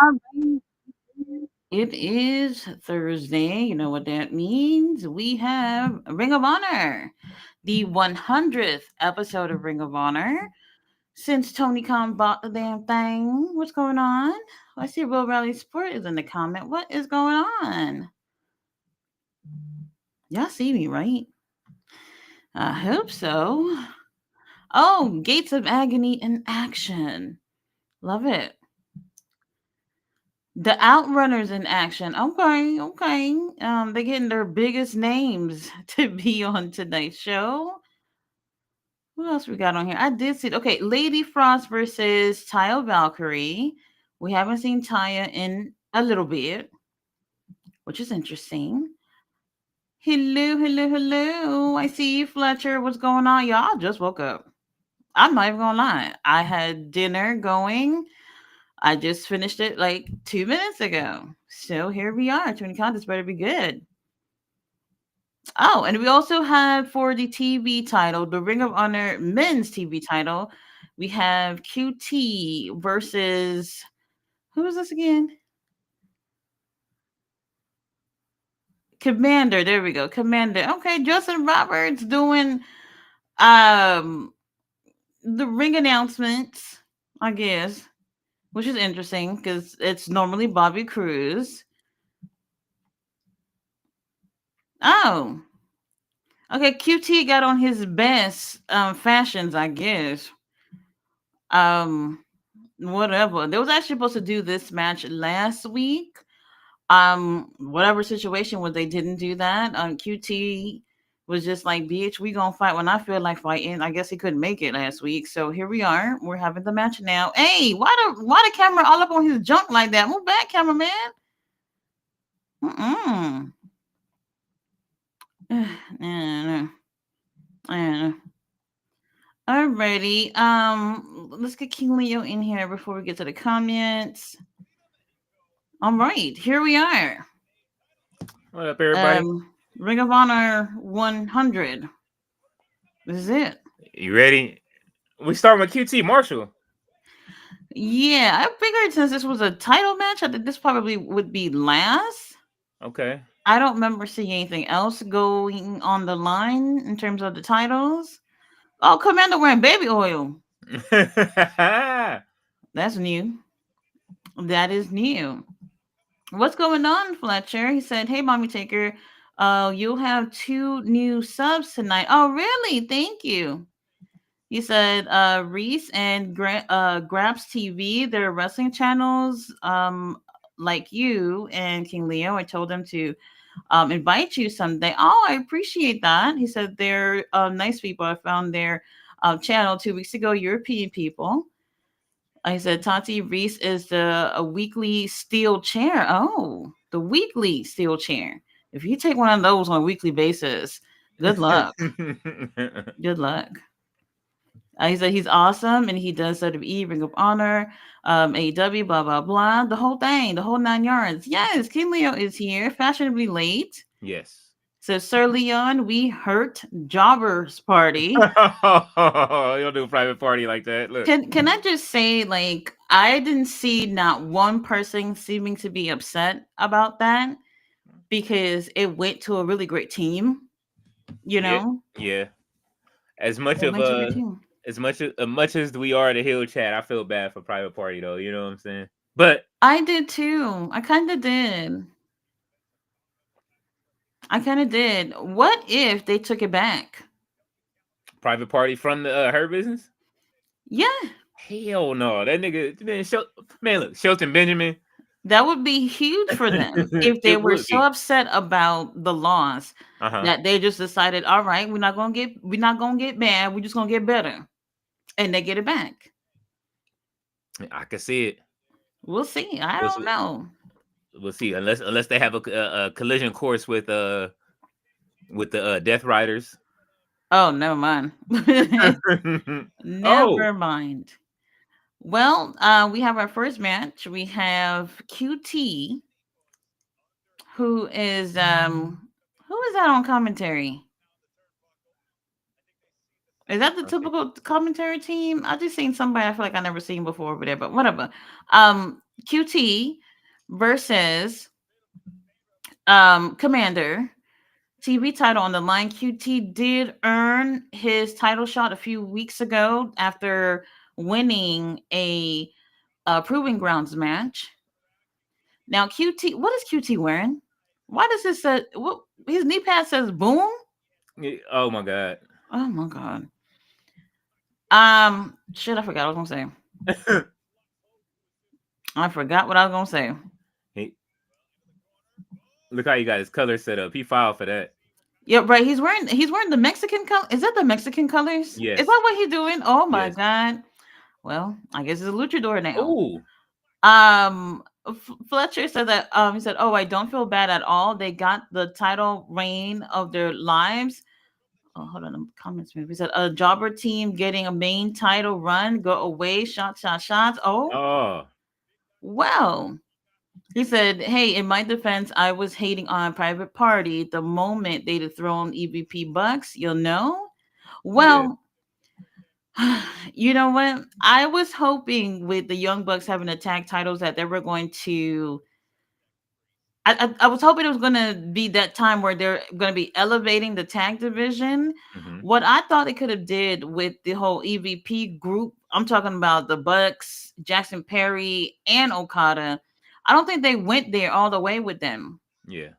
Alright. It is Thursday. You know what that means? We have Ring of Honor, the 100th episode of Ring of Honor. Since Tony Khan bought the damn thing, what's going on? I see Will Rally Sport is in the comment. What is going on? Y'all see me, right? I hope so. Oh, Gates of Agony in action. Love it. The Outrunners in action. Okay, okay. They're getting their biggest names to be on tonight's show. What else we got on here? I did see. Okay, Lady Frost versus Taya Valkyrie. We haven't seen Taya in a little bit, which is interesting. Hello, hello, hello. I see you, Fletcher. What's going on? Y'all just woke up. I'm not even gonna lie. I had dinner going. I just finished it like 2 minutes ago. So here we are. 20 contests better be good. Oh, and we also have for the TV title, the Ring of Honor men's TV title, we have QT versus who is this again? Commander. There we go. Commander. Okay, Justin Roberts doing um the ring announcements, I guess, which is interesting because it's normally Bobby Cruz. Oh, okay. QT got on his best fashions, I guess. Um, whatever. They was actually supposed to do this match last week. Whatever situation was, they didn't do that. QT was just like, "Bitch, we gonna fight when I feel like fighting." I guess he couldn't make it last week, so here we are. We're having the match now. Hey, why the camera all up on his junk like that? Move back, cameraman. Mm-mm. No. Uh, Alrighty. Let's get King Leo in here before we get to the comments. All right, here we are. What up, everybody? Ring of Honor 100. This is it. You ready? We starting with QT Marshall. Yeah, I figured since this was a title match, I think this probably would be last. Okay. I don't remember seeing anything else going on the line in terms of the titles. Oh, Commander wearing baby oil. That's new. That is new. What's going on, Fletcher? He said, "Hey, Mommy Taker, you'll have two new subs tonight." Oh, really? Thank you. He said, Reese and Grabs TV, they're wrestling channels like you and King Leo. I told them to invite you someday. Oh, I appreciate that. He said they're nice people. I found their channel 2 weeks ago, European people. I said Tati Reese is the a weekly steel chair. Oh, the weekly steel chair. If you take one of those on a weekly basis, good luck. Good luck. He said he's awesome and he does WWE, Ring of Honor, AEW, blah, blah, blah. The whole thing, the whole 9 yards. Yes, King Leo is here, fashionably late. Yes. So, Sir Leon, we hurt Jobber's party. You don't do a private party like that. Look. Can I just say, like, I didn't see not one person seeming to be upset about that because it went to a really great team, you Yeah. know? Yeah. As much It of went to a great team. much as we are the Hill Chat, I feel bad for private party though. You know what I'm saying? But I did too. I kind of did. I kind of did. What if they took it back? private party from the her business? Yeah, Hell no. That nigga man, look, Shelton Benjamin. that would be huge for them if they It were would so be. upset about the loss Uh-huh. that they just decided, all right, we're not gonna get mad, we're just gonna get better, and they get it back. I can see it. We'll see. I We'll don't see. know. We'll see. Unless they have a collision course with the Death Riders. Oh, never mind. Oh, Never mind. Well, we have our first match. We have QT, who is that on commentary? Is that the Okay. typical commentary team? I just seen somebody I feel like I never seen before over there, but whatever. QT versus Commander. TV title on the line. QT did earn his title shot a few weeks ago after winning a Proving Grounds match. Now, QT, what is QT wearing? Why does this say what his knee pad says boom? Oh my god. Oh my god. Shit, I forgot what I was gonna say. I forgot what I was gonna say. He, look how you got his color set up. He filed for that. Yeah, right. He's wearing the Mexican color. Is that the Mexican colors? Is Yes. that what he's doing? Oh my Yes. god. Well, I guess it's a luchador now. Oh. Fletcher said that he said, "Oh, I don't feel bad at all. They got the title reign of their lives." Oh, hold on, the comments. Maybe he said a jobber team getting a main title run, go away, shots. Oh, Oh. well. He said, "Hey, in my defense, I was hating on Private Party the moment they'd have thrown EVP Bucks. You'll know. Yeah. Well, you know what? I was hoping with the Young Bucks having the tag titles that they were going to. I was hoping it was going to be that time where they're going to be elevating the tag division. Hmm. What I thought they could have did with the whole EVP group, I'm talking about the Bucks, Jackson Perry, and Okada. I don't think they went there all the way with them. Yeah.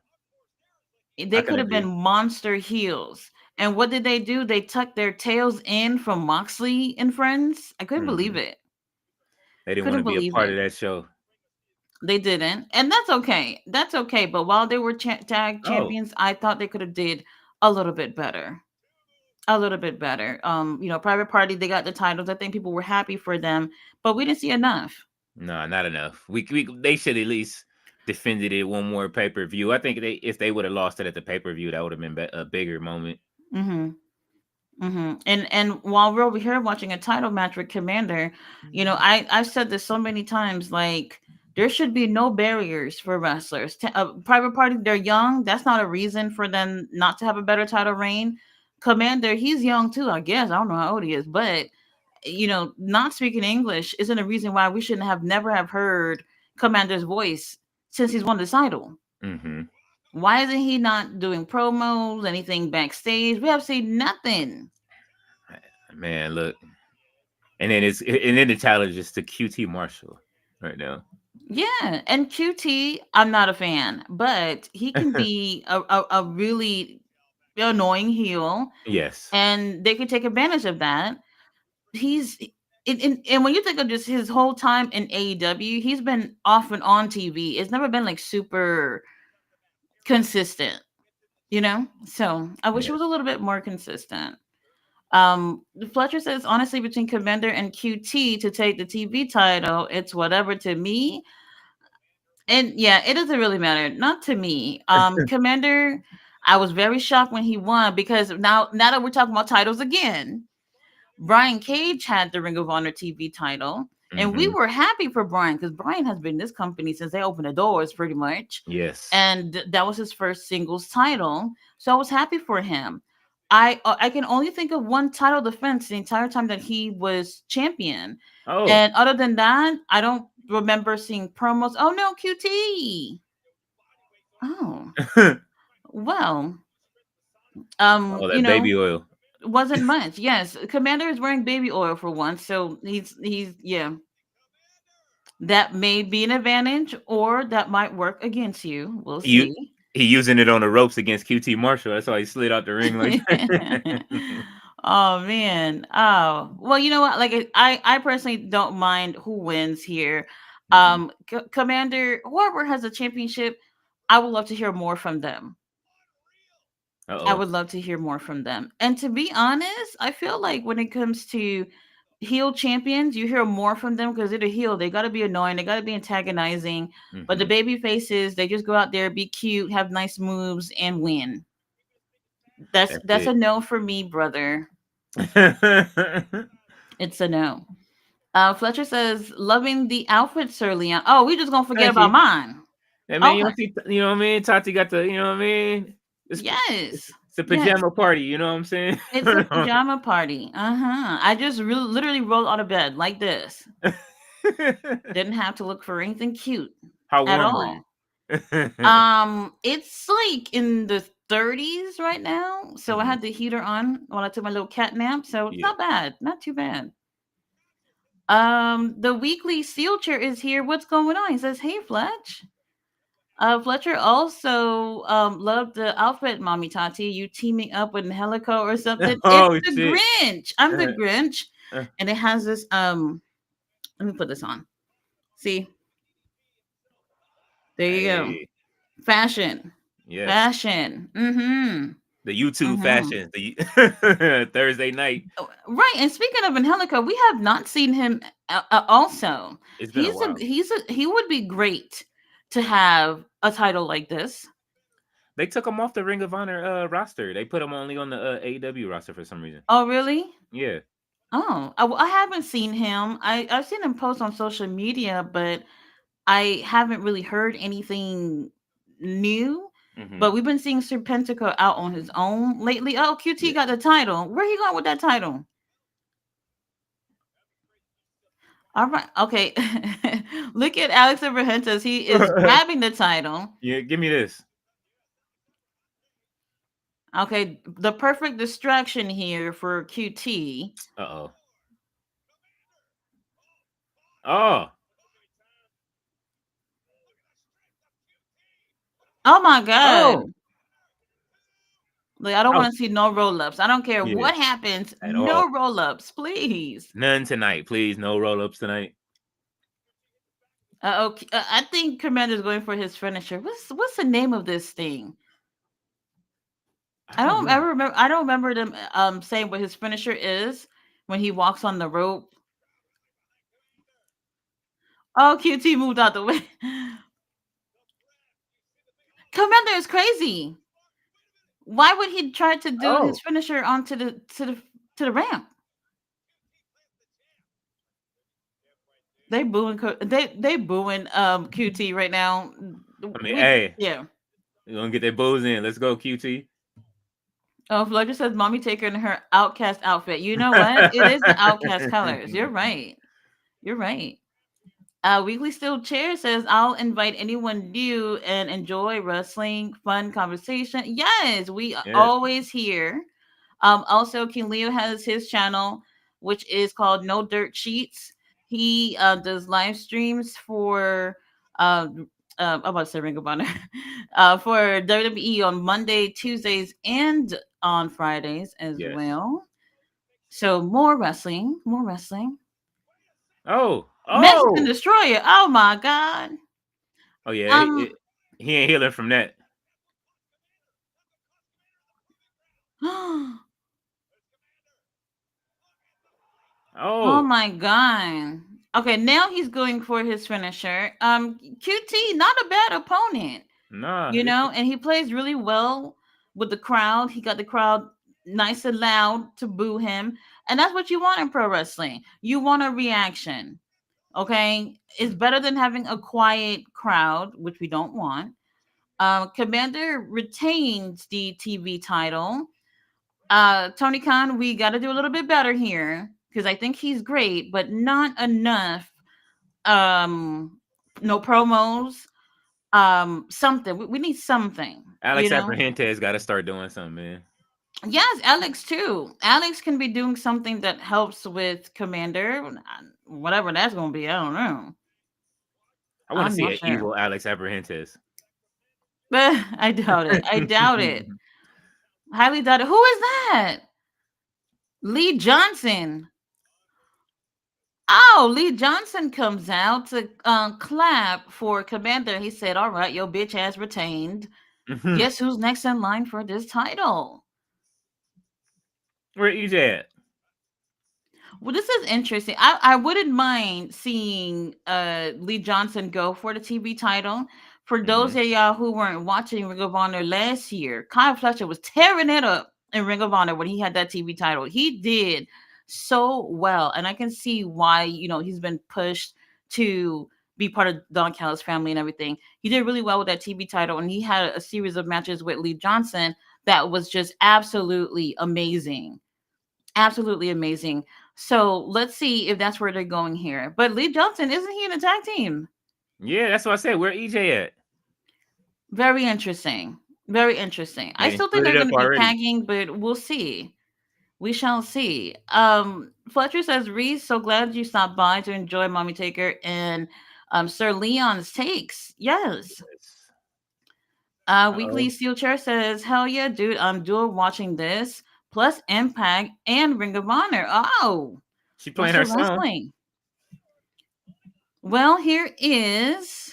I They can could have been agree. monster heels. And what did they do? They tucked their tails in from Moxley and friends. I couldn't believe Hmm. it. They didn't want to Couldn't be a believe part it. of that show. They didn't, and that's okay. That's okay. But while they were tag Oh. champions, I thought they could have did a little bit better. A little bit better. Private Party, they got the titles. I think people were happy for them, but we didn't see enough. No, not enough. We they should at least defended it one more pay-per-view. I think they if they would have lost it at the pay-per-view, that would have been a bigger moment. Mm-hmm. Mm-hmm. And while we're over here watching a title match with Commander, I've said this so many times. Like there should be no barriers for wrestlers. Private Party, they're young. That's not a reason for them not to have a better title reign. Commander, he's young too. I guess I don't know how old he is, but not speaking English isn't a reason why we shouldn't have never have heard Commander's voice since he's won the title. Hmm. Why isn't he not doing promos, anything backstage? We have seen nothing. Man, look. And then the challenge is to QT Marshall right now. Yeah, and QT, I'm not a fan, but he can be a really annoying heel, Yes. and they can take advantage of that. He's and when you think of just his whole time in AEW, he's been off and on TV. It's never been like super consistent, So I wish it Yes. was a little bit more consistent. Fletcher says honestly, between Commander and QT to take the TV title, it's whatever to me. And yeah, it doesn't really matter. Not to me. Commander, I was very shocked when he won because now that we're talking about titles again, Brian Cage had the Ring of Honor TV title. And we Hmm. were happy for Brian because Brian has been in this company since they opened the doors pretty much. Yes. And that was his first singles title. So I was happy for him. I can only think of one title defense the entire time that he was champion. Oh. And other than that, I don't remember seeing promos. Oh no, QT. Oh, well, Oh, that baby oil. wasn't much. Yes, Commander is wearing baby oil for once, so he's yeah. That may be an advantage, or that might work against you. We'll You see. he using it on the ropes against QT Marshall. That's why he slid out the ring like that. Oh man. Oh well, you know what? Like I personally don't mind who wins here. Mhm. Commander, whoever has a championship, I would love to hear more from them. I Uh-oh. would love to hear more from them. And to be honest, I feel like when it comes to heel champions, you hear more from them because they're the heel. They got to be annoying. They got to be antagonizing. But the Mhm. baby faces, they just go out there, be cute, have nice moves, and win. That's That's that's a it. no for me, brother. I It's a no. Fletcher says, loving the outfit, Sir Leon. Oh, we just gonna forget Thank about you. mine. I mean, you Okay. don't see, you know what I mean? Tati got the, you know what I mean? It's Yes. a Yes, pajama party. You know what I'm saying? it's a pajama party. I just literally rolled out of bed like this. Didn't have to look for anything cute How at warm were you? all. It's like in the 30s right now. So I Hmm. had the heater on while I took my little cat nap. So it's Yeah. not bad. Not too bad. The weekly seal chair is here. What's going on? He says, "Hey, Fletch." Fletcher also loved the outfit, Mommy Tati. You teaming up with Helico or something? It's Oh the shit. Grinch. I'm the Grinch, Uh, and it has this. Let me put this on. See, there you go. hey, Fashion, yes. fashion. Mm-hmm. The YouTube Mm-hmm. fashions. The Thursday night. Right. And speaking of Angelica, we have not seen him. Also, It's been a while. he would be great to have a title like this. They took him off the Ring of Honor roster. They put him only on the AEW roster for some reason. Oh, really? Yeah. Oh, I haven't seen him. I've seen him post on social media, but I haven't really heard anything new. Hmm. But we've been seeing Serpentico out on his own lately. Oh, QT Yeah. got the title. Where he going with that title? All right. Okay. Look at Alex Abrahantes. He is grabbing the title. Yeah. Give me this. Okay. The perfect distraction here for QT. Uh oh. Oh. Oh my God. Oh. Like, I don't Oh. want to see no roll ups. I don't care Yeah. what happens. At all. No roll ups, please. None tonight, please. No roll ups tonight. Okay. I think Commander's going for his finisher. What's the name of this thing? I don't know. I don't remember them saying what his finisher is when he walks on the rope. Oh, QT moved out the way. Commander is crazy. Why would he try to do his Oh. finisher onto the ramp? They booing QT right now. I mean, We hey, yeah. we're gonna get that booze in. Let's go, QT. Oh, Fletcher says mommy take her in her outcast outfit. You know what? It is the outcast colors. You're right. You're right. Weekly Steel Chair says, I'll invite anyone new and enjoy wrestling, fun conversation. Yes, we are Yes. always here. Also, King Leo has his channel, which is called No Dirt Sheets. He does live streams for, I'm about to say Ring of Honor, for WWE on Monday, Tuesdays, and on Fridays as Yes. well. So more wrestling, more wrestling. Oh. Mexican Oh. Destroyer. Oh my God. Oh yeah. Um. He ain't healing from that. Oh Oh. my God. Okay, now he's going for his finisher. QT, not a bad opponent, Nah. you know, and he plays really well with the crowd. He got the crowd nice and loud to boo him, and that's what you want in pro wrestling. You want a reaction. Okay, it's better than having a quiet crowd, which we don't want. Commander retains the TV title. Tony Khan, we got to do a little bit better here because I think he's great, but not enough. Um, no promos. Something we need something. You Alex know. Abrahantes got to start doing something, man. Yes, Alex too. Alex can be doing something that helps with Commander, whatever that's going to be. I don't know. I want to I'm see not an sure, evil Alex Abrahantes. but I doubt it. I doubt it. Highly doubt it. Who is that? Lee Johnson. Oh, Lee Johnson comes out to clap for Commander. He said, "All right, your bitch has retained. Mhm. Guess who's next in line for this title?" Where EJ at? Well, this is interesting. I wouldn't mind seeing Lee Johnson go for the TV title. For those Hmm. of y'all who weren't watching Ring of Honor last year, Kyle Fletcher was tearing it up in Ring of Honor when he had that TV title. He did so well, and I can see why he's been pushed to be part of Don Callis family and everything. He did really well with that TV title, and he had a series of matches with Lee Johnson that was just absolutely amazing. Absolutely amazing. So let's see if that's where they're going here. But Lee Johnson, isn't he in the tag team? Yeah, that's what I said. Where EJ at? Very interesting. Very interesting. I They done still think split they're it up going to be already. tagging, but we'll see. We shall see. Fletcher says, Reese, so glad you stopped by to enjoy Mommy Taker and Sir Leon's takes. Yes. Yes. Weekly Uh-oh. Steel Chair says, hell yeah, dude, I'm dual watching this, plus Impact and Ring of Honor. Oh, She playing what's her your song. wrestling? Well, here is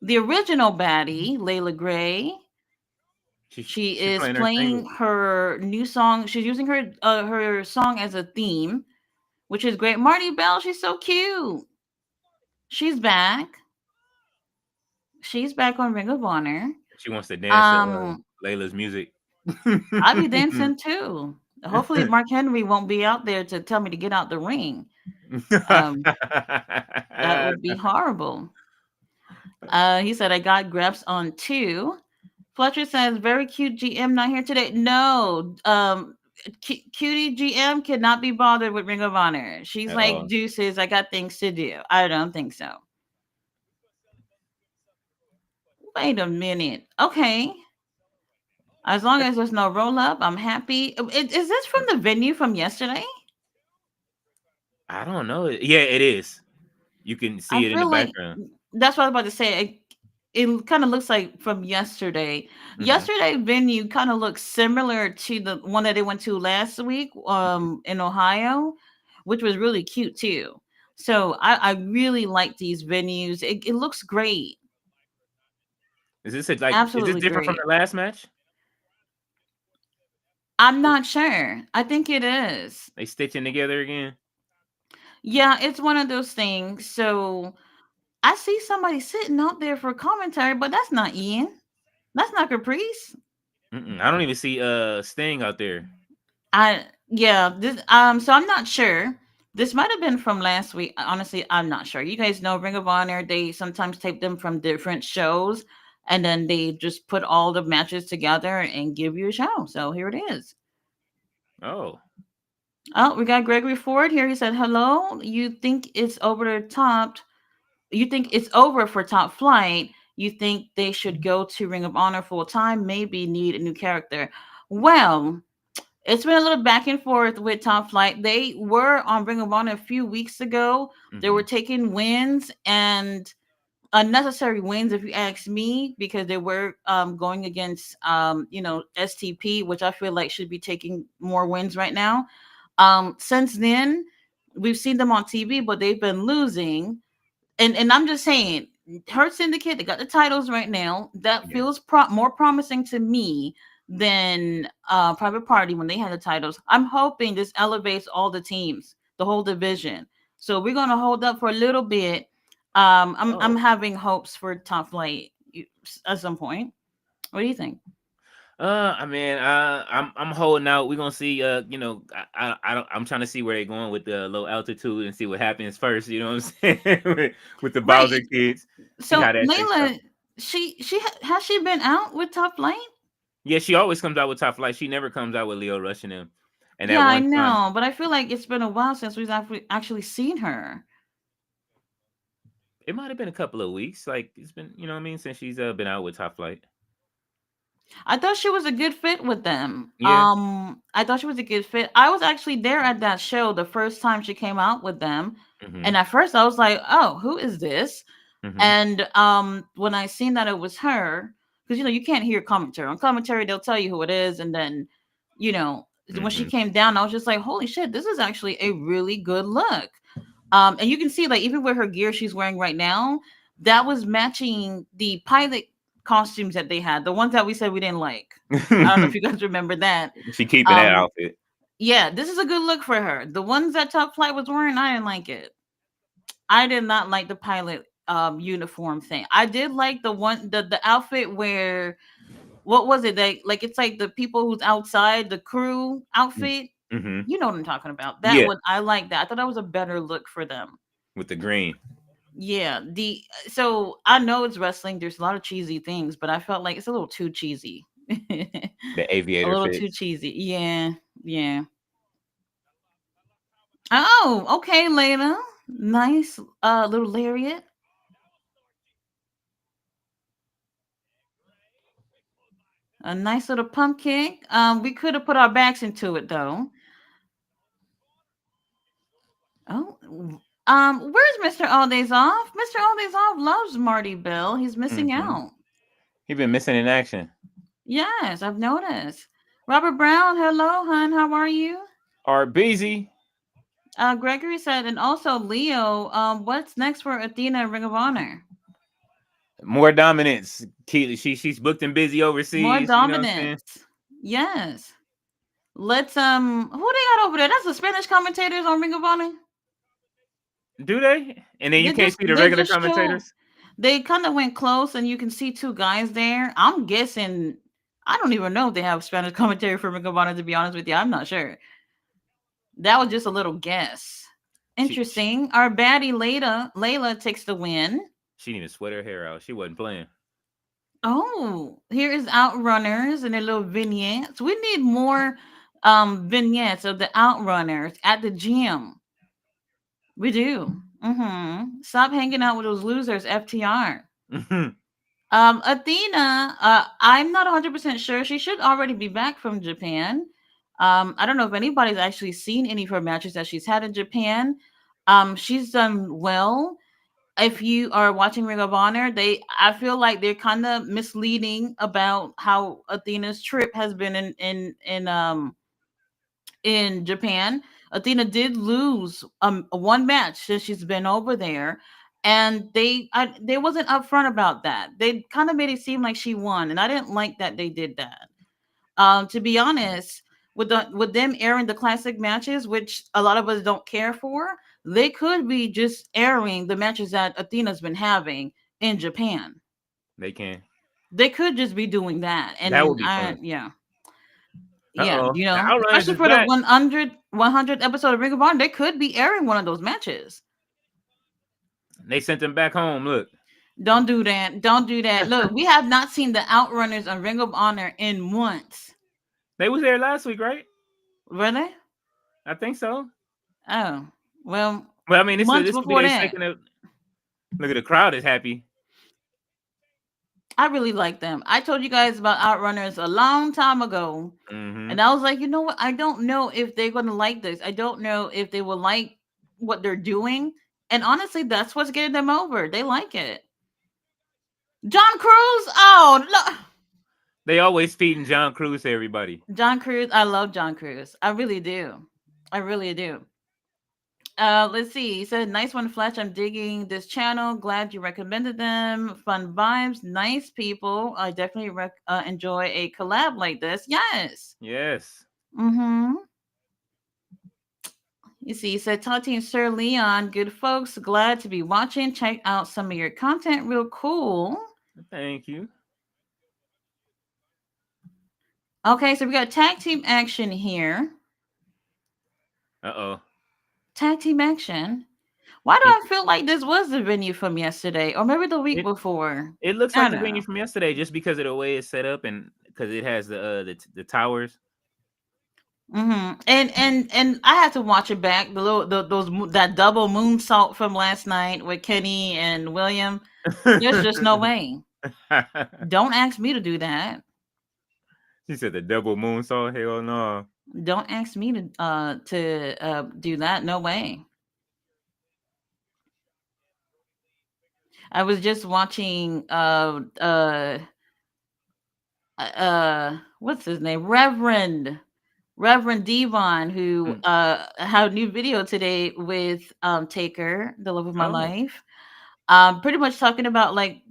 the original baddie, Layla Gray. She She is playing her playing single. her new song. She's using her song as a theme, which is great. Marty Bell, she's so cute. She's back. She's back on Ring of Honor. She wants to dance to Um, Layla's music. I'll be dancing too. Hopefully, Mark Henry won't be out there to tell me to get out the ring. Um, that would be horrible. He said I got Greps on two. Fletcher says very cute GM not here today. No, cutie GM cannot be bothered with Ring of Honor. She's At like all. deuces. I got things to do. I don't think so. Wait a minute. Okay. As long as there's no roll up, I'm happy. Is this from the venue from yesterday? I don't know. Yeah, it is. You can I see it in the feel like background. that's what I was about to say. It kind of looks like from yesterday. Hmm. Yesterday venue kind of looks similar to the one that they went to last week in Ohio, which was really cute too. So I really like these venues. It looks great. Is this Absolutely different from great. the last match? I'm not sure. I think it is. They stitching together again? Yeah, it's one of those things. So I see somebody sitting out there for commentary, but that's not Ian. That's not Caprice. Mm-mm. I don't even see Sting out there. I yeah, this so I'm not sure. This might have been from last week. Honestly, I'm not sure. You guys know Ring of Honor, they sometimes tape them from different shows and then they just put all the matches together and give you a show. So here it is. Oh. Oh, we got Gregory Ford here. He said, "Hello. You think it's over the top? You think it's over for Top Flight? You think they should go to Ring of Honor full time? Maybe need a new character." Well, it's been a little back and forth with Top Flight. They were on Ring of Honor a few weeks ago. They were Hmm. taking wins and unnecessary wins, if you ask me, because they were going against, STP, which I feel like should be taking more wins right now. Since then, we've seen them on TV, but they've been losing. And I'm just saying, Hurt Syndicate, they got the titles right now. That Yeah. feels more promising to me than Private Party when they had the titles. I'm hoping this elevates all the teams, the whole division. So we're gonna hold up for a little bit. I'm Oh. having hopes for Top Flight at some point. What do you think? I mean, I'm holding out. We're gonna see. I don't. I'm trying to see where they're going with the low altitude and see what happens first. You know what I'm saying? with the Bowser Right. kids, see So how that shakes out. Layla, has she been out with Top Flight? Yeah, she always comes out with Top Flight. She never comes out with Leo rushing him. And that Yeah, I one time, know, but I feel like it's been a while since we've actually seen her. it might have been a couple of weeks. Like it's been, you know what I mean, since she's been out with Top Flight. I thought she was a good fit with them. Yeah. I thought she was a good fit. I was actually there at that show the first time she came out with them, Hmm. and at first I was like, "Oh, who is this?" Hmm. And when I seen that it was her, because you can't hear commentary. On commentary, they'll tell you who it is, and then you know when she Hmm. came down, I was just like, "Holy shit, this is actually a really good look." And you can see like even with her gear she's wearing right now, that was matching the pilot costumes that they had, the ones that we said we didn't like. I don't know if you guys remember that. she keeping that Um, outfit. yeah, this is a good look for her. The ones that Top Flight was wearing, I didn't like it. I did not like the pilot uniform thing. I did like the outfit where what was it that like it's like the people who's outside the crew outfit. Hmm. You know what I'm talking about. That Yeah, one I like that. I thought that was a better look for them. with the green. Yeah, the so I know it's wrestling. There's a lot of cheesy things, but I felt like it's a little too cheesy. The A aviator little too fits. cheesy. Yeah, yeah. Oh, okay, Layla. Nice little lariat. A nice little pump kick. We could have put our backs into it though. Oh, where's Mr. All Days Off? Mr. All Days Off loves Marty Bill. He's missing Mm-hmm. out. He been missing in action. Yes, I've noticed. Robert Brown, hello, hun. How are you? Art busy. Gregory said, and also Leo, what's next for Athena and Ring of Honor? More dominance. She's booked and busy More overseas. You know what I'm saying? dominance. Yes. Let's who they got over there? That's the Spanish commentators on Ring of Honor. Do they? And then you They can't just see the they regular just show commentators. they kind of went close and you can see two guys there. I'm guessing I don't even know if they have Spanish commentary for Ring of Honor, to be honest with you. I'm not sure. That was just a little guess. She Interesting. Our baddie Layla takes the win. she didn't even sweat her hair out. She wasn't playing. Oh, here is Outrunners and a little vignettes. We need more vignettes of the Outrunners at the gym. We do. Stop hanging out with those losers, FTR. Athena, I'm not 100% sure. She should already be back from Japan. I don't know if anybody's actually seen any of her matches that she's had in Japan. She's done well. If you are watching Ring of Honor, I feel like they're kind of misleading about how Athena's trip has been in Japan. Athena did lose one match since she's been over there, and they wasn't upfront about that. They kind of made it seem like she won, and I didn't like that they did that. To be honest, with them airing the classic matches, which a lot of us don't care for, they could be just airing the matches that Athena's been having in Japan. They can. They could just be doing that, That and would be fun. yeah, Uh yeah, oh. The Outrunners especially is for the back. 100th episode of Ring of Honor, they could be airing one of those matches. They sent them back home. Look. Don't do that. Don't do that. Look, we have not seen the Outrunners on Ring of Honor in months. They was there last week, right? Really? I think so. Oh, well, Well, I mean, months this will be before their that. second. Look at the crowd is happy. I really like them. I told you guys about Outrunners a long time ago. Mm-hmm. And I was like, you know what? I don't know if they're going to like this. I don't know if they will like what they're doing. And honestly, that's what's getting them over. They like it. John Cruz? Oh, look. They always feeding John Cruz to everybody. John Cruz. I love John Cruz. I really do. I really do. Let's see. He said, "Nice one, Fletch. I'm digging this channel. Glad you recommended them. Fun vibes. Nice people. I definitely enjoy a collab like this. Yes. Yes. Mm-hmm. You see, he said, Tati and Sir Leon, good folks. Glad to be watching. Check out some of your content. Real cool. Thank you. Okay, so we got tag team action here. Uh-oh. Tag team action. Why do I feel like this was the venue from yesterday, or maybe the week before? It looks I like the don't venue know. from yesterday just because of the way it's set up and because it has the towers. And I had to watch it back. That double moonsault from last night with Kenny and William. There's just no way. Don't ask me to do that. She said the double moonsault. Hell no. Don't ask me to do that. No way. I was just watching what's his name? Reverend Devon, who had a new video today with Taker, the love of my Oh. life. Pretty much talking about like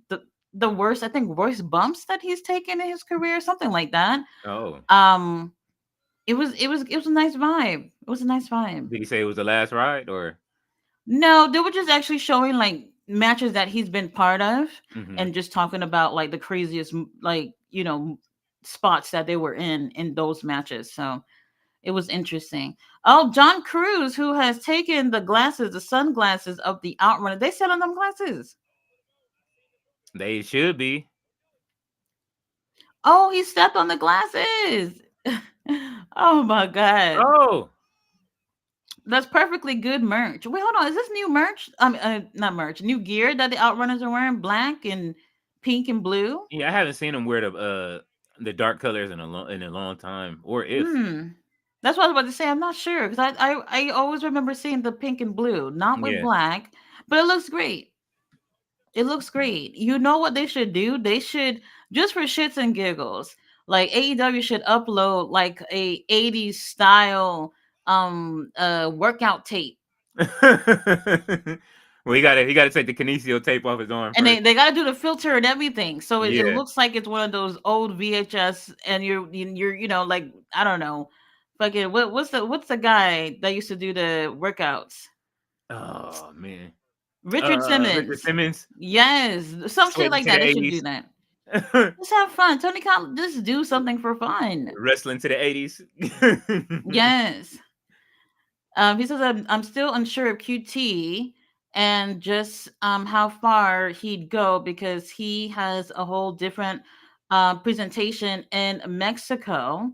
the worst, I think, worst bumps that he's taken in his career, something like that. Oh. It was a nice vibe. It was a nice vibe. Did he say it was the last ride or? No, they were just actually showing like matches that he's been part of, Mm-hmm. and just talking about like the craziest like spots that they were in those matches. So it was interesting. Oh, John Cruz, who has taken the sunglasses of the Outrunner. They selling them glasses. They should be. Oh, he stepped on the glasses. Oh my god. Oh, That's perfectly good merch. Wait, hold on. Is this new merch? Not merch. New gear that the Outrunners are wearing, black and pink and blue. yeah. I haven't seen him wear the dark colors in a long time, or if. Hmm. That's what I was about to say. I'm not sure because I always remember seeing the pink and blue, not with Yeah. black, but it looks great. It looks great. You know what they should do? They should, just for shits and giggles, like AEW should upload like a 80s style workout tape. Well, he gotta take the kinesio tape off his arm And first. they got to do the filter and everything, so it Yeah. looks like it's one of those old VHS. And you're like, I don't know, fucking what's the guy that used to do the workouts? Oh man. Richard Richard Simmons. Simmons Yes, some shit sweating like to that. the They should do 80s. that. Just have fun. Tony Khan, just do something for fun. Wrestling to the 80s. Yes. He says, I'm still unsure of QT and just how far he'd go because he has a whole different presentation in Mexico.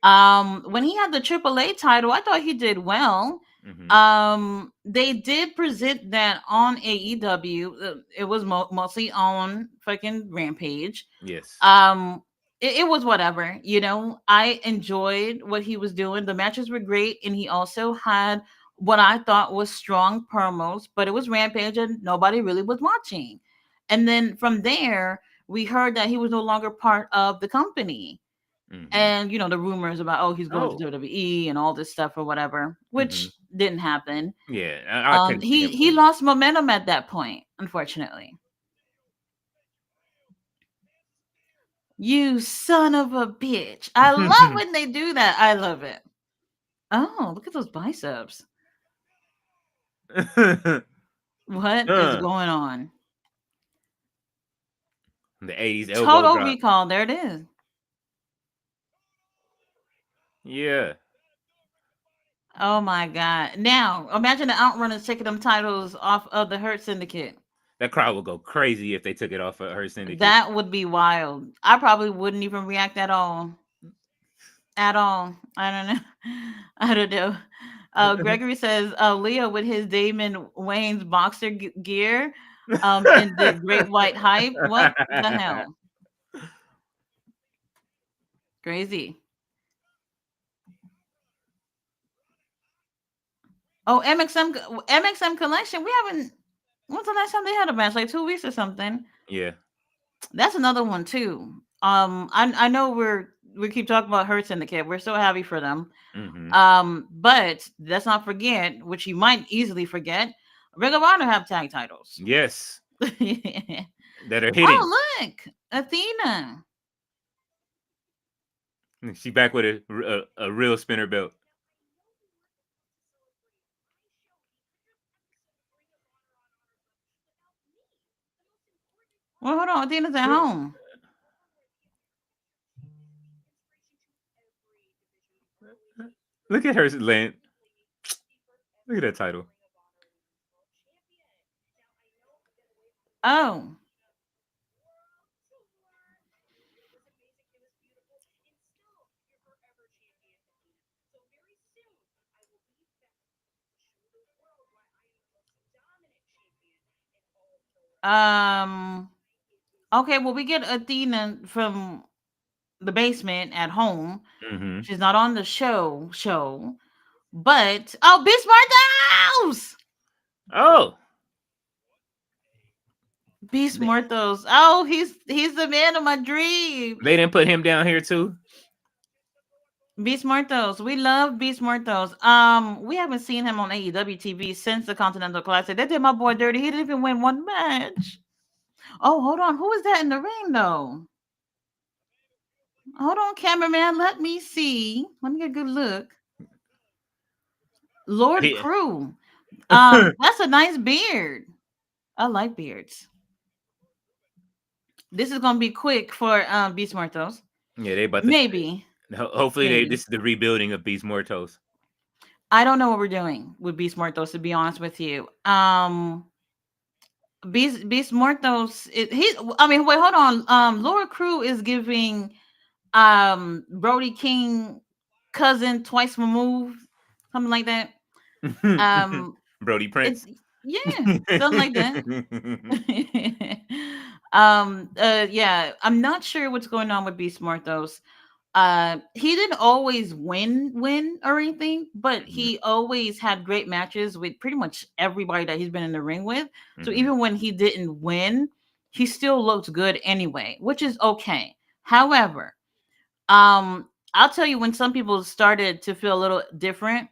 When he had the AAA title, I thought he did well. Hmm. They did present that on AEW. It was mostly on fucking Rampage. Yes. um it was whatever. I enjoyed what he was doing. The matches were great, and he also had what I thought was strong promos, but it was Rampage and nobody really was watching. And then from there, we heard that he was no longer part of the company. Hmm. And the rumors about, oh, he's going to Oh. WWE and all this stuff or whatever, Hmm. which didn't happen. Yeah, I couldn't see he him he going. lost momentum at that point, unfortunately. You son of a bitch. I love when they do that. I love it. Oh, look at those biceps. What is Uh, going on? the 80s elbow Total drop. Recall. There it is. Yeah. Oh my God. Now, imagine the Outrunners taking them titles off of the Hurt Syndicate. That crowd would go crazy if they took it off of her syndicate. That would be wild. I probably wouldn't even react at all. At all. I don't know. I don't know. Gregory says, Leo with his Damon Wayne's boxer gear in the Great White Hype. What the hell? Crazy. Oh, MXM Collection. We haven't. When's the last time they had a match? Like 2 weeks or something. Yeah. That's another one too. I know we keep talking about Hurt Syndicate. We're so happy for them. Hmm. But let's not forget, which you might easily forget, Ring of Honor have tag titles. Yes. That are hitting. Oh, look, Athena. She back with a real spinner belt. Well, hold on, Athena's at home. Look at her land. Look at that title. Oh, okay. Well, we get Athena from the basement at home. Hmm. She's not on the show, but oh, Beast Mortos! Oh, Beast they, Mortos. Oh, he's the man of my dreams. they didn't put him down here too. Beast Mortos. We love Beast Mortos. We haven't seen him on AEW TV since the Continental Classic. They did my boy dirty. He didn't even win one match. Oh, hold on. Who is that in the ring though? Hold on, cameraman. Let me see. Let me get a good look. Lord He- Crew. That's a nice beard. I like beards. This is gonna be quick for Beast Mortos. yeah, they about to. Maybe. Hopefully, Maybe. this is the rebuilding of Beast Mortos. I don't know what we're doing with Beast Mortos, to be honest with you. Beast Mortos. I mean, wait, hold on. Laura Crew is giving Brody King cousin twice removed, something like that. Um, Brody it's Prince. yeah, something like that. Yeah, I'm not sure what's going on with Beast Mortos. He didn't always win or anything, but Mhm, he always had great matches with pretty much everybody that he's been in the ring with. So mhm. even when he didn't win, he still looked good anyway, which is okay. However, I'll tell you when some people started to feel a little different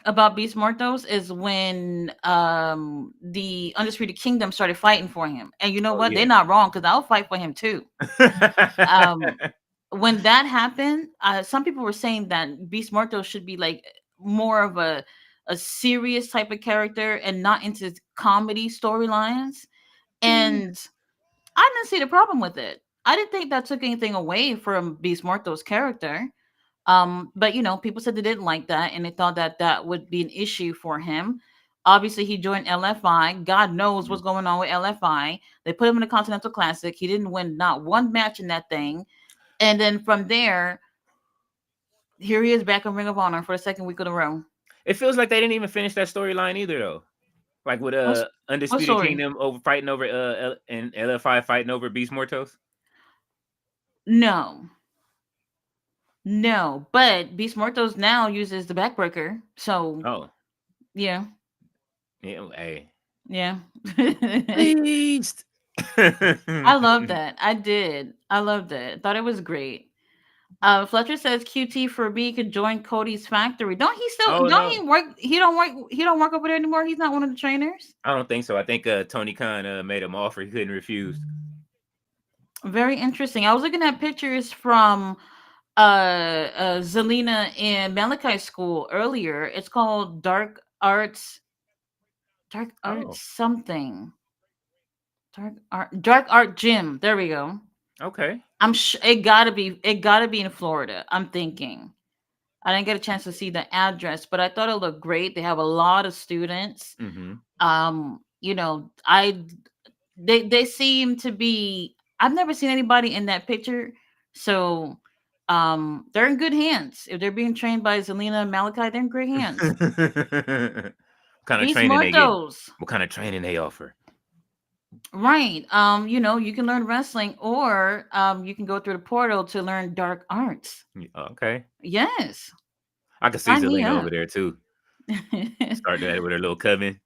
about Beast Mortos is when the Undisputed Kingdom started fighting for him. And you know Oh what? They're yeah. not wrong because I'll fight for him too. Um when that happened, some people were saying that Beast Mortos should be like more of a serious type of character and not into comedy storylines. See? And I didn't see the problem with it. I didn't think that took anything away from Beast Morto's character. But people said they didn't like that and they thought that that would be an issue for him. Obviously, he joined LFI. God knows Mhm. what's going on with LFI. They put him in the Continental Classic. He didn't win not one match in that thing. And then from there, here he is back in Ring of Honor for the second week of the row. It feels like they didn't even finish that storyline either, though. Like with What's what Undisputed story? Kingdom over fighting over and LFI fighting over Beast Mortos. No, no. But Beast Mortos now uses the backbreaker. So Oh, yeah, yeah. Hey, yeah. pleased. I love that. I did. I loved it. Thought it was great. Fletcher says QT for me could join Cody's factory. Don't he still? Oh Don't no, he work? He don't work. He don't work over there anymore. He's not one of the trainers. I don't think so. I think Tony Khan made him offer he couldn't refuse. Very interesting. I was looking at pictures from Zelina and Malachi School earlier. It's called Dark Arts Oh, something. Dark Art Gym. There we go. okay. It gotta be in Florida. I'm thinking. I didn't get a chance to see the address, but I thought it looked great. They have a lot of students. Hmm. I they seem to be. I've never seen anybody in that picture, so they're in good hands. If they're being trained by Zelina and Malachi, they're in great hands. What kind of Beast training they getting? Mortos. What kind of training they offer? Right. You can learn wrestling or you can go through the portal to learn dark arts. Okay, Yes. I can see Sign me Zelina over up. there too. Start that with her little coven.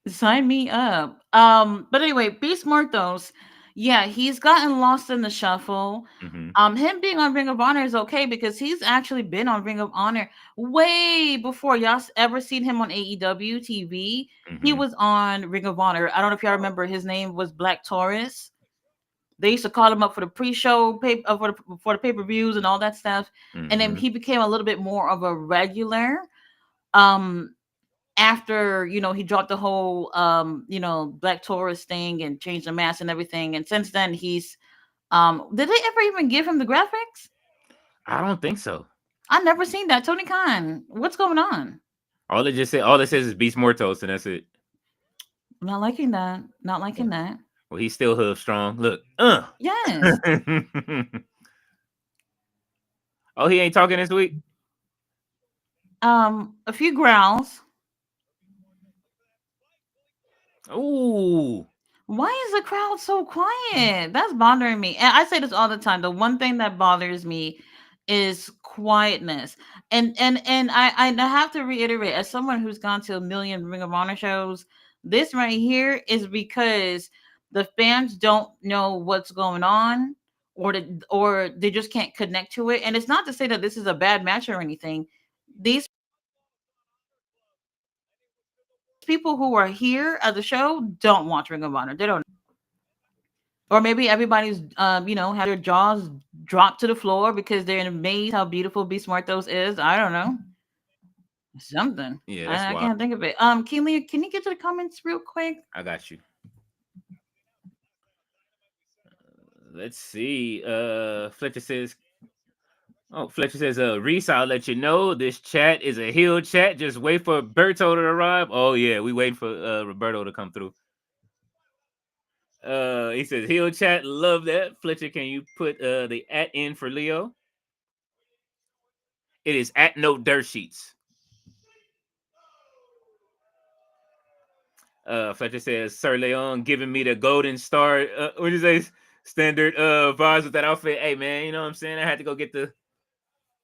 Sign me up. But anyway, Beast Mortos, yeah, he's gotten lost in the shuffle. Hmm. Him being on Ring of Honor is okay because he's actually been on Ring of Honor way before ever seen him on AEW TV. He Hmm. was on Ring of Honor. I don't know if y'all remember. His name was Black Taurus. They used to call him up for the pre-show for the pay-per-views and all that stuff. And then Hmm. he became a little bit more of a regular. Um, After he dropped the whole Black Taurus thing and changed the mask and everything, and since then he's did they ever even give him the graphics? I don't think so. I never seen that. Tony Khan, what's going on? All it says is Beast Mortos, and that's it. I'm not liking that. Not liking that. Well, he's still hoof strong. Look, Yes. Oh, he ain't talking this week. A few growls. Ooh. Why is the crowd so quiet? That's bothering me. And I say this all the time. The one thing that bothers me is quietness. And I have to reiterate, as someone who's gone to a million Ring of Honor shows, this right here is because the fans don't know what's going on, or they just can't connect to it. And it's not to say that this is a bad match or anything. These people who are here at the show don't watch Ring of Honor. They don't. Or maybe everybody's have their jaws dropped to the floor because they're amazed how beautiful Beast Mortos is. I don't know. Something. Yeah, that's I wild. can't think of it. Keely, can you get to the comments real quick? I got you. Let's see. Fletcher says, Reese, I'll let you know this chat is a heel chat. Just wait for Berto to arrive. Oh yeah, we waiting for Roberto to come through. He says heel chat, love that. Fletcher, can you put the at in for Leo? It is at no dirt sheets. Fletcher says Sir Leon giving me the golden star. What do you say? Standard vibes with that outfit. Hey man, you know what I'm saying? I had to go get the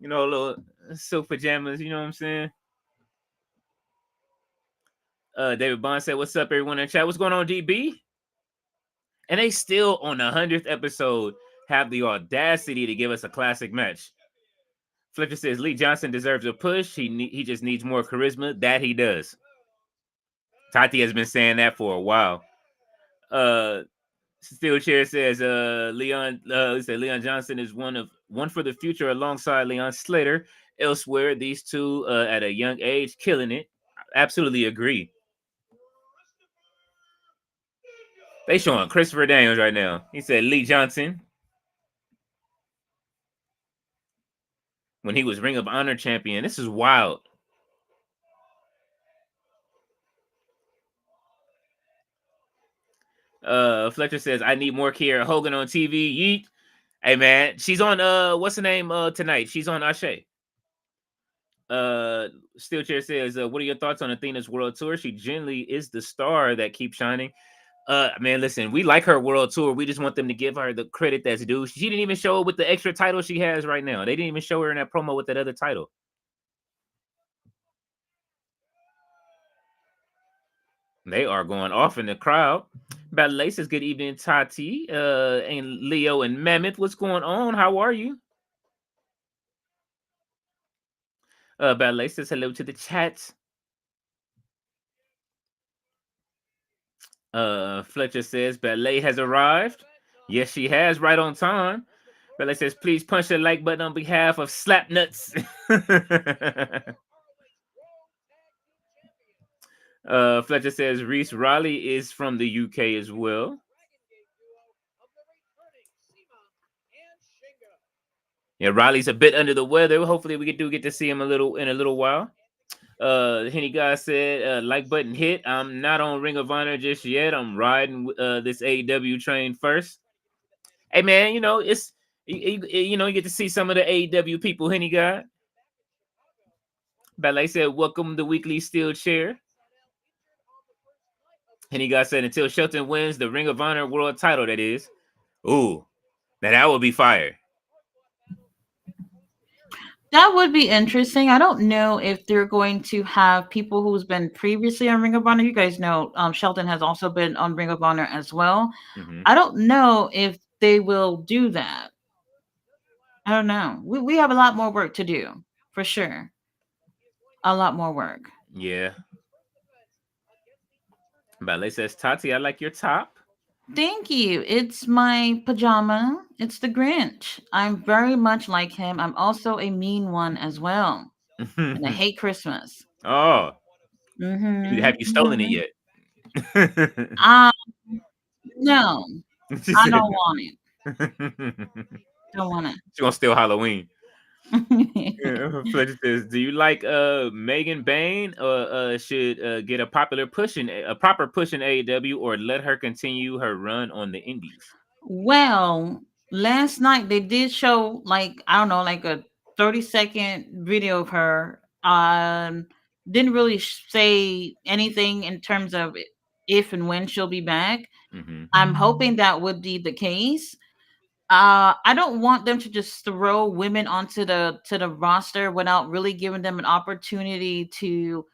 little silk pajamas. You know what I'm saying? David Bond said, "What's up, everyone in the chat? What's going on, DB?" And they still on the 100th episode have the audacity to give us a classic match. Fletcher says Lee Johnson deserves a push. He just needs more charisma. That he does. Tati has been saying that for a while. Steel Chair says Leon Leon Johnson is one for the future alongside Leon Slater. Elsewhere, these two at a young age killing it. Absolutely agree. They showing Christopher Daniels right now. He said Lee Johnson when he was Ring of Honor champion. This is wild. Fletcher says I need more Kiera Hogan on TV. Yeet. Hey man, she's on what's the name tonight? She's on Ashe. Steel Chair says, what are your thoughts on Athena's world tour? She generally is the star that keeps shining. Man, listen, we like her world tour. We just want them to give her the credit that's due. She didn't even show up with the extra title she has right now. They didn't even show her in that promo with that other title. They are going off in the crowd. Battle says, good evening, Tati, and Leo and Mammoth. What's going on? How are you? Ballet says hello to the chat. Fletcher says Ballet has arrived. Yes, she has, right on time. Ballet says, please punch the like button on behalf of Slapnuts. Fletcher says Reese Raleigh is from the UK as well. Yeah, Riley's a bit under the weather. Hopefully, we get to see him in a little while. Henny guy said, like button hit. I'm not on Ring of Honor just yet. I'm riding this AEW train first. Hey man, you know it's you get to see some of the AEW people. Henny guy. Ballet said, welcome to Weekly Steel Chair. Henny guy said, until Shelton wins the Ring of Honor World Title, that is. Ooh, now that would be fire. That would be interesting. I don't know if they're going to have people who's been previously on Ring of Honor. You guys know Shelton has also been on Ring of Honor as well. Mm-hmm. I don't know if they will do that. I don't know. We have a lot more work to do, for sure. A lot more work. Yeah. Ballet says, Tati, I like your top. Thank you. It's my pajama. It's the Grinch. I'm very much like him. I'm also a mean one as well. And I hate Christmas. Oh. Mm-hmm. Have you stolen it yet? Um, no, I don't want it. Don't want it. She's gonna steal Halloween. Fletcher says, do you like Megan Bain or should get a proper push in AEW or let her continue her run on the indies? Well, last night they did show like I don't know, like a 30-second video of her. Didn't really say anything in terms of if and when she'll be back. Mm-hmm. I'm hoping that would be the case. I don't want them to just throw women onto the roster without really giving them an opportunity to.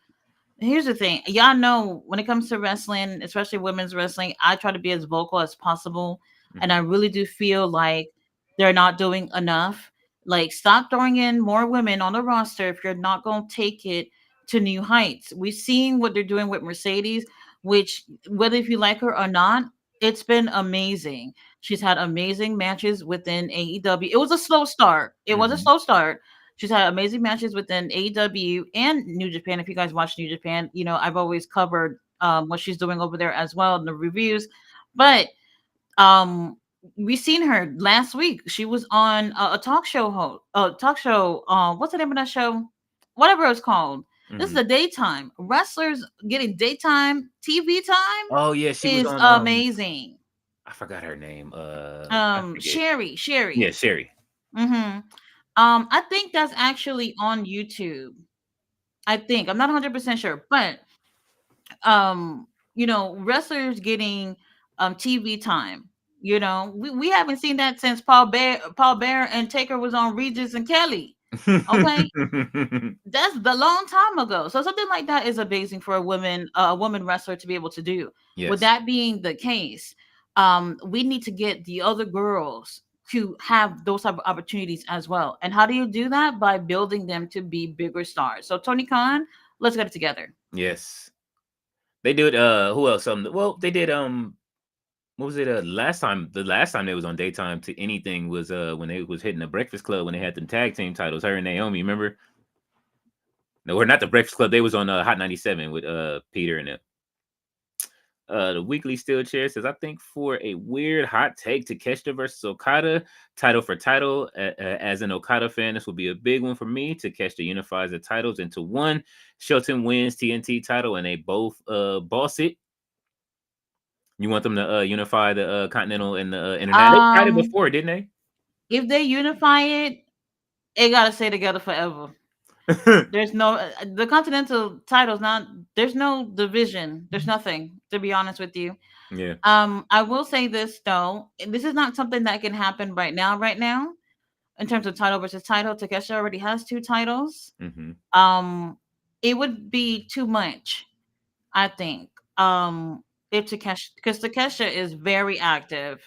Here's the thing, y'all know when it comes to wrestling, especially women's wrestling, I try to be as vocal as possible, and I really do feel like they're not doing enough. Like, stop throwing in more women on the roster if you're not going to take it to new heights. We've seen what they're doing with Mercedes, which, whether if you like her or not, it's been amazing. She's had amazing matches within AEW. It was a slow start. It was a slow start. She's had amazing matches within AEW and New Japan. If you guys watch New Japan, you know I've always covered what she's doing over there as well in the reviews. But we seen her last week. She was on a talk show what's the name of that show? Whatever it's called. This is the daytime. Wrestlers getting daytime TV time. Oh yeah, she is was on amazing. I forgot her name. I forget. Sherry, Yeah, Sherry. Sherry. Mm-hmm. I think that's actually on YouTube. I think I'm not 100% sure, but um, wrestlers getting TV time. We haven't seen that since Paul Bear and Taker was on Regis and Kelly. Okay, that's the long time ago. So something like that is amazing for a woman wrestler to be able to do. With Yes. that being the case, we need to get the other girls to have those type of opportunities as well. And how do you do that? By building them to be bigger stars. So Tony Khan, let's get it together. Yes. They did who else? Well, they did what was it the last time they was on daytime to anything was when they was hitting the Breakfast Club when they had them tag team titles, her and Naomi, remember? No, or not the Breakfast Club. They was on Hot 97 with Peter and them. The weekly steel chair says, I think for a weird hot take, Takeshita versus Okada, title for title. As an Okada fan, this will be a big one for me. Takeshita unifies the titles into one. Shelton wins TNT title, and they both boss it. You want them to unify the Continental and the Internet? They tried it Um, before, didn't if they unify it gotta stay together forever. they? There's no the Continental title's not. There's no division. There's nothing, to be honest with you. Yeah. I will say this though. This is not something that can happen right now. Right now, in terms of title versus title, Takesha already has two titles. Hmm. Um, it would be too much, I think. If Takesha, because Takesha is very active,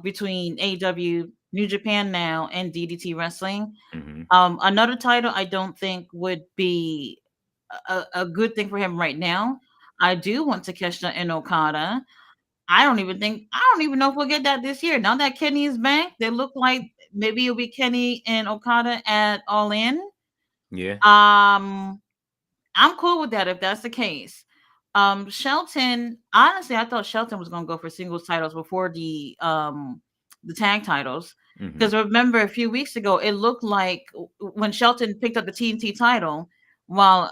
between AW, New Japan Now, and DDT Wrestling. Hmm. Another title I don't think would be a good thing for him right now. I do want Takeshita and Okada. I don't even know if we'll get that this year. Now that Kenny is back, they look like maybe it'll be Kenny and Okada at All In. Yeah. Um, I'm cool with that if that's the case. Shelton, honestly, I thought Shelton was gonna go for singles titles before the tag titles. Hmm. Because remember a few weeks ago, it looked like when Shelton picked up the TNT title, while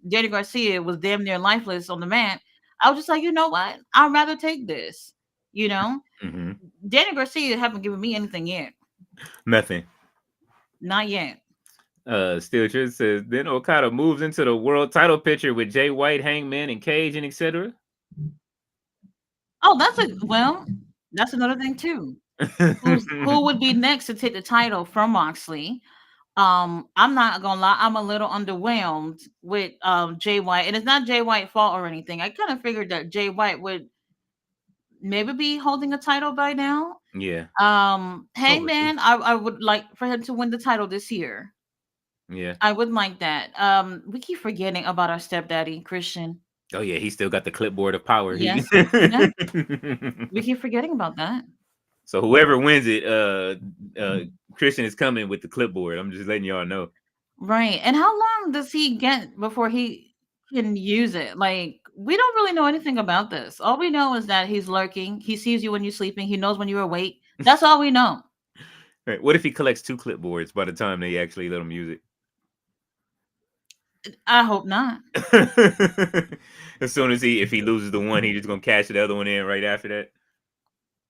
Danny Garcia was damn near lifeless on the mat. I was just like, you know what? I'd rather take this. You know, Hmm. Danny Garcia haven't given me anything yet. Nothing. Not yet. Steel Truth says, then Okada moves into the world title picture with Jay White, Hangman, and Cage, and etc. Oh, that's another thing too. Who would be next to take the title from Moxley? I'm not gonna lie, I'm a little underwhelmed with Jay White, and it's not Jay White's fault or anything. I kind of figured that Jay White would maybe be holding a title by now. Yeah. Over to. Hangman, I would like for him to win the title this year. Yeah. I would like that. We keep forgetting about our stepdaddy Christian. Oh yeah, he still got the clipboard of power. He Yes, yes, we keep forgetting about that. So whoever wins it, Christian is coming with the clipboard. I'm just letting y'all know. Right. And how long does he get before he can use it? Like, we don't really know anything about this. All we know is that he's lurking. He sees you when you're sleeping. He knows when you're awake. That's all we know. Right, what if he collects two clipboards by the time they actually let him use I hope not. it? As soon as if he loses the one, he just gonna cash the other one in right after that.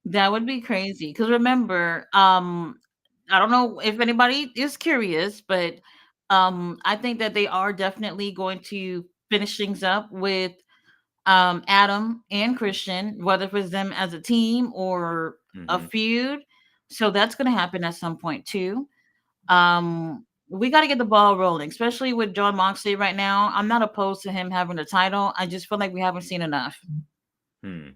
That would be crazy. Because remember, I don't know if anybody is curious, but I think that they are definitely going to finish things up with Adam and Christian, whether it's them as a team or a Hmm. feud. So that's going to happen at some point too. We got to get the ball rolling, especially with John Moxley right now. I'm not opposed to him having the title. I just feel like we haven't seen enough. Hmm.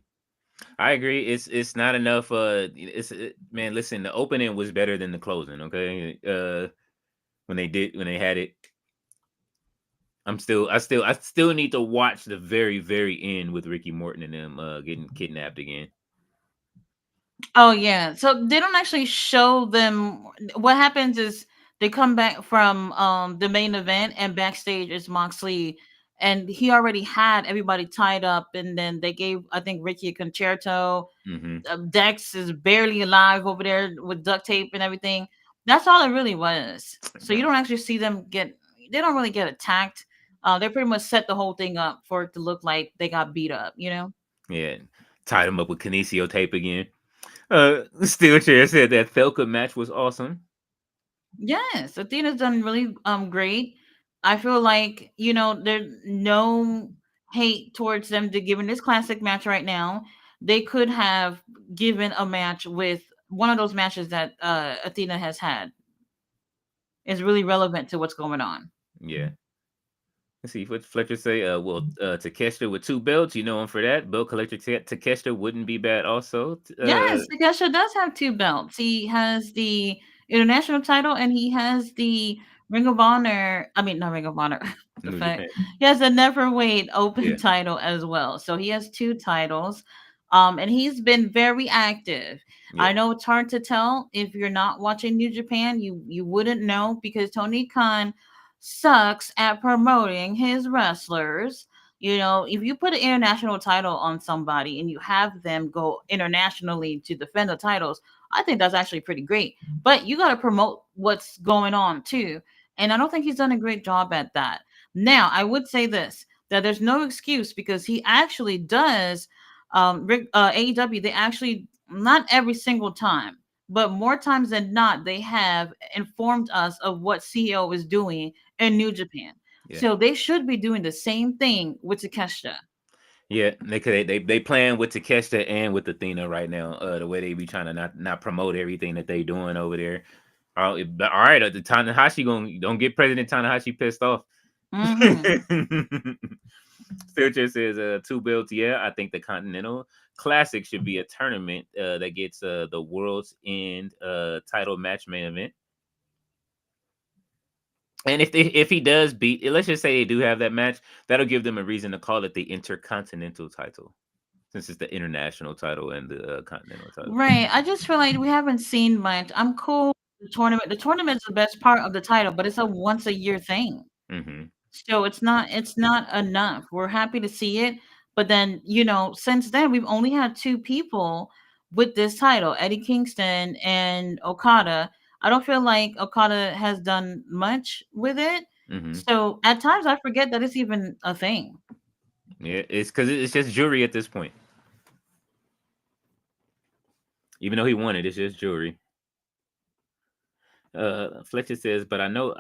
I agree. It's not enough. Man. Listen, the opening was better than the closing. Okay. When they had it, I still need to watch the very end with Ricky Morton and them getting kidnapped again. Oh yeah. So they don't actually show them. What happens is they come back from the main event, and backstage is Moxley, and he already had everybody tied up, and then they gave, I think, Ricky a concerto. Hmm. Dex is barely alive over there with duct tape and everything. That's all it really was. So you don't actually see them get. They don't really get attacked. They pretty much set the whole thing up for it to look like they got beat up. Yeah. tied him up with Kinesio tape again. Steel Chair said that Felka match was awesome. Yes, Athena's done really great. I feel like, there's no hate towards them to giving this classic match right now. They could have given a match with one of those matches that Athena has had. Is really relevant to what's going on. Yeah. Let's see what Fletcher say. Takeshita with 2 belts. You know him for that. Belt collector Takeshita wouldn't be bad. Also, Yes, Takesha does have 2 belts. He has the international title and he has the Ring of Honor. I mean, not Ring of Honor. What the New fuck? Japan. He has a Neverweight Open Yeah. title as well. So he has 2 titles. And he's been very active. Yeah. I know it's hard to tell if you're not watching New Japan. You wouldn't know because Tony Khan sucks at promoting his wrestlers. If you put an international title on somebody and you have them go internationally to defend the titles, I think that's actually pretty great. But you got to promote what's going on too. And I don't think he's done a great job at that. Now, I would say this that there's no excuse because he actually does AEW. They actually, not every single time, but more times than not, they have informed us of what CEO is doing in New Japan. Yeah. So they should be doing the same thing with Takeshita. Yeah, they playing with Takeshita and with Athena right now. The way they be trying to not promote everything that they doing over there. All right, the Tanahashi don't get President Tanahashi pissed off. Mm-hmm. Still just says 2 belts. Yeah, I think the Continental Classic should be a tournament that gets the World's End title match main event. And if he does beat, let's just say they do have that match, that'll give them a reason to call it the Intercontinental title, since it's the international title and the continental title. Right. I just feel like we haven't seen much. I'm cool with the tournament. The tournament's the best part of the title, but it's a once a year thing. Mm-hmm. So it's not enough. We're happy to see it, but then, since then we've only had 2 people with this title, Eddie Kingston and Okada. I don't feel like Okada has done much with it. Mm-hmm. So at times I forget that it's even a thing. Yeah, it's because it's just jury at this point. Even though he won it, it's just jury. Fletcher says, but I know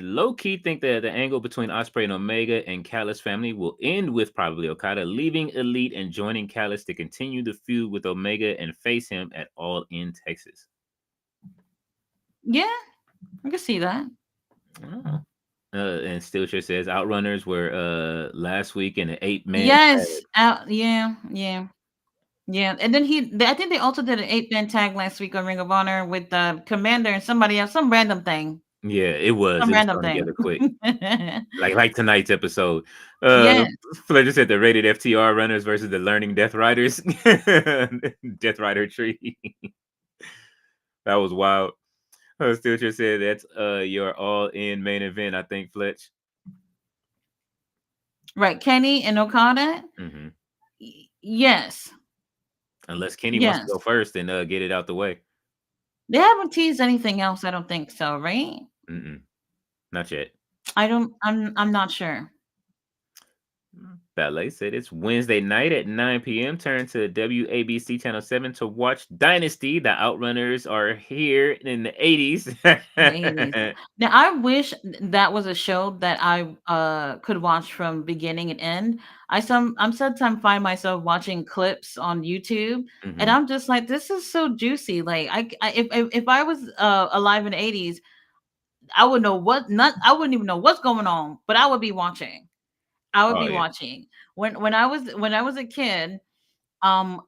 low key think that the angle between Osprey and Omega and Callis family will end with probably Okada leaving Elite and joining Callis to continue the feud with Omega and face him at All In Texas. Yeah, I can see that. Oh. And Steelshire says Outrunners were last week in an 8-man. Yes, yeah. And then I think they also did an 8-man tag last week on Ring of Honor with Commander and somebody else, some random thing. Yeah, it was. Some It was random thrown thing. together quick. like tonight's episode. Yes. Fletcher said the rated FTR runners versus the learning Death Riders. Death Rider tree. That was wild. Steelshire said that's your all-in main event, I think, Fletch. Right, Kenny and Okada. Mm-hmm. Yes. Unless Kenny wants to go first and get it out the way. They haven't teased anything else. I don't think so, right? Not yet. I'm not sure. Ballet said it's Wednesday night at 9 p.m. Turn to WABC Channel 7 to watch Dynasty. The Outrunners are here in the 80s. Now, I wish that was a show that I could watch from beginning and end. I'm sometimes find myself watching clips on YouTube, and I'm just like, this is so juicy. Like, if I was alive in the 80s, I would know I wouldn't even know what's going on, but I would be watching. Watching when I was a kid. Don't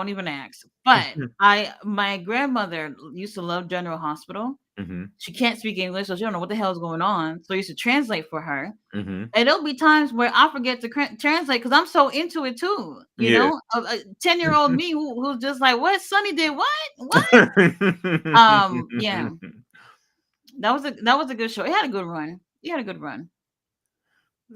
even ask, but my grandmother used to love General Hospital. She can't speak English, so she don't know what the hell is going on. So I used to translate for her. And there'll be times where I forget to translate because I'm so into it too. You know, a 10-year-old me who's just like, what Sonny did what? Yeah. That was a good show. It had a good run.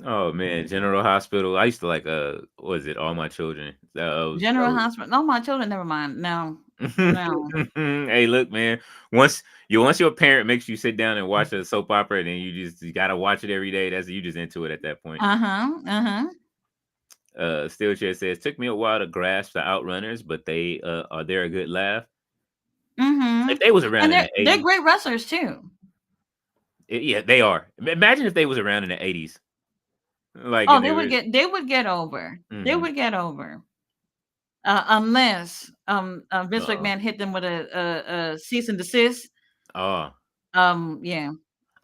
Oh man, General Hospital. I used to like what was it? All My Children. General Hospital. All My Children. Never mind. No. Hey, look, man. Once your parent makes you sit down and watch a soap opera, then you gotta watch it every day. You just into it at that point. Steelchair says, took me a while to grasp the Outrunners, but they are they're a good laugh. If Mm-hmm. they was around And in the they're 80s, great wrestlers too. yeah, they are. Imagine if they was around in the 80s, like Oh, and they were. they would get over. They Mm-hmm. would get over. Unless Vince Uh-oh. McMahon hit them with a cease and desist. Oh, Yeah,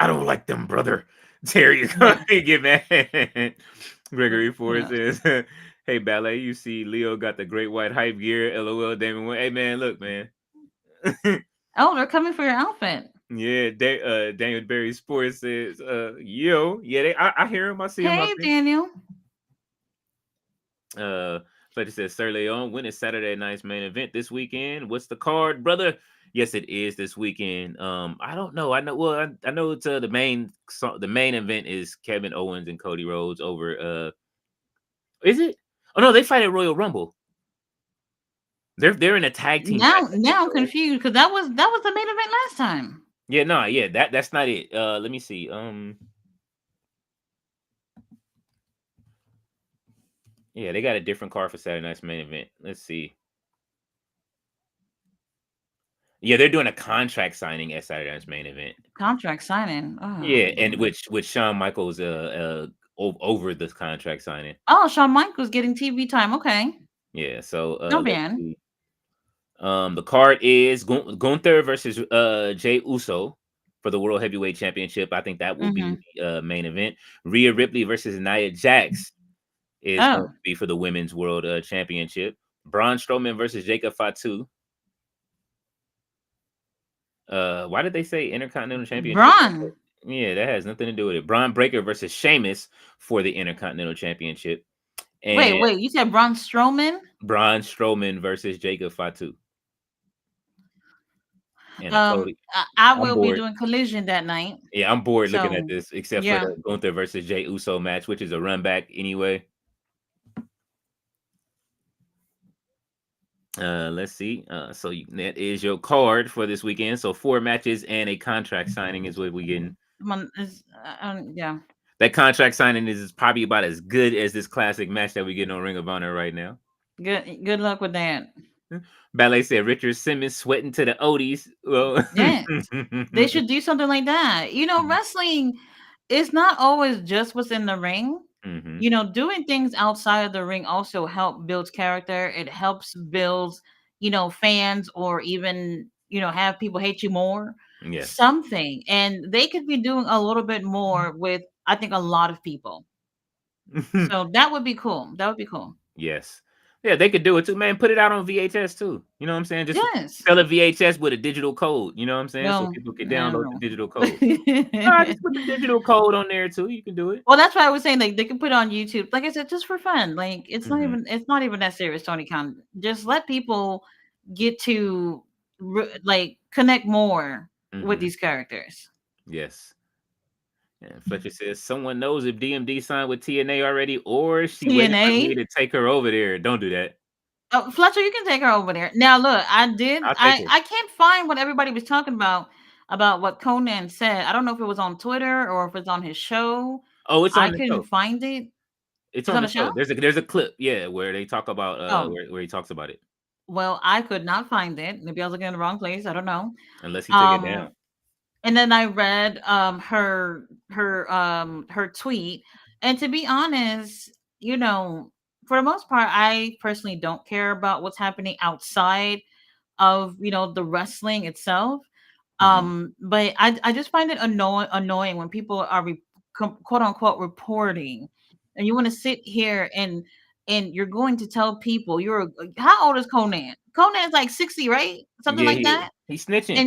I don't like them, brother. Terry, yeah, get mad. Gregory Ford yeah. says, "Hey, ballet, you see Leo got the great white hype gear. LOL, Damon. Hey, man, look, man. Oh, they're coming for your outfit. Yeah, Daniel Barry Sports says, yo, yeah, I hear him. I see him out Hey, there. Daniel. Fletcher says, Sir Leon, when is Saturday night's main event this weekend? What's the card, brother? Yes, it is this weekend. I don't know. I know. Well, I know it's the main event is Kevin Owens and Cody Rhodes over. Is it? Oh no, they fight at Royal Rumble. They're in a tag team match. Now I'm confused because that was the main event last time. Yeah, no, yeah, that's not it. Let me see. Yeah, they got a different card for Saturday night's main event. Let's see. Yeah, they're doing a contract signing at Saturday night's main event. Contract signing. Yeah, Oh, and with Shawn Michaels over this contract signing. oh, Shawn Michaels getting TV time. Okay, Yeah, so no let's man. see. The card is Gunther versus Jay Uso for the World Heavyweight Championship. I think that will be Mm-hmm. the main event. Rhea Ripley versus Nia Jax is going Oh, to be for the Women's World Championship. Braun Strowman versus Jacob Fatu. Why did they say Intercontinental Championship? Braun. Yeah, that has nothing to do with it. Braun Breaker versus Sheamus for the Intercontinental Championship. And Wait. You said Braun Strowman? Braun Strowman versus Jacob Fatu. And a Cody. I I'm will be bored. doing Collision that night. Yeah, I'm bored looking at So this, except for yeah, the Gunther versus Jay Uso match, which is a run back anyway. Let's see. That is your card for this weekend. So 4 matches and a contract signing is what we getting. yeah. That contract signing is probably about as good as this classic match that we get on Ring of Honor right now. Good luck with that. Ballet said Richard Simmons sweating to the Odies. Well, Yeah, they should do something like that. Wrestling is not always just what's in the ring. mm-hmm. Doing things outside of the ring also help builds character. It helps builds, fans or even, have people hate you more. Yes. Something. And they could be doing a little bit more with, I think, a lot of people. So that would be cool. That would be cool. Yes. Yeah, they could do it too, man. Put it out on VHS too. You know what I'm saying? Just Yes. sell a VHS with a digital code. You know what I'm saying? So Well, people can I don't download the know. digital code. Nah, just put the digital code on there too. You can do it. Well, that's why I was saying like they can put it on YouTube. Like I said, just for fun. Like Mm-hmm. it's not even that serious, Tony Khan. Just let people get to like connect more with Mm-hmm. these characters. Yes. And Fletcher says someone knows if DMD signed with TNA already, or she waiting for me TNA. to take her over there. Don't do that. Oh, Fletcher, you can take her over there. Now look, I'll take her. I can't find what everybody was talking about what Conan said. I don't know if it was on Twitter or if it's on his show. Oh, it's I on the couldn't show. find it. It's It's on on the the show? show. There's a clip, yeah, where they talk about Oh, where he talks about it. well, I could not find it. Maybe I was looking in the wrong place. I don't know. Unless he took it down. Um and then I read her tweet, and to be honest, for the most part, I personally don't care about what's happening outside of the wrestling itself. Mm-hmm. But I just find it annoying when people are quote unquote reporting, and you want to sit here and you're going to tell people how old is Conan? Conan's like 60, right? Something Yeah, like that. he's snitching.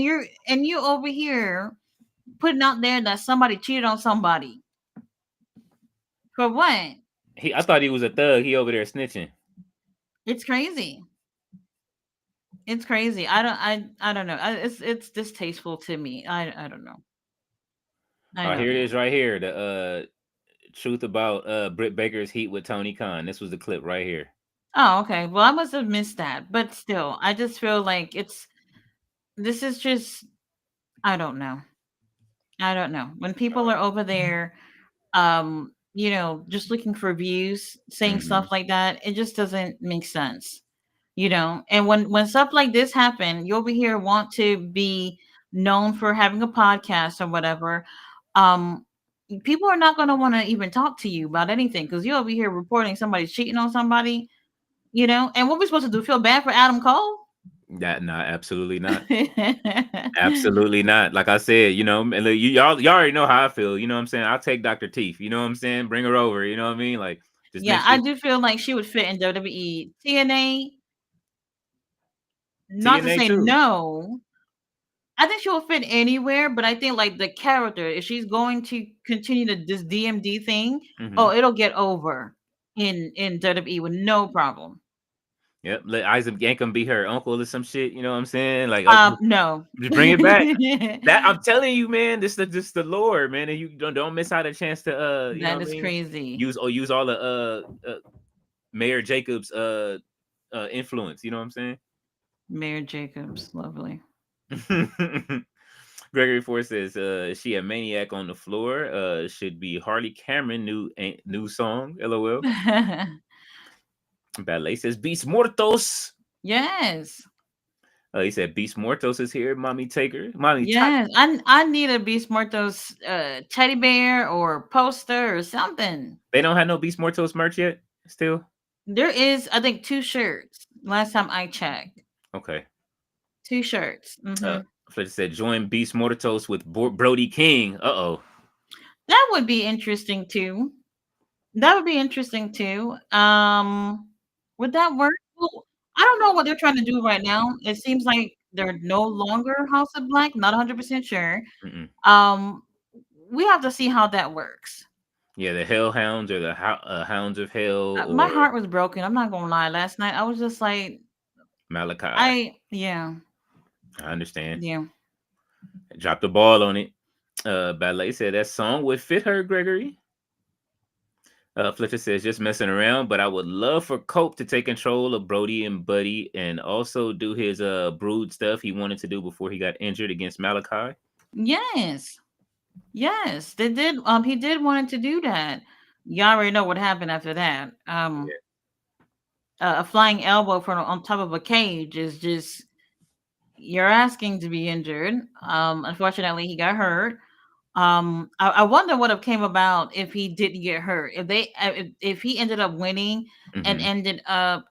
And you over here putting out there that somebody cheated on somebody. For what? I thought he was a thug. He over there snitching. It's crazy. It's crazy. I don't know. It's distasteful to me. I don't know. I Here don't it know. is right here. The truth about Britt Baker's heat with Tony Khan. This was the clip right here. Oh, okay. Well, I must have missed that. But still, I just feel like this is just I don't know. I don't know. When people are over there just looking for views, saying Hmm. stuff like that. It just doesn't make sense. And when stuff like this happen, you over here want to be known for having a podcast or whatever. Um, People are not going to want to even talk to you about anything because you're over here reporting somebody's cheating on somebody. And what we supposed to do? Feel bad for Adam Cole? That not absolutely not. Absolutely not. Like I said, and look, y'all already know how I feel. You know what I'm saying? I'll take Dr. Teeth. You know what I'm saying? Bring her over. You know what I mean? Like, just Yeah, make I sure do feel like she would fit in WWE. TNA, not to TNA say too. no. I think she will fit anywhere, but I think like the character, if she's going to continue this DMD thing, Hmm. oh, it'll get over in WWE with no problem. Yep. Let Isaac Yankum be her uncle or some shit. You know what I'm saying? Like, No. just bring it back. That I'm telling you, man. This the lore, man, and you don't miss out a chance to you know That what I is mean? crazy. Use all the Mayor Jacobs influence. You know what I'm Mayor Jacobs, lovely. saying? Gregory Ford says, "Is she a maniac on the floor? Should be Harley Cameron new song. LOL." Ballet says, "Beast Mortos." Yes. He said, "Beast Mortos is here. Mommy Taker, mommy Tiger." Yes. I need a Beast Mortos teddy bear or poster or something. They don't have no Beast Mortos merch yet. Still, There is, I think, two shirts. Last time I checked. okay. Two shirts. Uh, Fletcher said, "Join Beast Mortos with Brody King." Uh-oh. That would be interesting too. That would be interesting too. Would that work? Well, I don't know what they're trying to do right now. It seems like they're no longer House of Black. Not 100% sure. Mm-mm. Um, we have to see how that works. Yeah, the Hellhounds or the Hounds of Hell My or heart was broken. I'm not gonna lie. Last night I was just like, Malachi. yeah, I understand. yeah. Drop the ball on it. Ballet said that song would fit her, Gregory. Fletcher says, "Just messing around, but I would love for Cope to take control of Brody and Buddy and also do his brood stuff he wanted to do before he got injured against Malachi." Yes, yes. They did. He did wanted to do that. Y'all already know what happened after that. A flying elbow from on top of a cage is just you're asking to be injured. Unfortunately, he got hurt. I wonder what have came about if he didn't get hurt. If he ended up winning and Hmm. ended up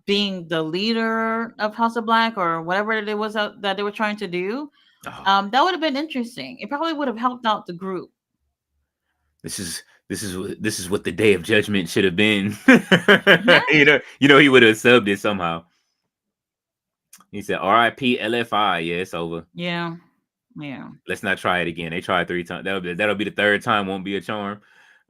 being the leader of House of Black or whatever it was that they were trying to do, Oh, that would have been interesting. It probably would have helped out the group. this is what the Day of Judgment should have been. Yeah, He would have subbed it somehow. He said, "R.I.P. LFI." Yeah, it's over. yeah, yeah. Let's not try it again. They tried 3 times. That'll be the third time. Won't be a charm.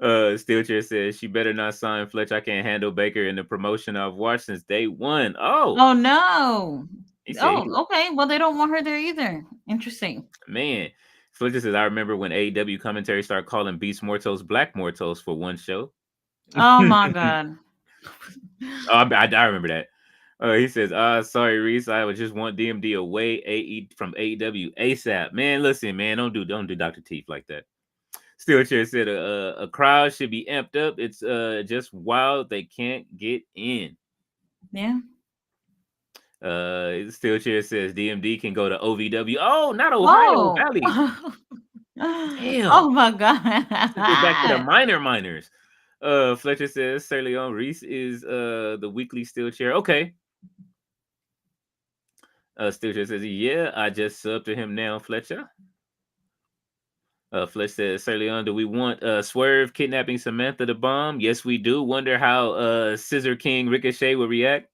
Steelchair says she better not sign Fletch. I can't handle Baker in the promotion I've watched since day one. Oh, Oh no. he said he Oh, okay. Well, they don't want her there either. Interesting. man. Fletcher says I remember when AEW commentary started calling Beast Mortos Black Mortos for one show. Oh my god. I remember that. He says, sorry, Reese. I would just want DMD away from AEW ASAP. Man, listen, man, don't do Dr. Teeth like that. Steelchair said a crowd should be amped up. It's just wild they can't get in. Yeah. Steelchair says DMD can go to OVW. Oh, not Ohio Oh. Valley. Damn. Oh my Let's get back to the god. minors. Fletcher says Sir Leon Reese is the weekly Steelchair. Okay. Steelchair says, yeah, I just subbed to him now, Fletcher. Fletch says, Sir Leon, do we want Swerve kidnapping Samantha the bomb? Yes, we do. Wonder how Scissor King Ricochet will react.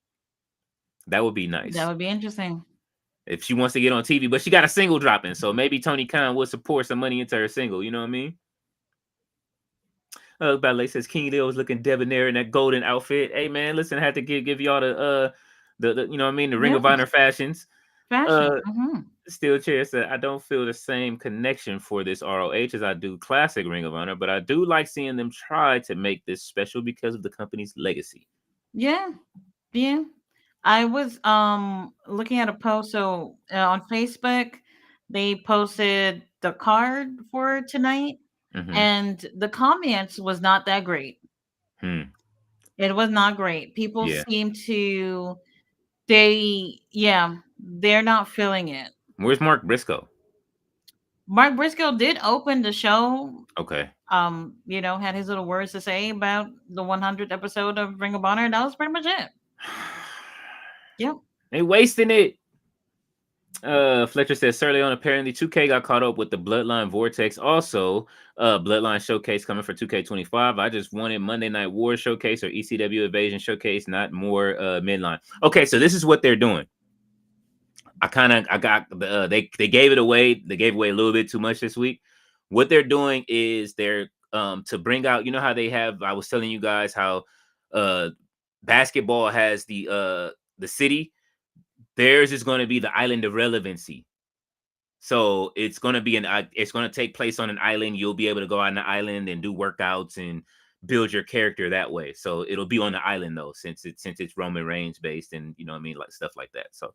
That would be That nice would be interesting. if she wants to get on TV, but she got a single dropping, so maybe Tony Khan would support some money into her single. You know what I mean? Ballet says King Leo is looking debonair in that golden outfit. Hey man, listen, I had to give y'all the you know what I mean, the Ring of Yes. Honor fashions. Fashion. Uh Steel Chair said, I don't feel the same connection for this ROH as I do classic Ring of Honor, but I do like seeing them try to make this special because of the company's legacy. Yeah. Yeah. I was looking at a post on Facebook. They posted the card for tonight. Mm-hmm. and the comments was not that great. Hmm. It was not great. People Yeah. seem to they're not feeling it. Where's Mark Briscoe? Mark Briscoe did open the show. Okay. Had his little words to say about the 100th episode of Ring of Honor, and that was pretty much it. Yep. They wasting it. Fletcher says Sir Leon, apparently 2K got caught up with the Bloodline Vortex. Also, Bloodline Showcase coming for 2K25. I just wanted Monday Night War Showcase or ECW Invasion Showcase, not more midline. Okay, so this is what they're doing. I got they gave it away. They gave away a little bit too much this week. What they're doing is they're to bring out, you know how they have, I was telling you guys how basketball has the city. Theirs is going to be the island of relevancy. So it's going to be it's going to take place on an island. You'll be able to go on the island and do workouts and build your character that way. So it'll be on the island though, since it's Roman Reigns based, and you know what I mean, like stuff like that. So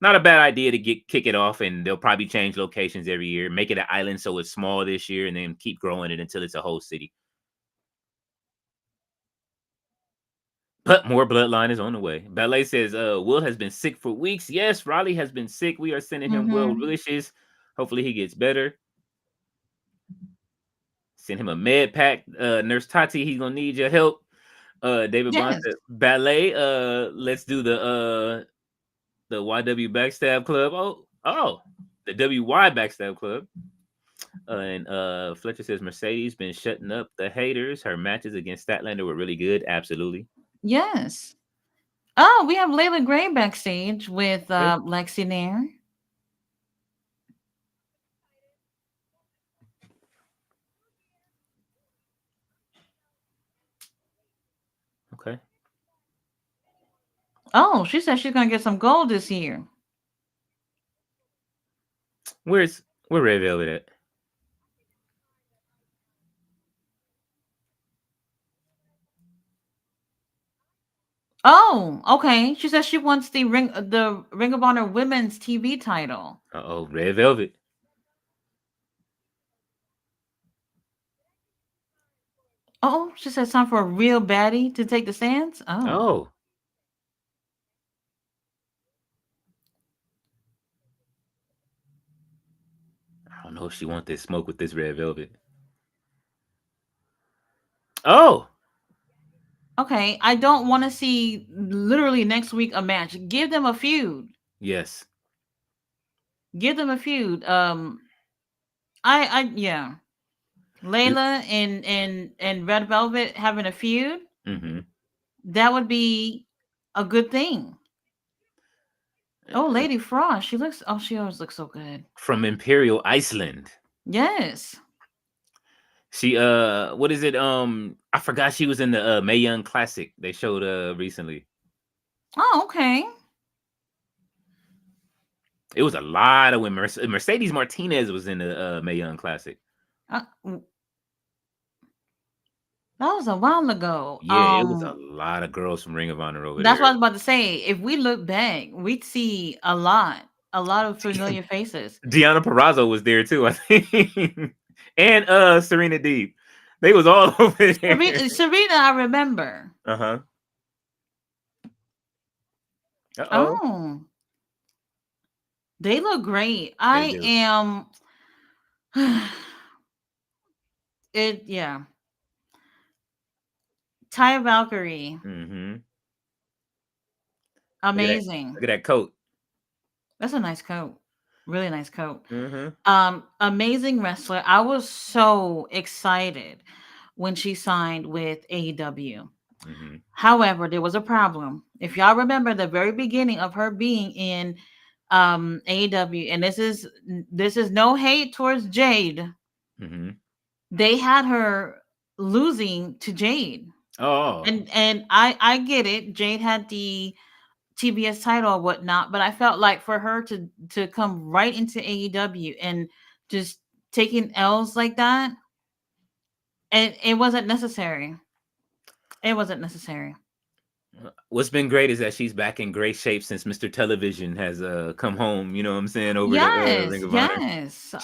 not a bad idea to kick it off, and they'll probably change locations every year, make it an island so it's small this year, and then keep growing it until it's a whole city. But more Bloodline is on the way. Ballet says, Will has been sick for weeks. Yes, Raleigh has been sick. We are sending him well wishes. Hopefully he gets better. Send him a med pack. Nurse Tati, he's gonna need your help. David Bond said, Ballet, let's do the YW Backstab Club. Oh, the WY Backstab Club. And Fletcher says Mercedes been shutting up the haters. Her matches against Statlander were really good. Absolutely. Yes. Oh, we have Layla Gray backstage with Lexi Nair. Okay. Oh, she said she's gonna get some gold this year. Where Red Velvet at? Oh, okay. She says she wants the Ring of Honor Women's TV title. Uh-oh, Red Velvet. Oh, she says time for a real baddie to take the stands. Oh. I don't know if she wants this smoke with this Red Velvet. Oh. Okay, I don't want to see literally next week a match. Give them a feud. Yes. Give them a feud. Yeah. Layla and Red Velvet having a feud. Mm-hmm. That would be a good thing. Oh, Lady Frost. She always looks so good. From Imperial Iceland. Yes. She what is it? I forgot she was in the Mae Young Classic they showed recently. Oh, okay. It was a lot of women. Mercedes Martinez was in the Mae Young Classic. That was a while ago. Yeah, it was a lot of girls from Ring of Honor over there. That's what I was about to say. If we look back, we'd see a lot of familiar faces. Deonna Purrazzo was there too, I think. And Serena Deeb. They was all over there. Serena, I remember. Uh-huh. Oh. They look great. I am yeah. Taya Valkyrie. Mm-hmm. Amazing. Look at that coat. That's a nice coat. Really nice coat. Mm-hmm. Amazing wrestler. I was so excited when she signed with AEW. Mm-hmm. However, there was a problem. If y'all remember the very beginning of her being in AEW, and this is no hate towards Jade. Mm-hmm. They had her losing to Jade. Oh. And I get it. Jade had the TBS title or whatnot, but I felt like for her to come right into AEW and just taking L's like that, it wasn't necessary. It wasn't necessary. What's been great is that she's back in great shape since Mr. Television has come home. You know what I'm saying, over to Yes, Ring of Honor. yes.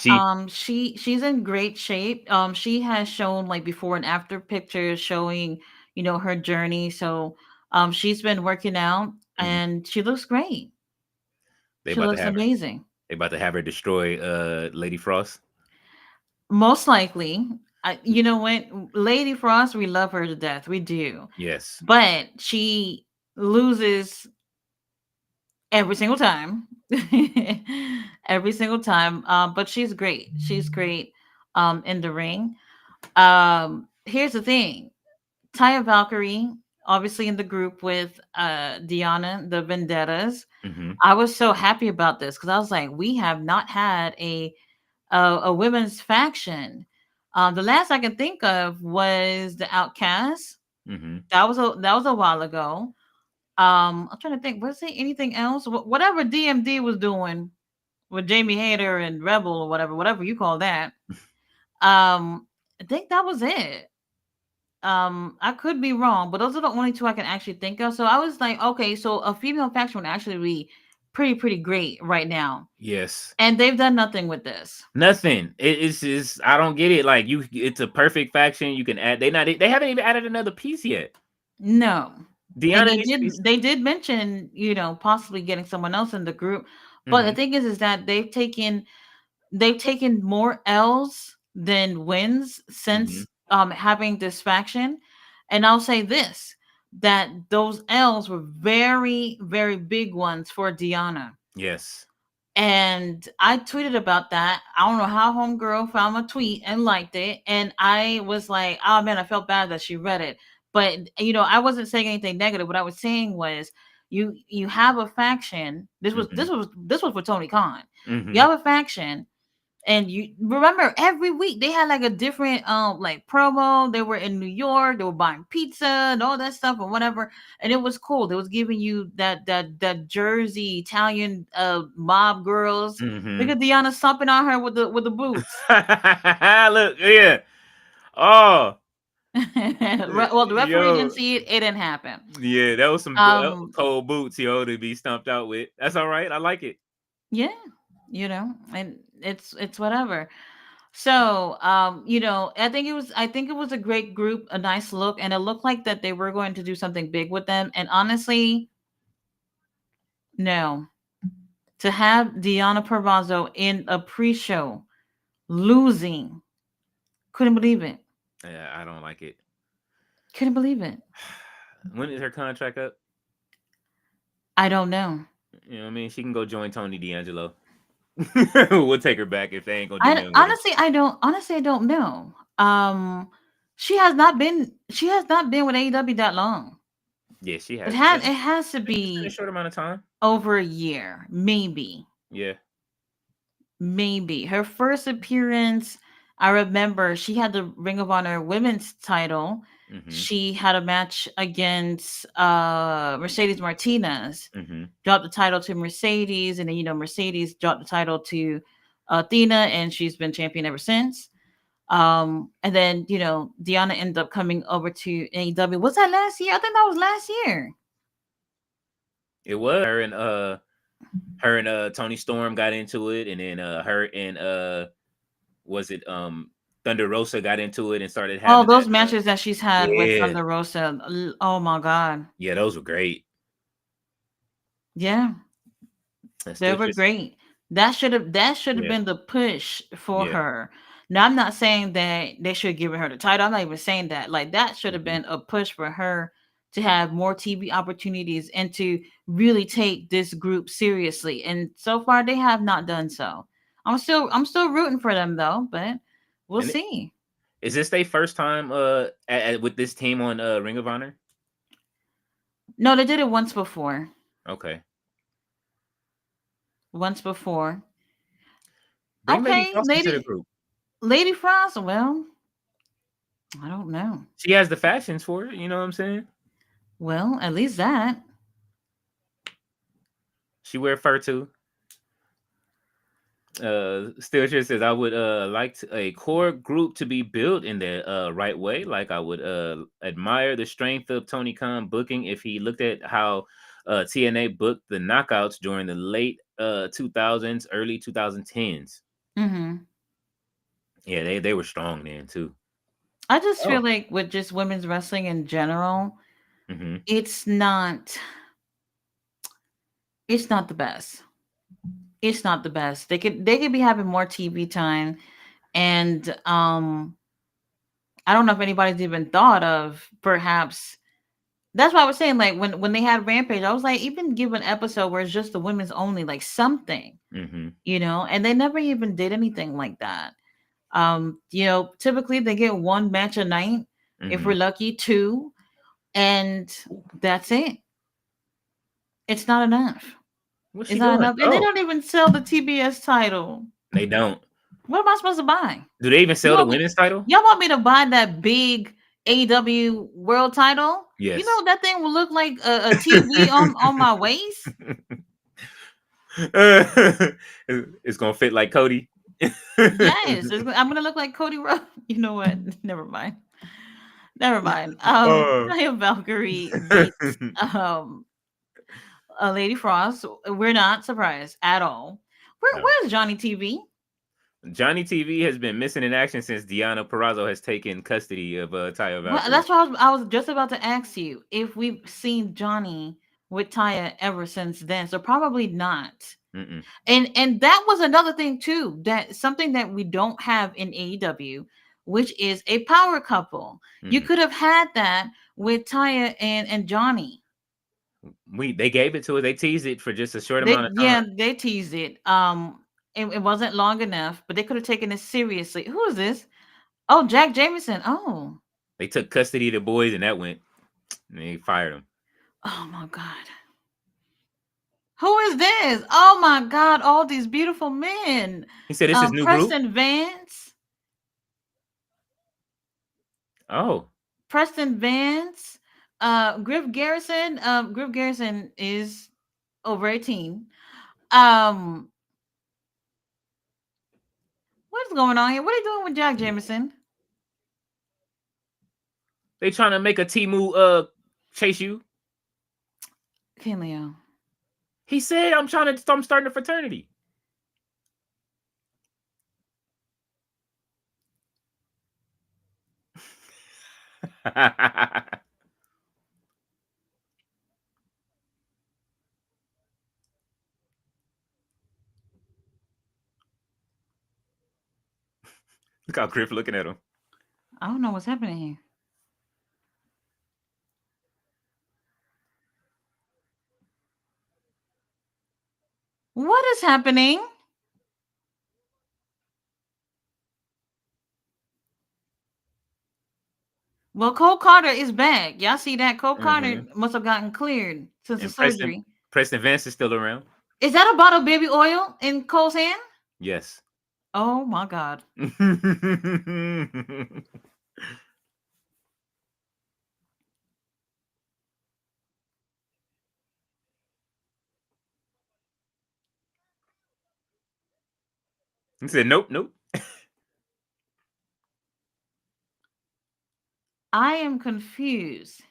She She's in great shape. She has shown like before and after pictures showing, her journey. So, she's been working out Mhm. and she looks great. they She about to looks have her. amazing. They about to have her destroy Lady Frost. Most likely, you know what, Lady Frost, we love her to death. We do, Yes. but she loses every single time. Every single time. But she's great. She's great in the ring. Here's the thing. Taya Valkyrie, obviously in the group with Diana, the Vendettas. Hmm. I was so happy about this because I was like, we have not had a women's faction. The last I can think of was the Outcast. Hmm. That was a while ago. I'm trying to think. Was there anything else? Whatever DMD was doing with Jamie Hayter and Rebel or whatever you call that. I think that was it. I could be wrong, but those are the only two I can actually think of. So I was like, okay, so a female faction would actually be pretty great right now, Yes. and they've done nothing with this. Nothing. It's just I don't get it. Like it's a perfect faction. You can add. They haven't even added another piece yet. No. And Deanna they needs to be. did mention, possibly getting someone else in the group. But the Hmm. thing is that they've taken more L's than wins Hmm. since having this faction. And I'll say this, that those L's were very, very big ones for Deanna. Yes. And I tweeted about that. I don't know how homegirl found my tweet and liked it. And I was like, oh man, I felt bad that she read it. But I wasn't saying anything negative. What I was saying was you have a faction. This was Hmm. this was this was for Tony Khan. You Hmm. have a faction, and you remember every week they had like a different like promo. They were in New York, they were buying pizza and all that stuff and whatever, and it was cool. They was giving you that Jersey Italian mob girls. Look Hmm. at Deanna stomping on her with the boots. Look, yeah. Oh, Well, the referee didn't yo, see it. It didn't happen. yeah, that was that was um cold boots, yo, to be stumped out with. That's all right. I like it. yeah, and it's whatever. So, I think it was a great group, a nice look, and it looked like that they were going to do something big with them. And honestly, no. To have Deanna Purrazzo in a pre-show losing, couldn't believe it. Yeah, I don't like it. Couldn't believe it. When is her contract up? I don't know. You know what I mean? She can go join Tony D'Angelo. We'll take her back if they ain't gonna do I nothing with her. honestly, I don't. Honestly, I don't know. She has not been. She has not been with AEW that long. Yeah, she It has. has. It has to It's been a be short amount of time. over a year, maybe. Yeah. Maybe her first appearance, I remember she had the Ring of Honor women's title. Hmm. She had a match against Mercedes Martinez, Hmm. dropped the title to Mercedes, and then Mercedes dropped the title to Athena, and she's been champion ever since. And then Deanna ended up coming over to AEW. Was that last year? I think that was last year. It was her and Tony Storm got into it, and then her and was it Thunder Rosa got into it and started Oh, having those that matches that she's had with yeah. Thunder Rosa. Oh my God. Yeah, those were great. Yeah. That's They still were just great. That should have yeah, been the push for yeah. her. Now I'm not saying that they should give her the title. I'm not even saying that. Like that should have Mhm. been a push for her to have more TV opportunities and to really take this group seriously. And so far they have not done so. I'm still rooting for them though, but we'll And see. is this their first time with this team on Ring of Honor? No, they did it once before. Okay. Once before. Bring Lady Okay, Frost into the Lady group. Lady Frost. Well, I don't know. She has the fashions for it, you know what I'm saying? Well, at least that. She wear fur too. Stillshire says I would like a core group to be built in the right way. Like I would admire the strength of Tony Khan booking if he looked at how TNA booked the knockouts during the late 2000s, early 2010s. Mm-hmm. Yeah, they were strong then too. I just feel Oh. like with just women's wrestling in general, Mm-hmm. it's not it's not the best. It's not the best. They could be having more TV time, and I don't know if anybody's even thought of perhaps. That's why I was saying, like, when they had Rampage, I was like, even give an episode where it's just the women's only, like something, Mm-hmm. and they never even did anything like that. Typically they get one match a night, if Mm-hmm. we're lucky, two, and that's it. It's not enough. What's It's she not doing? enough. And they Oh, don't even sell the TBS title. they don't. What am I supposed to buy? Do they even You sell the want me women's title? y'all want me to buy that big AW world title? You Yes. know that thing will look like a TV on my waist. It's gonna fit like Cody. Yes, I'm gonna look like Cody Rhodes. You know what? Never mind. Never mind. Oh. Taya Valkyrie beats Lady Frost. We're not surprised at all. No. Where's Johnny TV? Johnny TV has been missing in action since Deanna Perrazzo has taken custody of Taya Well, Valkyrie. that's what I was just about to ask you if we've seen Johnny with Taya ever since then. So probably not. Mm-mm. And that was another thing too, that something that we don't have in AEW, which is a power couple. You Mm-mm. could have had that with Taya and Johnny. They gave it to us. They teased it for just a short amount They of time. Yeah, they teased it. It wasn't long enough, but they could have taken it seriously. Who is this? Oh, Jack Jameson. Oh. They took custody of the boys, and that went. And they fired them. Oh my God. Who is this? Oh my God, all these beautiful men. He said, "This is new group." Preston Vance. Oh, Preston Vance. Griff Garrison. Griff Garrison is over 18. Um, what's going on here? What are you doing with Jack Jameson? they trying to make a Timu chase you. Ken Leo. He said, I'm starting a fraternity." Look how Griff looking at him. I don't know what's happening here. What is happening? Well, Cole Carter is back. Y'all see that? Cole Mm-hmm. Carter must have gotten cleared since the And Preston surgery. Preston Vance is still around. Is that a bottle of baby oil in Cole's hand? Yes. Oh my God. He said, "Nope, nope." I am confused.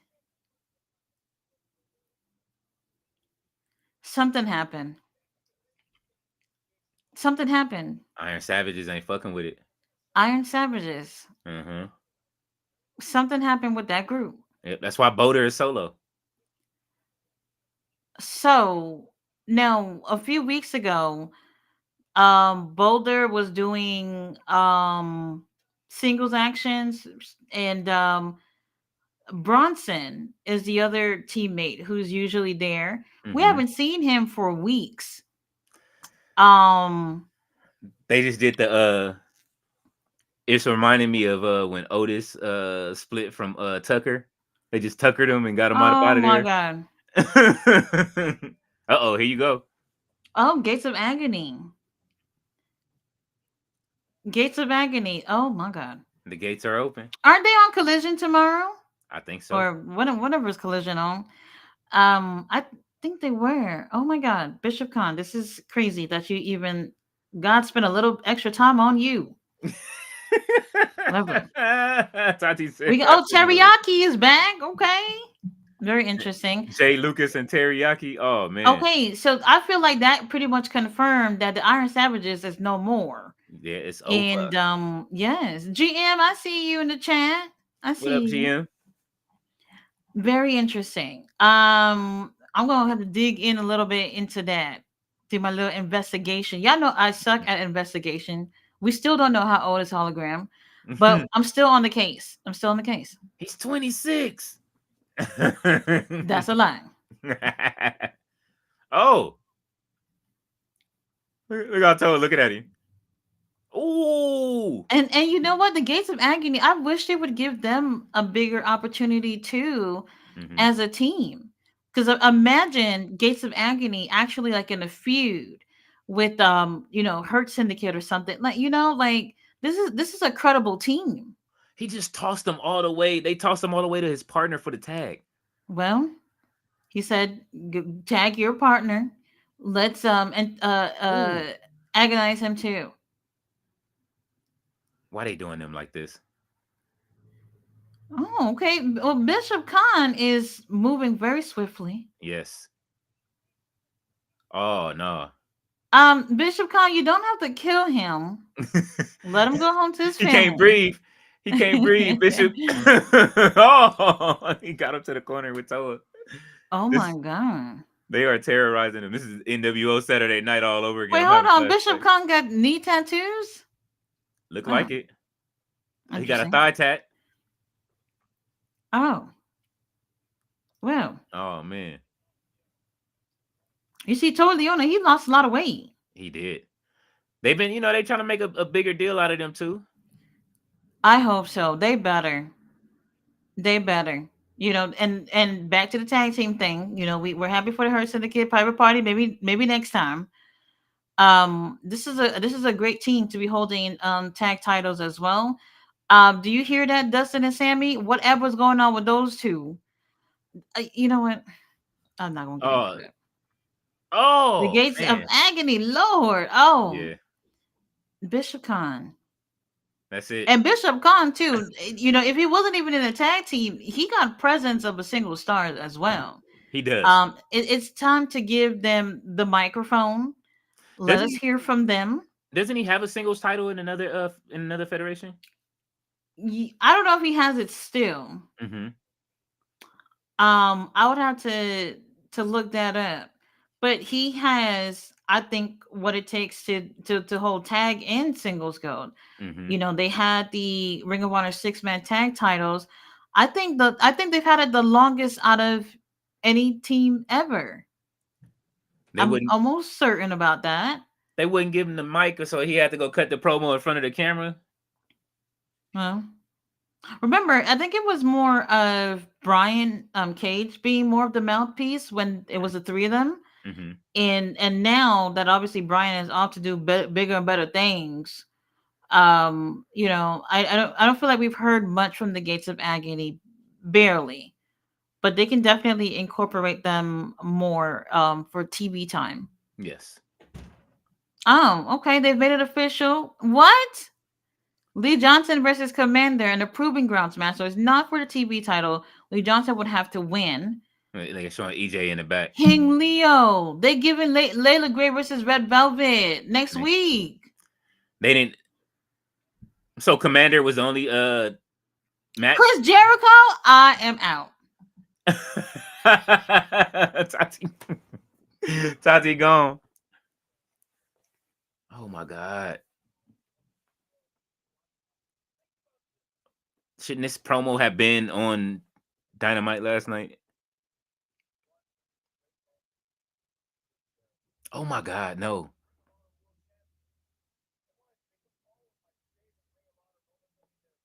Something happened. Something happened. Iron Savages ain't fucking with it. Iron Savages. Mm-hmm. Something happened with that group. Yep, that's why Boulder is solo. So now a few weeks ago, Boulder was doing singles actions, and Bronson is the other teammate who's usually there. We Mm-hmm. haven't seen him for weeks. Um They just did the it's reminding me of when Otis split from Tucker. They just tuckered him and got him out oh of my there. God. Uh-oh, here you go. Oh, Gates of Agony. Gates of Agony. Oh my God. The gates are open. Aren't they on Collision tomorrow? I think so. Or whatever's Collision on. I think they were. Oh my God. Bishop Khan. This is crazy that you even God spent a little extra time on you. Clever. Tati said, We "I oh, spent a little." teriyaki is back. Okay. Very interesting. Jay Lucas and Teriyaki. Oh man, Okay, so I feel like that pretty much confirmed that the Iron Savages is no more. yeah, it's over. And yes, GM, I see you in the chat. I What up, see you. GM? Very interesting. I'm gonna have to dig in a little bit into that. Do my little investigation. Y'all know I suck at investigation. We still don't know how old is hologram, but I'm still on the case. I'm still on the case. He's 26. That's a lie. Oh, look how tall. Looking at him. Ooh. And you know what? The Gates of Agony, I wish they would give them a bigger opportunity too Mhm. as a team. Because imagine Gates of Agony actually like in a feud with Hurt Syndicate or something. Like, like this is a credible team. He just tossed them all the way. They tossed him all the way to his partner for the tag. Well, he said, Tag your partner. Let's and Ooh. agonize him too." Why they doing them like this? Oh, okay. Well, Bishop Khan is moving very swiftly. Yes. Oh no. Bishop Khan, you don't have to kill him. Let him go home to his He can't family. breathe. He can't breathe, Bishop. Oh, he got up to the corner with Toa. Oh This my god. They are terrorizing him. This is NWO Saturday Night all over again. Wait, I'm hold having on. Bishop flashbacks. Khan got knee tattoos? Look Oh, like it. He got a interesting. thigh tat. Oh, well. Oh man, You see, Toa Leona, he lost a lot of weight. he did. They've been, they trying to make a bigger deal out of them too. I hope so. They better. They better. And back to the tag team thing. We're happy for the Hurt Syndicate private party. Maybe next time. This is a great team to be holding tag titles as well. Do you hear that, Dustin and Sammy? Whatever's going on with those two, you know what? I'm not gonna get into Oh, it. The oh Gates of man, Agony, Lord. Oh, yeah, Bishop Khan. that's it. And Bishop Khan too. If he wasn't even in a tag team, he got presence of a single star as well. He does. It's time to give them the microphone. Let Doesn't us he? hear from them. Doesn't he have a singles title in another federation? I don't know if he has it still. Mm-hmm. I would have to look that up. But he has, I think, what it takes to hold tag and singles gold. Mm-hmm. They had the Ring of Honor 6-man tag titles. I think they've had it the longest out of any team ever. They I'm wouldn't. almost certain about that. They wouldn't give him the mic, so he had to go cut the promo in front of the camera. Well, remember, I think it was more of Brian Cage being more of the mouthpiece when it was the three of them. Mm-hmm. And now that obviously Brian is off to do bigger and better things, I don't feel like we've heard much from the Gates of Agony, barely, but they can definitely incorporate them more for TV time. Yes. Oh, okay, they've made it official. What? Lee Johnson versus Commander in a Proving Grounds match. So it's not for the TV title. Lee Johnson would have to win. Like showing EJ in the back. King Leo. They giving Layla Gray versus Red Velvet next week. They didn't. So Commander was the only match. Chris Jericho, I am out. Tati gone. Oh my god. Shouldn't this promo have been on Dynamite last night? Oh my god, no.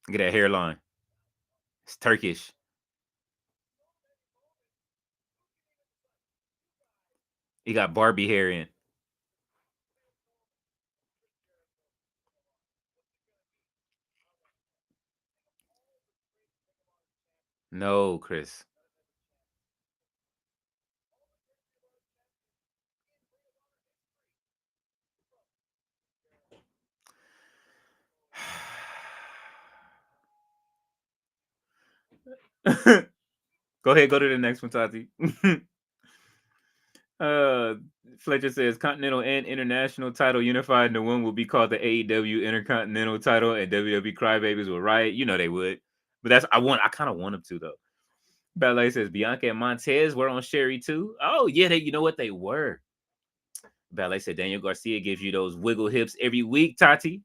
Get that hairline. It's Turkish. He got Barbie hair in. No, Chris. Go ahead, go to the next one, Tati. uh, Fletcher says Continental and International title unified into one will be called the AEW Intercontinental title, and WWE Crybabies will riot. You know they would, but I kind of want them to though. Ballet says Bianca and Montez were on Sherry too. Oh yeah, you know what they were. Ballet said Daniel Garcia gives you those wiggle hips every week, Tati.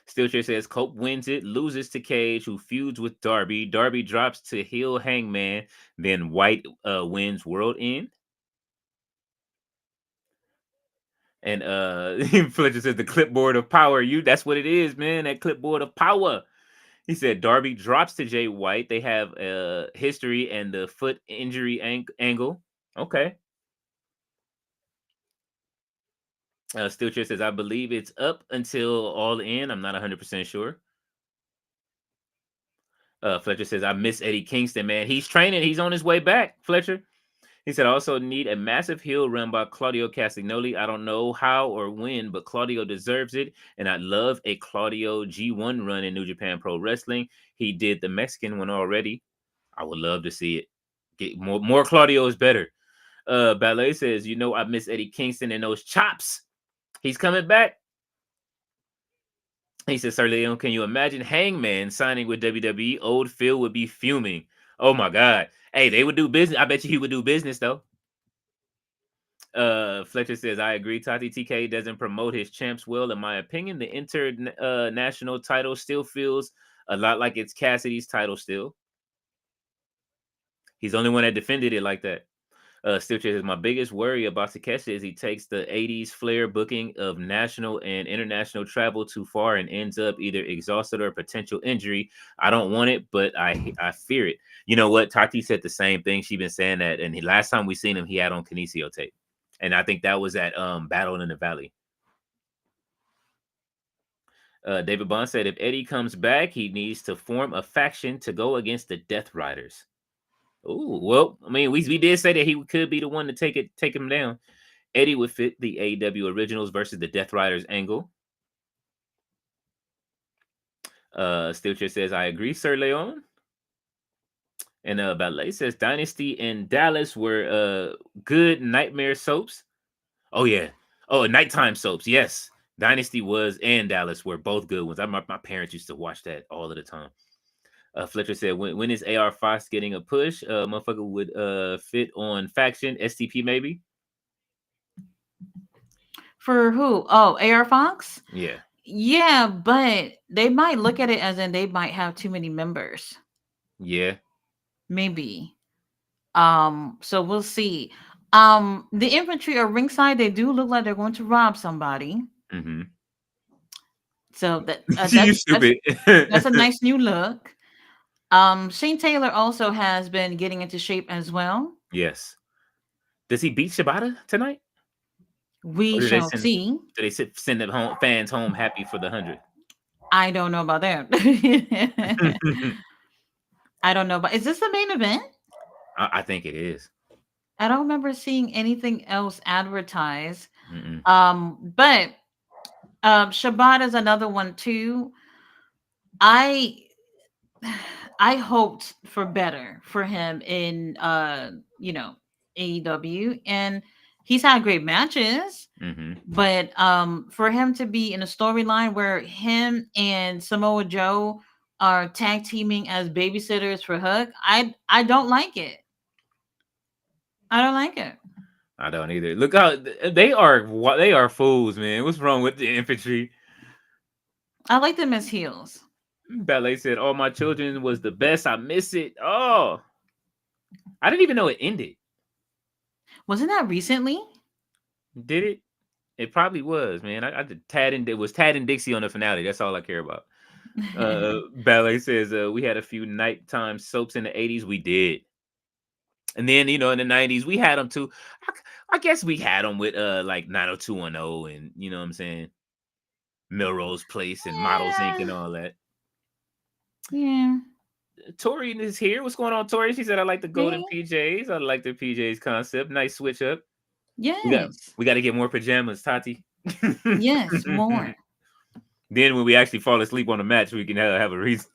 Steelchair says Cope wins it, loses to Cage, who feuds with Darby. Darby drops to heel Hangman, then White wins World End. And Fletcher says the clipboard of power. That's what it is, man. That clipboard of power. He said Darby drops to Jay White. They have history and the foot injury angle. Okay. Steelchair says, I believe it's up until All In. I'm not 100% sure. Fletcher says, I miss Eddie Kingston, man. He's training. He's on his way back, Fletcher. He said, I also need a massive heel run by Claudio Castagnoli. I don't know how or when, but Claudio deserves it. And I'd love a Claudio G1 run in New Japan Pro Wrestling. He did the Mexican one already. I would love to see it. Get more Claudio is better. Ballet says, I miss Eddie Kingston and those chops. He's coming back. He says, Sir Leon, can you imagine Hangman signing with WWE? Old Phil would be fuming. Oh my God. Hey, they would do business. I bet you he would do business though. Fletcher says, I agree. Tati TK doesn't promote his champs well. In my opinion, the international title still feels a lot like it's Cassidy's title still. He's the only one that defended it like that. Steel says, my biggest worry about Takeshi is he takes the 80s flair booking of national and international travel too far and ends up either exhausted or potential injury. I don't want it, but I fear it. You know what? Tati said the same thing. She's been saying that. And last time we seen him, he had on Kinesio tape. And I think that was at Battle in the Valley. David Bond said, if Eddie comes back, he needs to form a faction to go against the Death Riders. Oh, well, I mean, we did say that he could be the one to take him down. Eddie would fit the AEW Originals versus the Death Riders angle. Steelchair says, I agree, Sir Leon. And Ballet says, Dynasty and Dallas were good nightmare soaps. Oh, yeah. Oh, nighttime soaps. Yes. Dynasty was and Dallas were both good ones. My parents used to watch that all of the time. Fletcher said, when is AR Fox getting a push? Motherfucker would fit on faction, STP maybe. For who? Oh, AR Fox? Yeah. Yeah, but they might look at it as in they might have too many members. Yeah. Maybe. So we'll see. The infantry are ringside. They do look like they're going to rob somebody. Mm-hmm. So that's stupid. That's a nice new look. Shane Taylor also has been getting into shape as well. Yes. Does he beat Shibata tonight? We shall see. Do they send the fans home happy for the 100? I don't know about that. I don't know, but is this the main event? I think it is. I don't remember seeing anything else advertised. Mm-mm. But Shibata is another one too. I hoped for better for him in AEW, and he's had great matches. Mm-hmm. But for him to be in a storyline where him and Samoa Joe are tag teaming as babysitters for Hook, I don't like it. I don't like it. I don't either. Look how they are fools, man. What's wrong with the infantry? I like them as heels. Ballet said, "All my children was the best. I miss it." Oh, I didn't even know it ended. Wasn't that recently? Did it? It probably was, man. I did it was Tad and Dixie on the finale. That's all I care about. Ballet says we had a few nighttime soaps in the 80s. We did. And then, in the 90s, we had them too. I guess we had them with like 90210 and, you know what I'm saying? Melrose Place and Models Inc. and all that. Yeah. Tori is here. What's going on, Tori? She said, I like the golden PJs. I like the PJs concept. Nice switch up. Yes. We got to get more pajamas, Tati. Yes, more. Then when we actually fall asleep on the match, we can have a reason.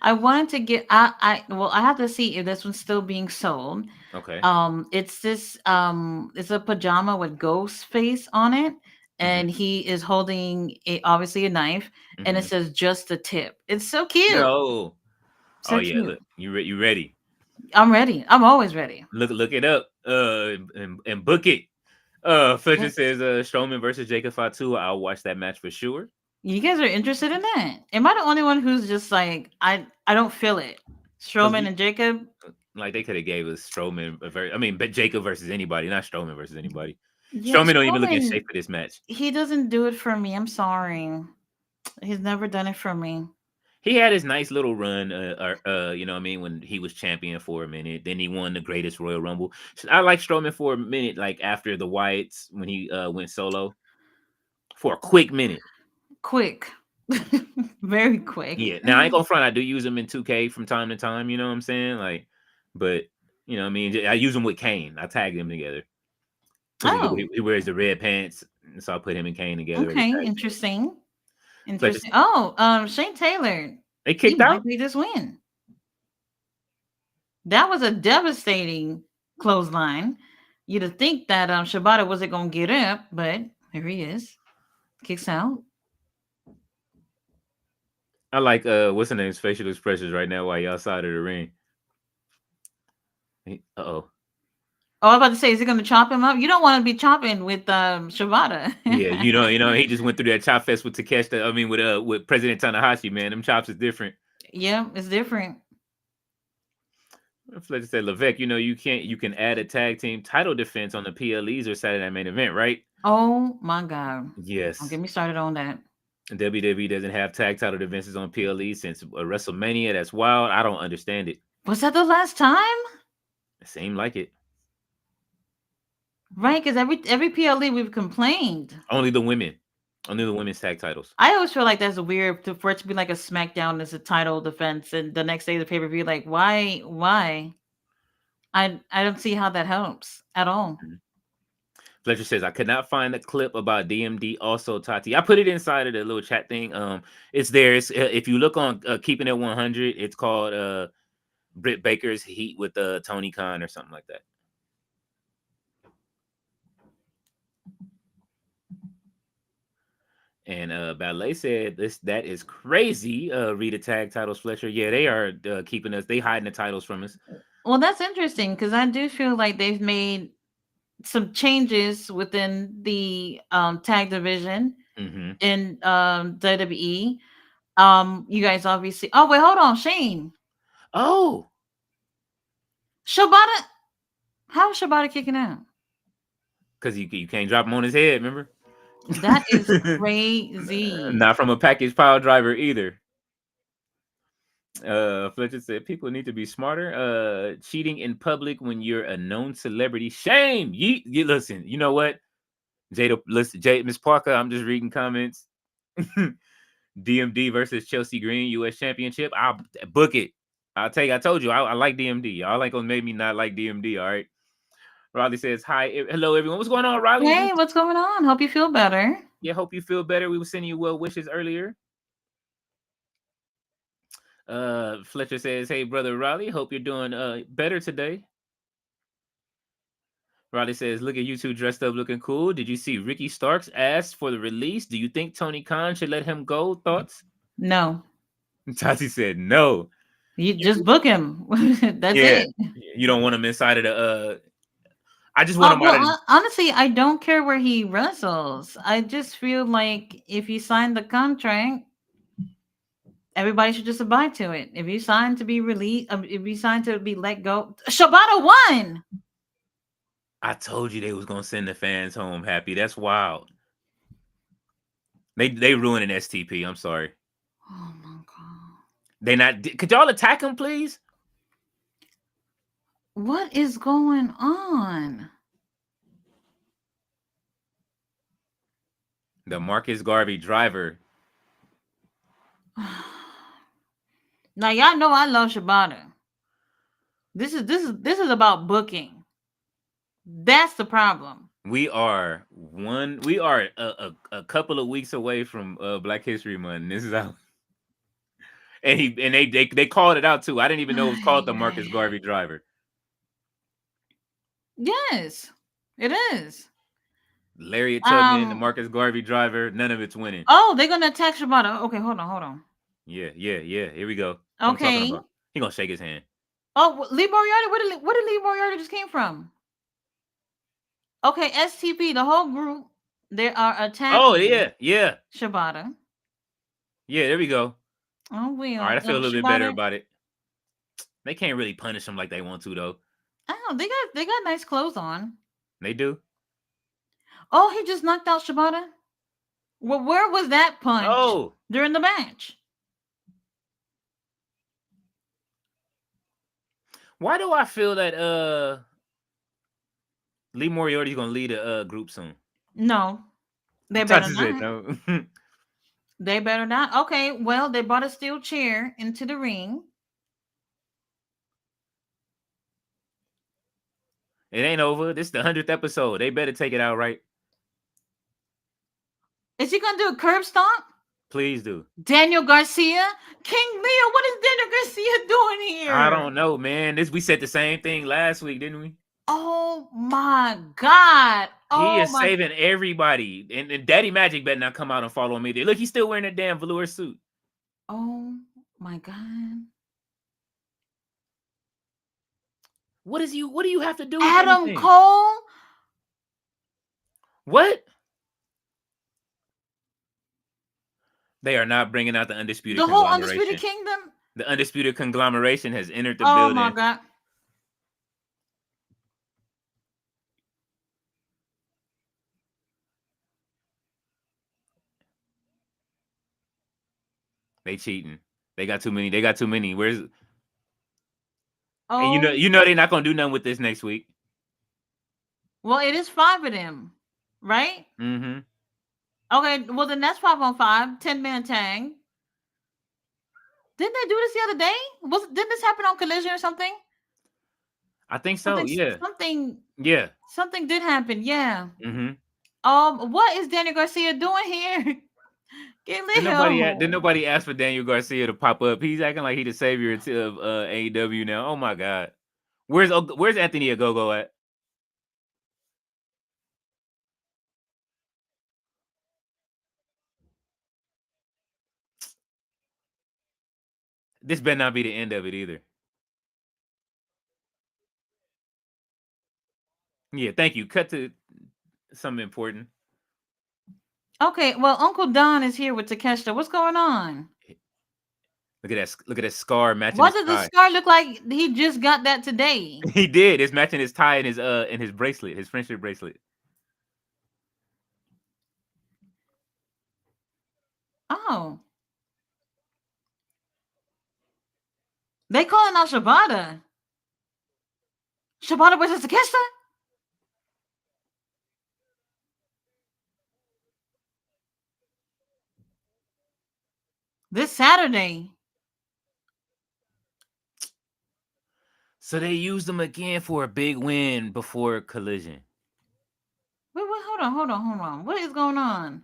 I wanted to get well, I have to see if this one's still being sold. Okay. It's a pajama with ghost face on it, Hmm. and he is holding obviously a knife, and it Hmm. says just a tip. It's so cute. No. Oh So yeah. cute. Look, you ready? I'm ready. I'm always ready. Look it up. And book it. Fletcher What? says Strowman versus Jacob Fatu. I'll watch that match for sure. You guys are interested in that? Am I the only one who's just like I don't feel it? Cause Strowman and Jacob. like they could have gave us Strowman I mean, but Jacob versus anybody, not Strowman versus anybody. Yeah, Strowman don't even look in Strowman. shape for this match. He doesn't do it for me. I'm sorry. He's never done it for me. He had his nice little run, you know what I mean, when he was champion for a minute. Then he won the greatest Royal Rumble. I like Strowman for a minute, like after the Wyatts when he went solo for a quick minute. Quick. Very quick. Yeah. Now I ain't gonna front. I do use him in 2K from time to time. You know what I'm saying? Like, but you know what I mean. I use him with Kane. I tag them together because Oh, he wears the red pants, and so I put him and Kane together as a okay. tag team. Interesting. Fletcher, Interesting. Oh, Shane Taylor. they He kicked out. might be this win. That was a devastating clothesline. You'd have think that Shibata wasn't gonna get up, but here he is. Kicks out. I like what's the name's facial expressions right now while you outside of the ring. Uh-oh. Oh, I'm about to say, is he gonna chop him up? You don't want to be chopping with Shibata. Yeah, he just went through that chop fest with Takeshita. I mean, with President Tanahashi, man. Them chops is different. Yeah, it's different. Fletcher said, Levesque, you can add a tag team title defense on the PLEs or Saturday main event, right? Oh my god. Don't Yes. get me started on that. WWE doesn't have tag title defenses on PLE since WrestleMania. That's wild. I don't understand it. Was that the last time? It seemed like it. Right, because every PLE we've complained. Only the women. Only the women's tag titles. I always feel like that's weird for it to be like a SmackDown as a title defense, and the next day the pay per view. Like, why? Why? I don't see how that helps at all. Mhm. Fletcher says, I could not find the clip about DMD. Also, Tati, I put it inside of the little chat thing. It's there. It's if you look on Keeping It 100, it's called Britt Baker's Heat with Tony Khan or something like that. And Ballet said that is crazy. Read the tag titles, Fletcher. Yeah, they are keeping us. They hiding the titles from us. Well, that's interesting because I do feel like they've made some changes within the tag division Mm-hmm. in WWE. You guys obviously. Oh wait, hold on, Shane. Oh, Shibata. How is Shibata kicking out? because you can't drop him on his head, remember? That is crazy. Not from a package pile driver either. Fletcher said people need to be smarter. Cheating in public when you're a known celebrity. Shame. You listen, you know what? Miss Parker, I'm just reading comments. DMD versus Chelsea Green, US Championship. I'll book it. I told you, I like DMD. Y'all ain't gonna make me not like DMD, all right? Riley says, hi, hello, everyone. What's going on, Riley? Hey, what's going on? Hope you feel better. Yeah, hope you feel better. We were sending you well wishes earlier. Fletcher says, hey, brother Riley, hope you're doing better today. Riley says, look at you two dressed up looking cool. Did you see Ricky Starks asked for the release? Do you think Tony Khan should let him go? Thoughts? No. Tati said, no. You just book him. That's Yeah. it. You don't want him inside of the I just want him out of the... Honestly, I don't care where he wrestles. I just feel like if you sign the contract, everybody should just abide to it. If you sign to be released, if you sign to be let go, Shibata won. I told you they was gonna send the fans home happy. That's wild. They ruining STP. I'm sorry. Oh my god. They not. Could y'all attack him, please? What is going on? The Marcus Garvey driver. Now y'all know I love Shibata. This is about booking. That's the problem. We are a couple of weeks away from Black History Month. And this is how and they called it out too. I didn't even know it was called the Ay, Marcus ay, ay. Garvey driver. Yes, it is. Lariat Tubman, the Um. Marcus Garvey driver, none of it's winning. Oh, they're gonna attack Shibata. Okay, hold on, hold on. Yeah. Here we go. That's what I'm talking Okay. about. He gonna shake his hand. Oh, Lee Moriarty. Where did Lee Moriarty just came from? Okay, STP. The whole group. They are Oh attacking yeah. Shibata. Yeah, there we go. Oh, All right, I well. feel a little bit better Shibata. about it. They can't really punish him like they want to though. Oh, they got nice clothes on. They do. Oh, he just knocked out Shibata. Well, where was that punch Oh, during the match? why do I feel that Lee Moriarty's gonna lead a group soon? No, they better Tati said not. no. They better not. Okay, well, they brought a steel chair into the ring. It ain't over. This is the 100th episode. They better take it out right. Is he gonna do a curb stomp? Please do. Daniel Garcia, King Leo. What is Daniel Garcia doing here? I don't know, man. We said the same thing last week, didn't we? Oh my god! Oh He is my! saving everybody, and Daddy Magic better not come out and follow me there. Look, he's still wearing that damn velour suit. Oh my god! What do you have to do with Adam anything? Cole. What? They are not bringing out the undisputed The whole conglomeration. Undisputed Kingdom. The undisputed conglomeration has entered the Oh building. my god! They cheating. They got too many. They got too many. Where's Oh, and you know they're not gonna do nothing with this next week. well, it is 5 of them, right? Mm-hmm. Okay, well then that's 5-on-5, 10-man tag. Didn't they do this the other day? Didn't this happen on Collision or something? I think so. Yeah. Something did happen. Yeah. Mm-hmm. What is Daniel Garcia doing here? Get Leo. Did nobody ask for Daniel Garcia to pop up? He's acting like he the savior of AEW now. Oh my god. Where's Anthony Ogogo at? This better not be the end of it either. Yeah, thank you. Cut to something important. Okay, well, Uncle Don is here with Takeshita. What's going on? Look at that scar matching What his does the tie. scar look like? He just got that today. He did. It's matching his tie and his bracelet, his friendship bracelet. Oh. They calling out Shibata. Shibata versus Takeshita? This Saturday. So they used him again for a big win before Collision. Wait, hold on. What is going on?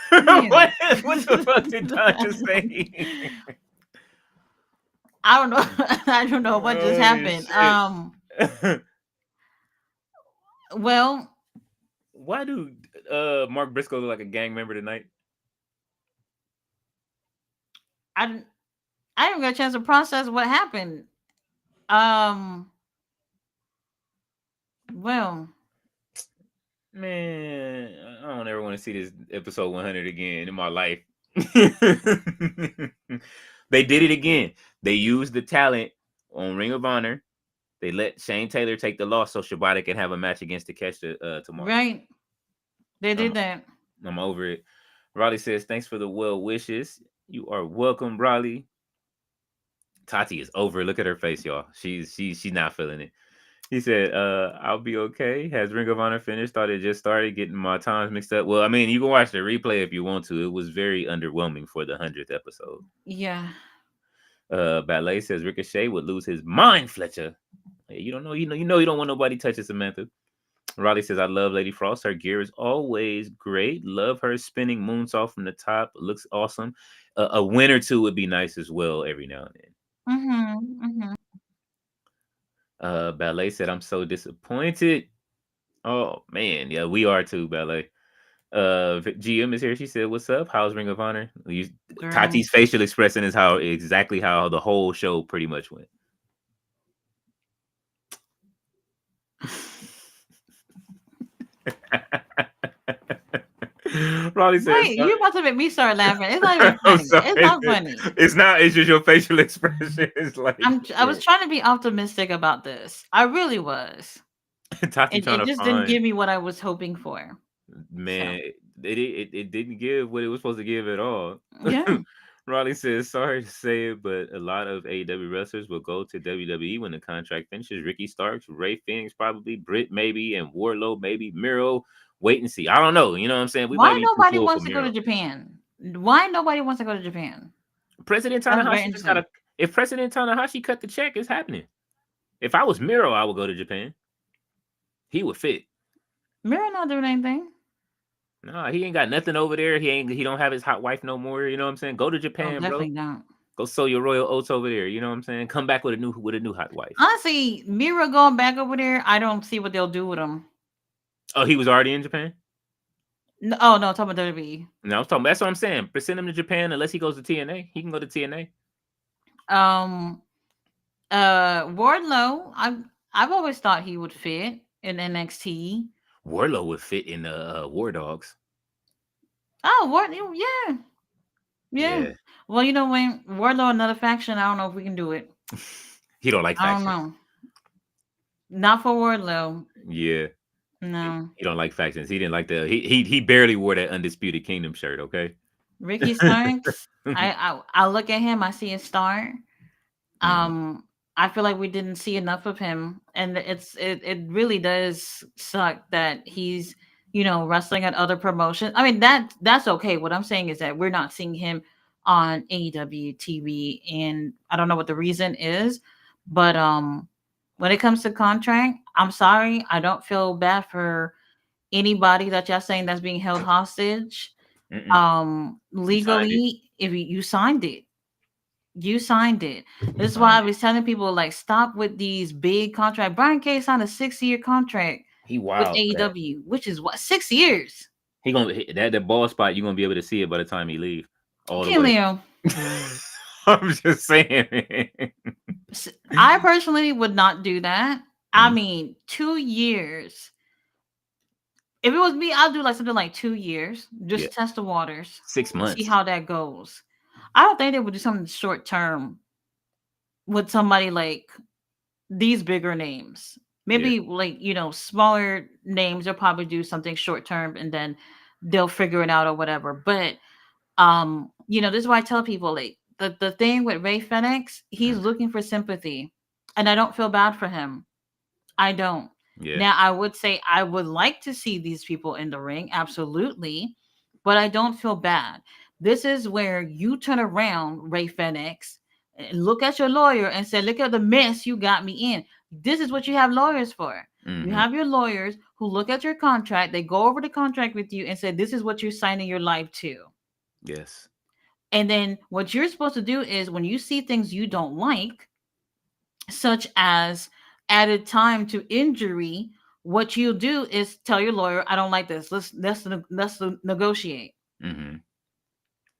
what the fuck did Don just say? I don't know. I don't know what just happened. Shit. Well, why do Mark Briscoe look like a gang member tonight? I didn't get a chance to process what happened. Well, man, I don't ever want to see this episode 100 again in my life. They did it again. They used the talent on Ring of Honor. They let Shane Taylor take the loss so Shibata can have a match against Takeshita tomorrow. Right. They did that. I'm over it. Raleigh says, thanks for the well wishes. You are welcome, Raleigh. Tati is over. Look at her face, y'all. She's not feeling it. He said, I'll be okay. Has Ring of Honor finished? Thought it just started, getting my times mixed up. Well, I mean, you can watch the replay if you want to. It was very underwhelming for the 100th episode. Yeah. Ballet says Ricochet would lose his mind, Fletcher. Hey, you don't know, you don't want nobody touching Samantha. Raleigh says, I love Lady Frost. Her gear is always great. Love her spinning moonsault from the top. Looks awesome. A win or two would be nice as well every now and then. Mm-hmm. Ballet said, I'm so disappointed. Oh, man. Yeah, we are too, Ballet. GM is here. She said, "What's up? How's Ring of Honor?" Girl. Tati's facial expression is exactly how the whole show pretty much went. Raleigh says, Wait, you about to make me start laughing. It's not even "I'm funny. sorry. It's not funny. It's not. It's just your facial expression. It's like I was trying to be optimistic about this. I really was. Tati trying It to just didn't find give me what I was hoping for. So man. It didn't give what it was supposed to give at all." yeah. Raleigh says, sorry to say it, but a lot of AEW wrestlers will go to WWE when the contract finishes. Ricky Starks, Ray Phoenix, probably Britt, maybe, and Wardlow, maybe Miro. Wait and see. I don't know. You know what I'm saying? We might Why be too nobody full for wants to go to Miro. Japan? Why nobody wants to go to Japan? President That's very Tanahashi just got interesting. to. If President Tanahashi cut the check, it's happening. If I was Miro, I would go to Japan. He would fit. Miro not doing anything. No, he ain't got nothing over there. He don't have his hot wife no more. You know what I'm saying? Go to Oh, Japan, bro. definitely not. Go sow your royal oats over there. You know what I'm saying? Come back with a new hot wife. Honestly, Miro going back over there, I don't see what they'll do with him. Oh, he was already in Japan? No, oh no, I'm talking about WWE. No, I was talking. That's what I'm saying. But send him to Japan unless he goes to TNA. He can go to TNA. Um, Wardlow, I've always thought he would fit in NXT. Wardlow would fit in War Dogs. Oh, yeah, yeah. Yeah. Well, you know when Wardlow another faction, I don't know if we can do it. He don't like I don't factions. know. Not for Wardlow. Yeah. No. He don't like factions. He didn't like he barely wore that Undisputed Kingdom shirt, okay? Ricky Starks. I look at him, I see a star. I feel like we didn't see enough of him, and it really does suck that he's wrestling at other promotions. I mean that's okay. What I'm saying is that we're not seeing him on AEW TV, and I don't know what the reason is, but when it comes to contract, I'm sorry, I don't feel bad for anybody that y'all saying that's being held hostage. You signed it. Legally, if you signed it, you signed it. You This is why signed I it. was telling people like stop with these big contracts. Brian Cage signed a 6-year contract He with wild for that. AEW, which is what 6 years. That ball spot. You're gonna be able to see it by the time he leave all the Okay, way. Leo. I'm just saying. I personally would not do that. I Mhm. mean, 2 years. If it was me, I'll do like something like 2 years, Yeah, just test the waters, 6 see months. how that goes. I don't think they would do something short term with somebody like these bigger names. Yeah. Maybe like, smaller names, they'll probably do something short term and then they'll figure it out or whatever. But this is why I tell people like the thing with Ray Fenix, he's Mhm. looking for sympathy. And I don't feel bad for him. I don't. Yeah. Now I would say I would like to see these people in the ring, absolutely, but I don't feel bad. This is where you turn around, Ray Fenix, and look at your lawyer and say, "Look at the mess you got me in." This is what you have lawyers for. You Hmm. have your lawyers who look at your contract, they go over the contract with you and say, "This is what you're signing your life to." Yes. And then what you're supposed to do is when you see things you don't like, such as added time to injury, what you'll do is tell your lawyer, "I don't like this. Let's negotiate." Hmm.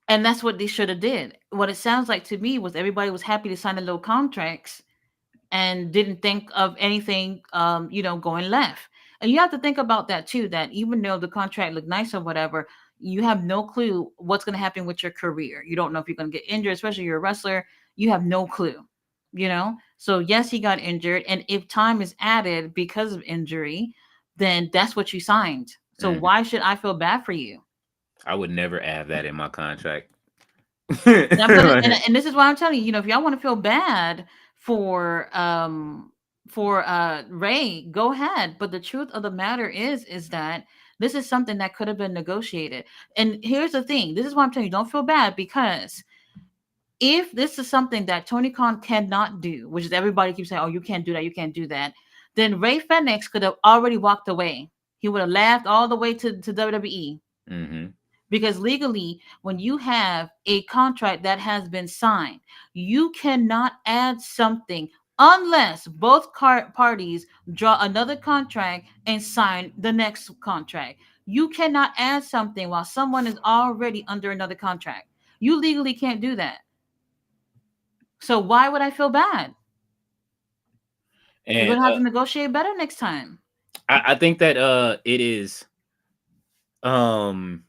And that's what they should have did. What it sounds like to me was everybody was happy to sign the little contracts and didn't think of anything, going left. And you have to think about that too. That even though the contract looked nice or whatever, you have no clue what's going to happen with your career. You don't know if you're going to get injured, especially you're a wrestler. You have no clue. So yes, he got injured, and if time is added because of injury, then that's what you signed. So Hmm. why should I feel bad for you? I would never add that in my contract. And I'm gonna and, Like, and this is why I'm telling you, if y'all want to feel bad for Ray, go ahead. But the truth of the matter is that this is something that could have been negotiated. And here's the thing: this is why I'm telling you, don't feel bad, because if this is something that Tony Khan cannot do, which is everybody keeps saying, "Oh, you can't do that, you can't do that," then Ray Phoenix could have already walked away. He would have laughed all the way to WWE. Mm-hmm. Because legally, when you have a contract that has been signed, you cannot add something unless both parties draw another contract and sign the next contract. You cannot add something while someone is already under another contract. You legally can't do that. So why would I feel bad? You're And gonna have to negotiate better next time. I think that it is um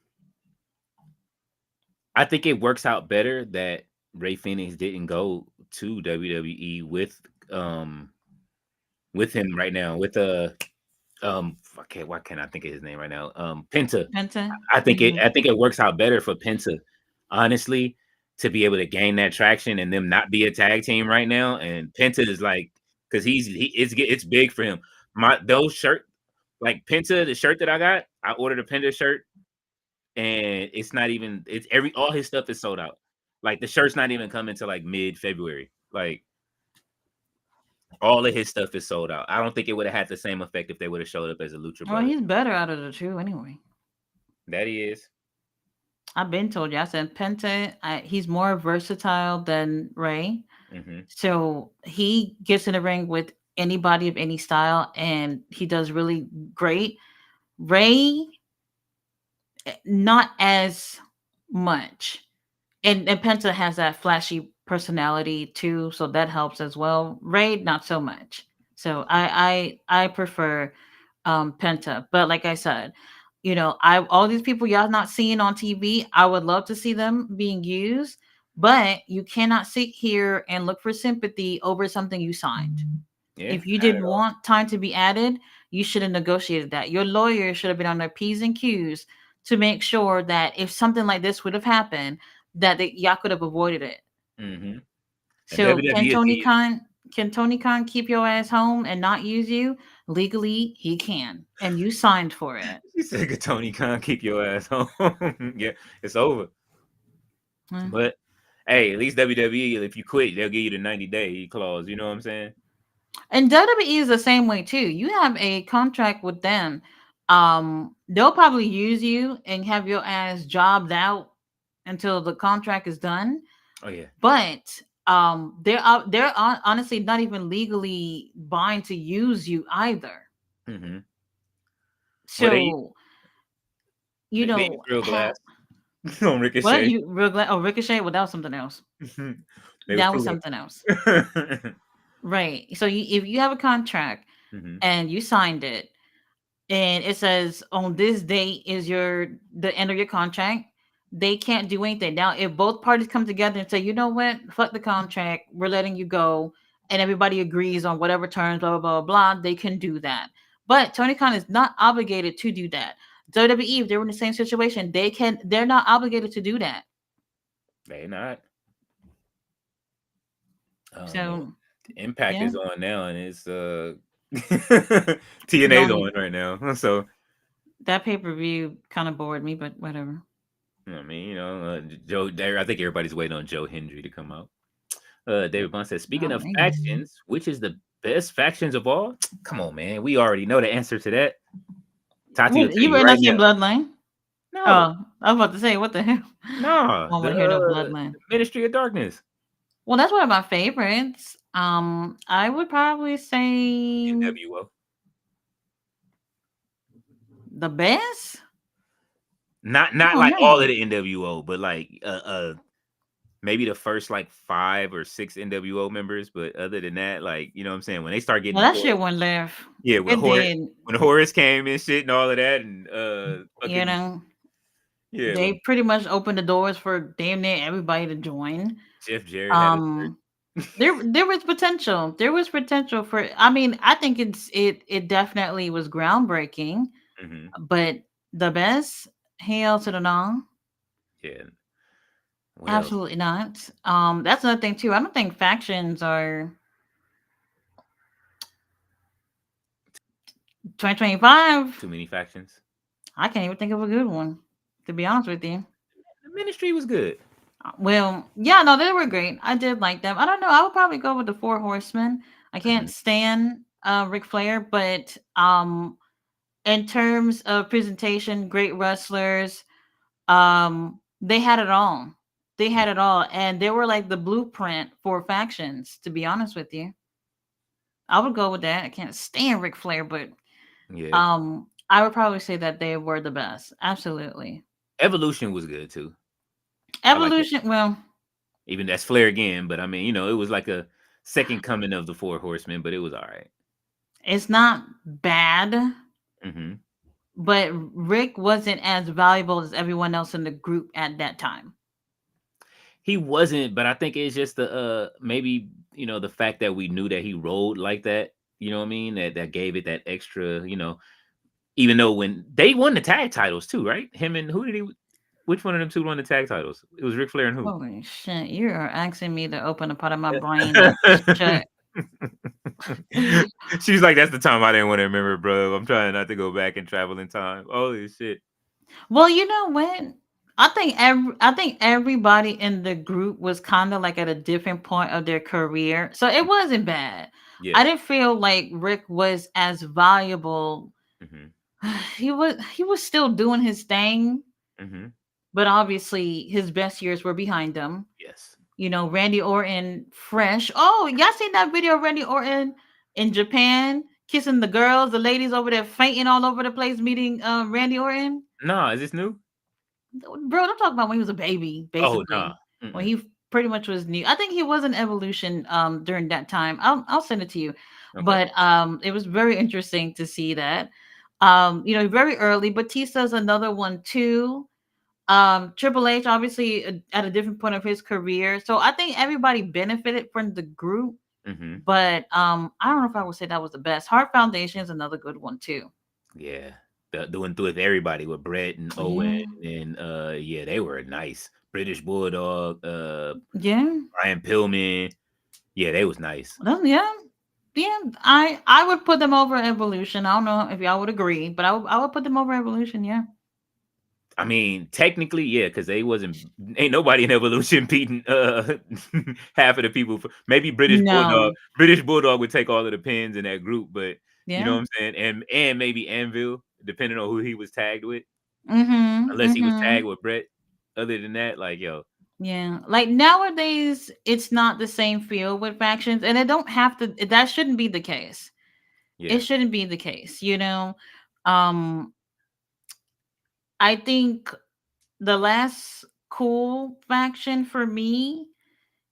I think it works out better that Ray Phoenix didn't go to WWE with him right now with okay, why can't I think of his name right now? Penta. Penta. I think it works out better for Penta, honestly, to be able to gain that traction and them not be a tag team right now. And Penta is like, because it's big for him. Those shirt, like Penta, the shirt that I ordered a Penta shirt, and it's not even all his stuff is sold out. Like the shirt's not even coming to like mid-February. Like all of his stuff is sold out. I don't think it would have had the same effect if they would have showed up as a Lucha Well, Brother. he's better out of the two anyway. That he is. I've been told you. I said Penta. He's more versatile than Ray. Mm-hmm. So he gets in the ring with anybody of any style, and he does really great. Ray, not as much, and Penta has that flashy personality too, so that helps as well. Ray, not so much. So I prefer Penta, but like I said, I all these people y'all not seeing on TV, I would love to see them being used, but you cannot sit here and look for sympathy over something you signed. Yeah, If you not at didn't all. want time to be added, you should have negotiated that. Your lawyer should have been on their P's and Q's to make sure that if something like this would have happened, that y'all could have avoided it. Mm-hmm. And So WWE is the Can Tony Khan keep your ass home and not use you? Legally, he can. And you signed for it. you said Tony Khan keep your ass home. Yeah, it's over. Hmm. But hey, at least WWE, if you quit, they'll give you the 90-day clause. You know what I'm saying? And WWE is the same way too. You have a contract with them. They'll probably use you and have your ass jobbed out until the contract is done. Oh yeah. But honestly not even legally bound to use you either. Mm-hmm. Well, So they use real glass on what Ricochet. you real glad? Oh, Ricochet. Well, that was something else. They That was was something else, cool. right? So if you have a contract Mm-hmm. and you signed it, and it says on this date is the end of your contract, they can't do anything. Now, if both parties come together and say, you know what, fuck the contract, we're letting you go, and everybody agrees on whatever terms, blah blah blah blah, they can do that. But Tony Khan is not obligated to do that. WWE, if they're in the same situation, they're not obligated to do that. They not. Oh man, So Impact yeah, is on now, and it's the TNA's only on right now. So that pay-per-view kind of bored me, but whatever. I mean, Joe. I think everybody's waiting on Joe Hendry to come out. David Bond says, speaking Not of me. factions, which is the best factions of all? Come on, man. We already know the answer to that. Tati will What, tell you you better right not say now. Bloodline. No, Oh, I was about to say, what the hell? no, I don't want to hear no Bloodline. the Ministry of Darkness. Well, that's one of my favorites. I would probably say NWO. the best. Not I don't like all know. of the NWO, but like maybe the first like 5 or 6 NWO members. But other than that, like you know what I'm saying, when they start getting Well, that into shit went left. yeah, It did. when Horace came and shit and all of that, and You fucking know, yeah, they when pretty much opened the doors for damn near everybody to join. Jeff Jarrett had his Um, there was potential. There was potential for. I mean, I think it definitely was groundbreaking. hmm But the best, hail to the no. yeah. What else? Absolutely not. That's another thing too. I don't think factions are 2025. Too many factions. I can't even think of a good one, to be honest with you. The Ministry was good. Well, yeah, no, they were great. I did like them. I don't know. I would probably go with the Four Horsemen. I can't Mhm. stand Ric Flair, but in terms of presentation, great wrestlers, they had it all. They had it all, and they were like the blueprint for factions. To be honest with you, I would go with that. I can't stand Ric Flair, but Yeah. I would probably say that they were the best. Absolutely. Evolution was good too. I like it. Evolution. Well, Even that's Flair again, but I mean, it was like a second coming of the Four Horsemen, but it was all right. it's not bad, Mm-hmm. but Rick wasn't as valuable as everyone else in the group at that time. He wasn't, but I think it's just the maybe the fact that we knew that he rolled like that. You know what I mean? That gave it that extra. Even though when they won the tag titles too, right? Him and who did he? Which one of them two won the tag titles? It was Ric Flair and who? Holy shit! You are asking me to open a part of my brain that's shut. She's like, that's the time I didn't want to remember, bro. I'm trying not to go back and travel in time. Holy shit. Well, you know what? I think everybody in the group was kind of like at a different point of their career, so it wasn't bad. Yeah. I didn't feel like Rick was as valuable. Mm-hmm. He was still doing his thing, Mm-hmm. but obviously his best years were behind him. Yes. You know, Randy Orton fresh. Oh, y'all seen that video of Randy Orton in Japan kissing the girls, the ladies over there fainting all over the place meeting Randy Orton? No, is this new? Bro, I'm talking about when he was a baby, Oh no. basically. When Mm-mm. he pretty much was new. I think he was an evolution during that time. I'll send it to you. Okay. But it was very interesting to see that. Very early. Batista's another one too. Triple H obviously at a different point of his career. So I think everybody benefited from the group, Mm-hmm. but I don't know if I would say that was the best. Heart Foundation is another good one too. Yeah. Doing through with everybody with Brett and Owen Yeah. and yeah, they were nice. British Bulldog, Yeah. Brian Pillman. Yeah, they was nice. Yeah. Yeah. I would put them over Evolution. I don't know if y'all would agree, but I would put them over Evolution, yeah. I mean, technically, yeah, because ain't nobody in Evolution beating half of the people. Maybe British Bulldog. No. British Bulldog would take all of the pins in that group, but you know Yeah. what I'm saying? And maybe Anvil, depending on who he was tagged with. Mm-hmm. Unless he was Mm-hmm. tagged with Brett. Other than that, like yo. Yeah, like nowadays, it's not the same feel with factions, and it don't have to. That shouldn't be the case. It Yeah. shouldn't be the case. Um, I think the last cool faction for me,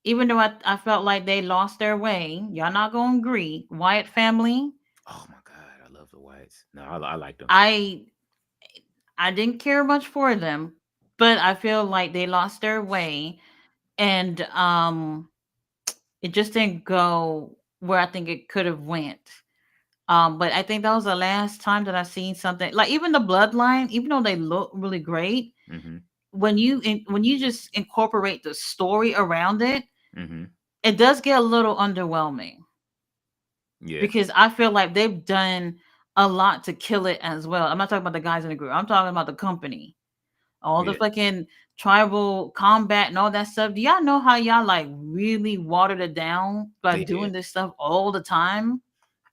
even though I felt like they lost their way, y'all not gonna agree. Wyatt family, Oh my god, I love the Whites. No, I like them. I I didn't care much for them, but I feel like they lost their way, and it just didn't go where I think it could have went. But I think that was the last time that I seen something like even the bloodline, even though they look really great, Mm-hmm. when you just incorporate the story around it, Mm-hmm. it does get a little underwhelming Yeah. because I feel like they've done a lot to kill it as well. I'm not talking about the guys in the group. I'm talking about the company. All the Yeah. fucking tribal combat and all that stuff. Do y'all know how y'all like really watered it down by They did. doing this stuff all the time?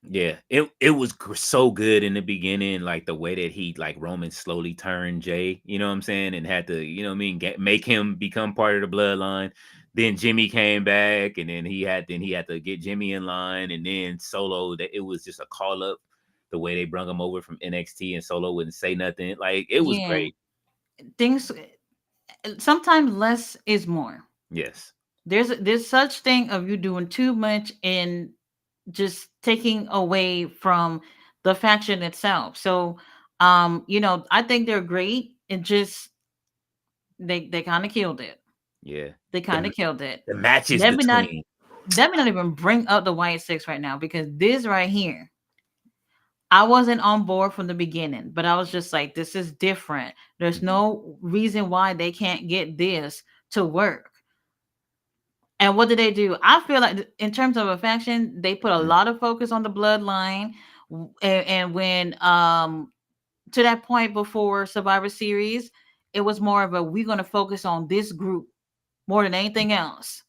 Yeah, it was so good in the beginning, like the way that he like Roman slowly turned Jay, you know what I'm saying, and had to, you know what I mean, make him become part of the bloodline. Then Jimmy came back, and then he had to get Jimmy in line, and then Solo. That it was just a call up, the way they brung him over from NXT, and Solo wouldn't say nothing. Like it was Yeah, great. things sometimes less is more. Yes. There's such thing of you doing too much and just taking away from the faction itself. So, I think they're great. It just they kind of killed it. Yeah. They kind The of killed it. the matches Let me not between. let me not even bring up the White Six right now because this right here, I wasn't on board from the beginning, but I was just like, this is different. There's Mhm. no reason why they can't get this to work. And what did they do? I feel like in terms of a faction, they put a Mhm. lot of focus on the bloodline. And when to that point before Survivor Series, it was more of a we're gonna focus on this group more than anything else.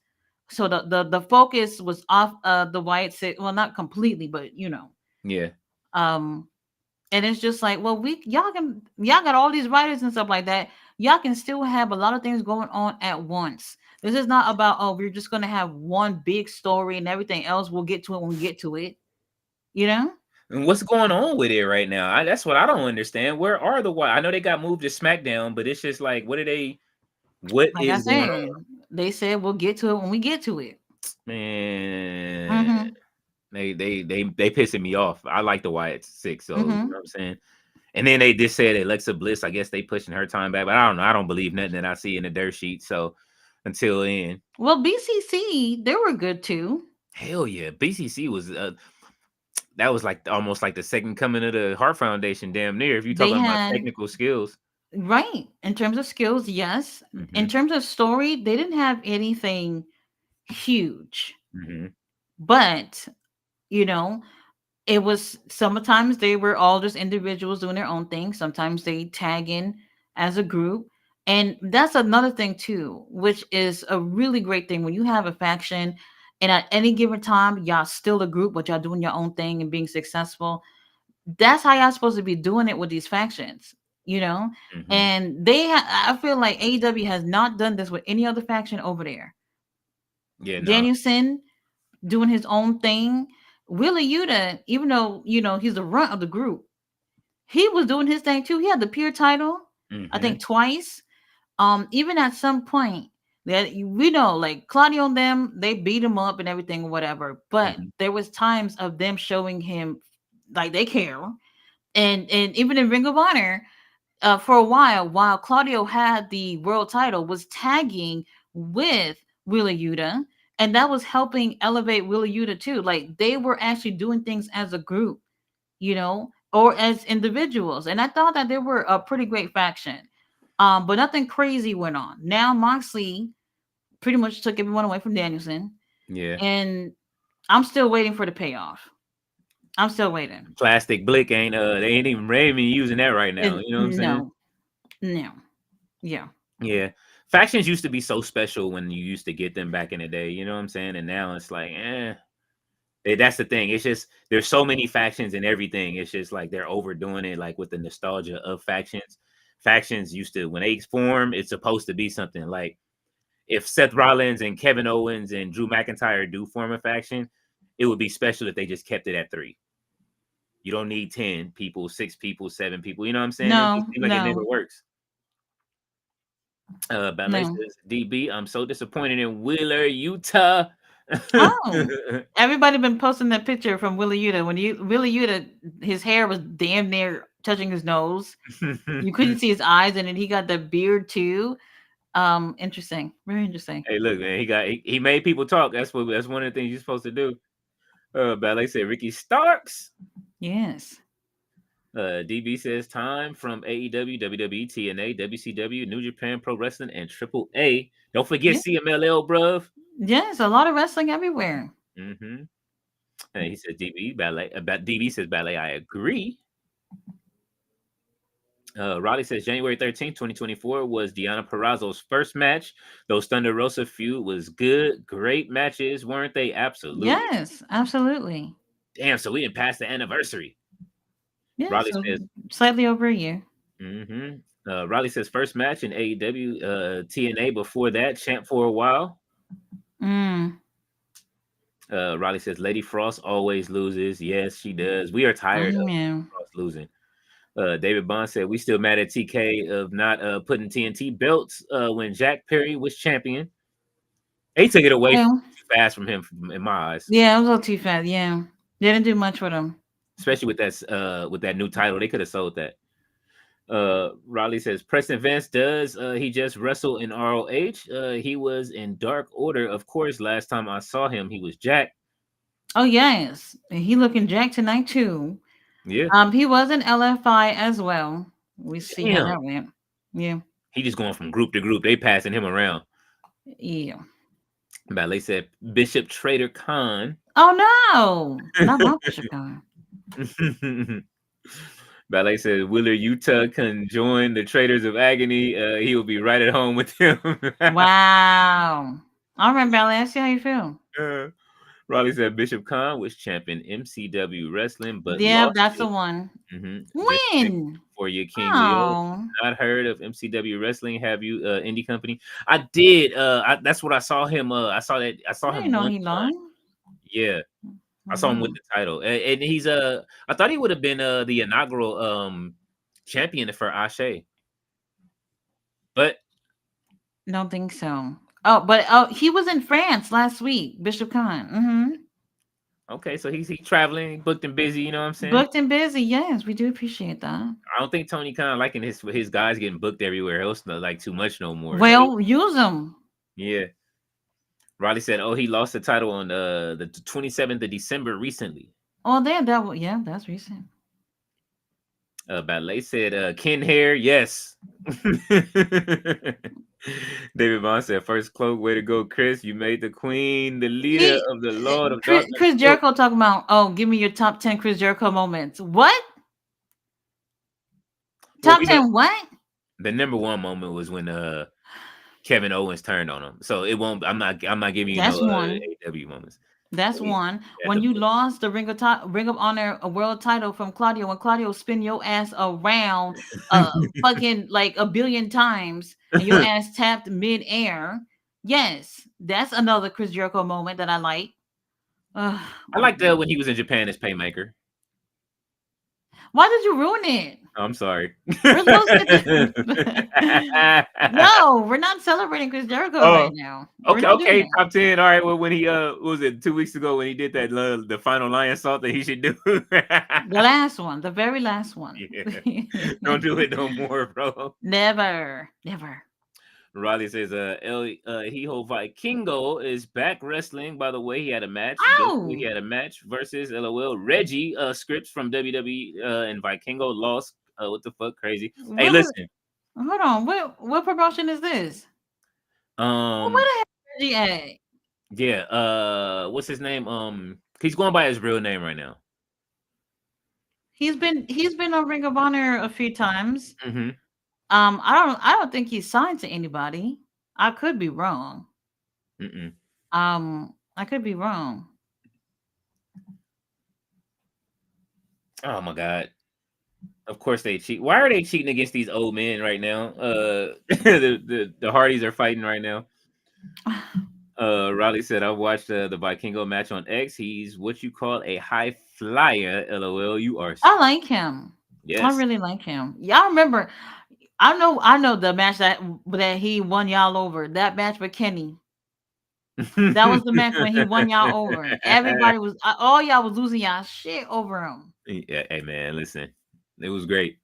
So the focus was off the White Six. Well, not completely, but Yeah. Um, and it's just like, well, y'all got all these writers and stuff like that. Y'all can still have a lot of things going on at once. This is not about, oh, we're just gonna have one big story and everything else we'll get to it when we get to it. You know? And what's going on with it right now? That's what I don't understand. Where are the why? I know they got moved to SmackDown, but it's just like, what are they? What Like I is going said, on, they said we'll get to it when we get to it. man? Mm-hmm. They pissing me off. I like the Wyatt Six, so you know Mm-hmm. what I'm saying. And then they just said Alexa Bliss. I guess they pushing her time back, but I don't know. I don't believe nothing that I see in the dirt sheet. So until then, Well, BCC, they were good too. hell yeah, BCC was that was like almost like the second coming of the Heart Foundation. Damn near. If you're They talking about had technical skills, right in terms of skills, yes. In hmm terms of story, they didn't have anything huge, hmm but you know, it was sometimes they were all just individuals doing their own thing. Sometimes they tag in as a group. And that's another thing too, which is a really great thing when you have a faction and at any given time y'all still a group, but y'all doing your own thing and being successful. That's how y'all supposed to be doing it with these factions, you know? hmm And I feel like AEW has not done this with any other faction over there. yeah, no, Danielson doing his own thing. Willie Yuta, even though, he's the runt of the group, he was doing his thing too. He had the peer title, I hmm think twice. Even at some point that we know, like Claudio and them, they beat him up and everything or whatever. But hmm there was times of them showing him like they care. And even in Ring of Honor, for a while Claudio had the world title, was tagging with Wheeler Yuta, and that was helping elevate Wheeler Yuta too. Like they were actually doing things as a group, or as individuals. And I thought that they were a pretty great faction. But nothing crazy went on. Now Moxley pretty much took everyone away from Danielson, yeah. and I'm still waiting for the payoff. I'm still waiting. Plastic Blick ain't they ain't even using that right now. And You know what I'm saying? no, no, yeah, Yeah. Factions used to be so special when you used to get them back in the day. You know what I'm saying? And now it's like, that's the thing. It's just there's so many factions and everything. It's just like they're overdoing it, like with the nostalgia of factions. Factions used to, when they form, it's supposed to be something like if Seth Rollins and Kevin Owens and Drew McIntyre do form a faction, it would be special if they just kept it at 3. You don't need 10 people, 6 people, 7 people. You know what I'm saying? It just no, seems like it never no, works. Ballet no. says, DB, I'm so disappointed in Wheeler, Utah. Oh, everybody been posting that picture from Willie Yuta. Willie Yuta, his hair was damn near touching his nose. You couldn't see his eyes, and then he got the beard too. Interesting, very interesting. Hey, look, man, he made people talk. That's one of the things you're supposed to do. Ballet said Ricky Starks. Yes, DB says time from AEW, WWE, TNA, WCW, New Japan Pro Wrestling, and Triple A. Don't forget yeah, CMLL, bruv. yes. A lot of wrestling everywhere. Mm-hmm. And he says DB ballet. About DB says ballet. I agree. Raleigh says January 13th, 2024 was Deonna Purrazzo's first match. Those Thunder Rosa feud was good. Great matches, weren't they? Absolutely. Yes, absolutely. Damn, so we didn't pass the anniversary. Yeah, Raleigh so says, slightly over a year. Raleigh says first match in AEW, TNA before that, champ for a while. Mm. Raleigh says Lady Frost always loses. Yes, she does. We are tired of Yeah. Frost losing. David Bond said we still mad at TK of not putting TNT belts when Jack Perry was champion. They took it away Yeah. too fast from him, in my eyes. Yeah, it was a little too fast. Yeah. They didn't do much with him. Especially with that new title, they could have sold that. Riley says Preston Vance does he just wrestle in ROH? He was in Dark Order, of course. Last time I saw him, he was Jack. Oh yes. And he looking jacked tonight too. Yeah. He was in LFI as well. We see how Damn. that went. Yeah. He just going from group to group. They passing him around. Yeah. Ballet said Bishop Trader Khan. Oh no. Not my Bishop Khan. Ballet said Willard Utah can join the Traders of Agony. He will be right at home with him. Wow. All right, Ballet. I see how you feel. Raleigh said Bishop Khan was champion MCW wrestling, but Yeah, lost that's the it. one. Just When? for you, King Leo. Oh, Not heard of MCW wrestling? Have you, indie company? I did. That's what I saw him. I saw I didn't him know one he time. lost. Yeah, I saw him with Mhm. the title, and he's I thought he would have been the inaugural champion for Ashe, but Don't think so. Oh, but oh, he was in France last week, Bishop Khan. okay, so he's traveling, booked and busy. You know what I'm saying? Booked and busy. Yes, we do appreciate that. I don't think Tony Khan liking his guys getting booked everywhere else not like too much no more. So Well, use them. yeah. Riley said, "Oh, he lost the title on the 27th of December recently." Oh, there, yeah, that's recent. Ballet said, "Ken Hair, yes." David Bond said, "First cloak, way to go, Chris! You made the queen the leader He, of the Lord of Chris, Darkness." Chris Jericho talking about, oh, give me your top 10 Chris Jericho moments. What? Well, Top we know 10 what? the number one moment was when Kevin Owens turned on him. So it won't. I'm not giving you no That's one. AW moments. That's So he one. had When to you book. lost the Ring of Honor a world title from Claudio, when Claudio spin your ass around fucking like a billion times and your ass tapped mid-air. Yes, that's another Chris Jericho moment that I like. Ugh, I liked when he was in Japan as Paymaker. why did you ruin it? Oh, I'm sorry. We're supposed to No, we're not celebrating Chris Jericho right Oh, now. We're okay, not doing okay, it. top 10. All right. Well, when he what was it 2 weeks ago when he did that the final lion salt that he should do. The last one, the very last one. Yeah, don't do it no more, bro. Never, never. Riley says, Hijo Vikingo is back wrestling. By the way, he had a match. Guess who he Ow! had a match versus? LOL. Reggie Scripps from WWE and Vikingo lost. What the fuck, crazy. Hey, What? listen. Hold on. What promotion is this? Where Um, the hell is Reggie at? yeah. What's his name? He's going by his real name right now. He's been on Ring of Honor a few times. Mm-hmm. I don't think he's signed to anybody. I could be wrong. Mm-mm. I could be wrong. Oh my god. Of course they cheat. Why are they cheating against these old men right now? The Hardys are fighting right now. Riley said, I watched the Vikingo match on X. He's what you call a high flyer. LOL. You are I like him. I yes. really like him. Y'all remember? I know the match that he won y'all over. That match with Kenny. That was the match when he won y'all over. Everybody was all y'all was losing y'all shit over him. Yeah, hey man, listen. It was great.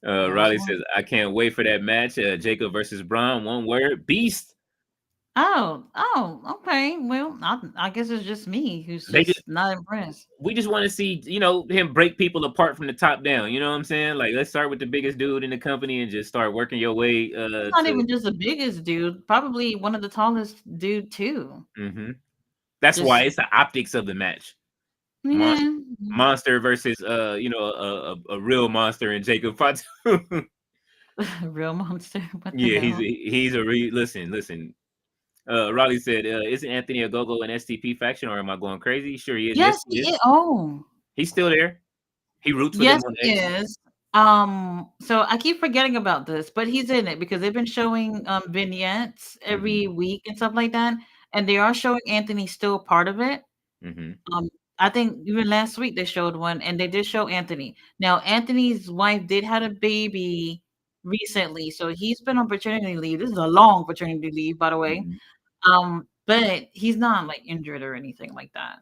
That was Riley one. says, I can't wait for that match. Jacob versus Braun. One word. Beast. Oh, okay. Well, I guess it's just me who's They just just not impressed. we just want to see, him break people apart from the top down. You know what I'm saying? Like, let's start with the biggest dude in the company and just start working your way He's not to. even just the biggest dude, probably one of the tallest dude too. Hmm. That's why Just it's the optics of the match. yeah. Monster versus a real monster and Jacob Fatu. Real monster. What the Yeah, hell? he's listen. Raleigh said, "Isn't Anthony Ogogo an STP faction, or am I going crazy?" Sure, he is. Yes, Yes, he he is. is. Oh, He's still there. He roots for them yes, on he X. is. So I keep forgetting about this, but he's in it because they've been showing vignettes Hmm. every week and stuff like that, and they are showing Anthony still part of it. Hmm. Um, I think even last week they showed one, and they did show Anthony. Now Anthony's wife did have a baby recently, so he's been on paternity leave. This is a long paternity leave, by the way. Hmm. But he's not like injured or anything like that.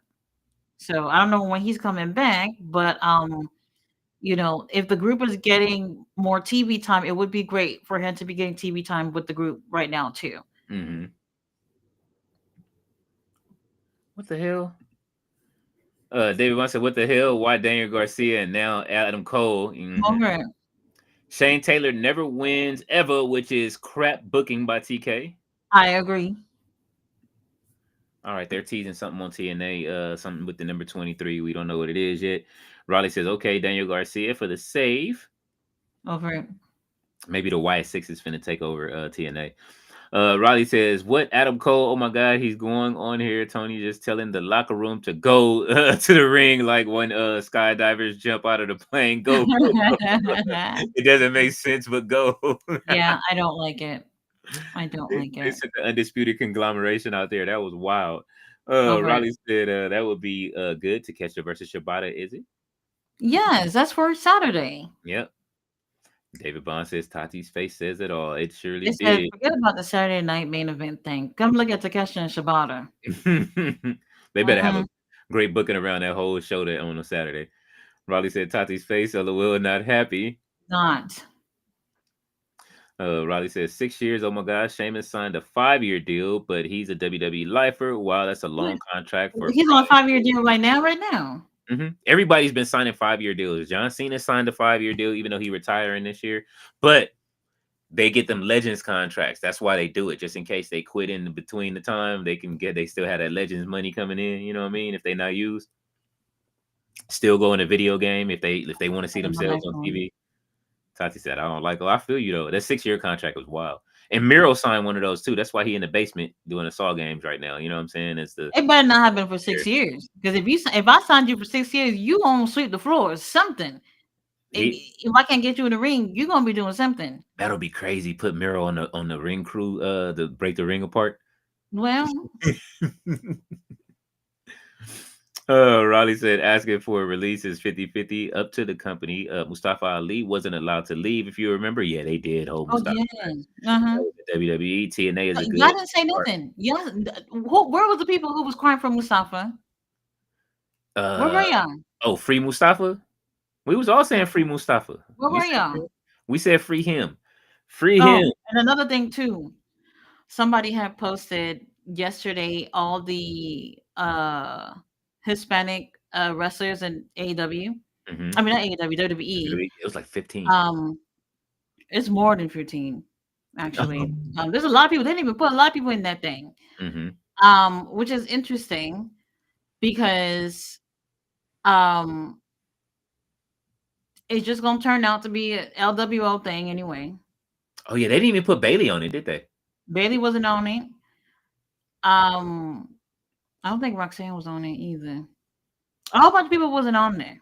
So I don't know when he's coming back, but if the group is getting more TV time, it would be great for him to be getting TV time with the group right now too. Hmm. What the hell? David Bunn said, "What the hell? Why Daniel Garcia and now Adam Cole?" Hmm. Okay, Shane Taylor never wins ever, which is crap booking by TK. I agree. All right, they're teasing something on TNA, something with the number 23. We don't know what it is yet. Raleigh says, okay, Daniel Garcia for the save. Over it. Maybe the Y6 is finna take over TNA. Riley says, "What Adam Cole? Oh my God, he's going on here. Tony just telling the locker room to go to the ring like when skydivers jump out of the plane. Go, go, go. It doesn't make sense, but go." Yeah, I don't like it. I don't like They it. sent the undisputed conglomeration out there. That was wild. Over it. Riley said that would be good to catch versus Shibata. Is it? Yes, that's for Saturday. Yep. David Bond says Tati's face says it all. It surely It says, did. forget about the Saturday night main event thing. Come look at Takeshi and Shibata. They better have a Mhm. great booking around that whole show that on a Saturday. Riley said Tati's face, LOL, not happy. Not. Riley says 6 years. Oh my gosh, Sheamus signed a 5-year deal, but he's a WWE lifer. Wow, that's a long contract for He's on a 5-year deal right now, right now. Everybody's been signing 5-year deals. John Cena signed a 5-year deal, even though he retiring this year. But they get them Legends contracts. That's why they do it, just in case they quit in between the time. They still have that Legends money coming in. You know what I mean? If they not used, still go in a video game if they want to see themselves on TV. Tati said, "I don't like. Oh, I feel you though. That 6-year contract was wild." And Miro signed one of those too. That's why he in the basement doing the Saw games right now. You know what I'm saying? It's the It better not have been for 6 years. Because if I signed you for 6 years, you gonna sweep the floor. Something. If I can't get you in the ring, you're gonna be doing something. That'll be crazy. Put Miro on the ring crew, to break the ring apart. Well, Riley said asking for a release is 50-50 up to the company. Mustafa Ali wasn't allowed to leave, if you remember. Yeah, they did hold Mustafa. yeah. WWE, TNA is a good. Y'all didn't say nothing. Yeah, where was the people who was crying for Mustafa? Where were y'all? Oh, free Mustafa. We was all saying free Mustafa. Where were y'all? We said free him. Free Oh, him. and another thing too. Somebody had posted yesterday all the Hispanic wrestlers in AEW. I mean not AEW, WWE. It was like 15. It's more than 15, actually. There's a lot of people. They didn't even put a lot of people in that thing. Which is interesting because it's just gonna turn out to be an LWO thing anyway. Oh yeah, they didn't even put Bailey on it, did they? Bailey wasn't on it. I don't think Roxanne was on it either. A whole bunch of people wasn't on there.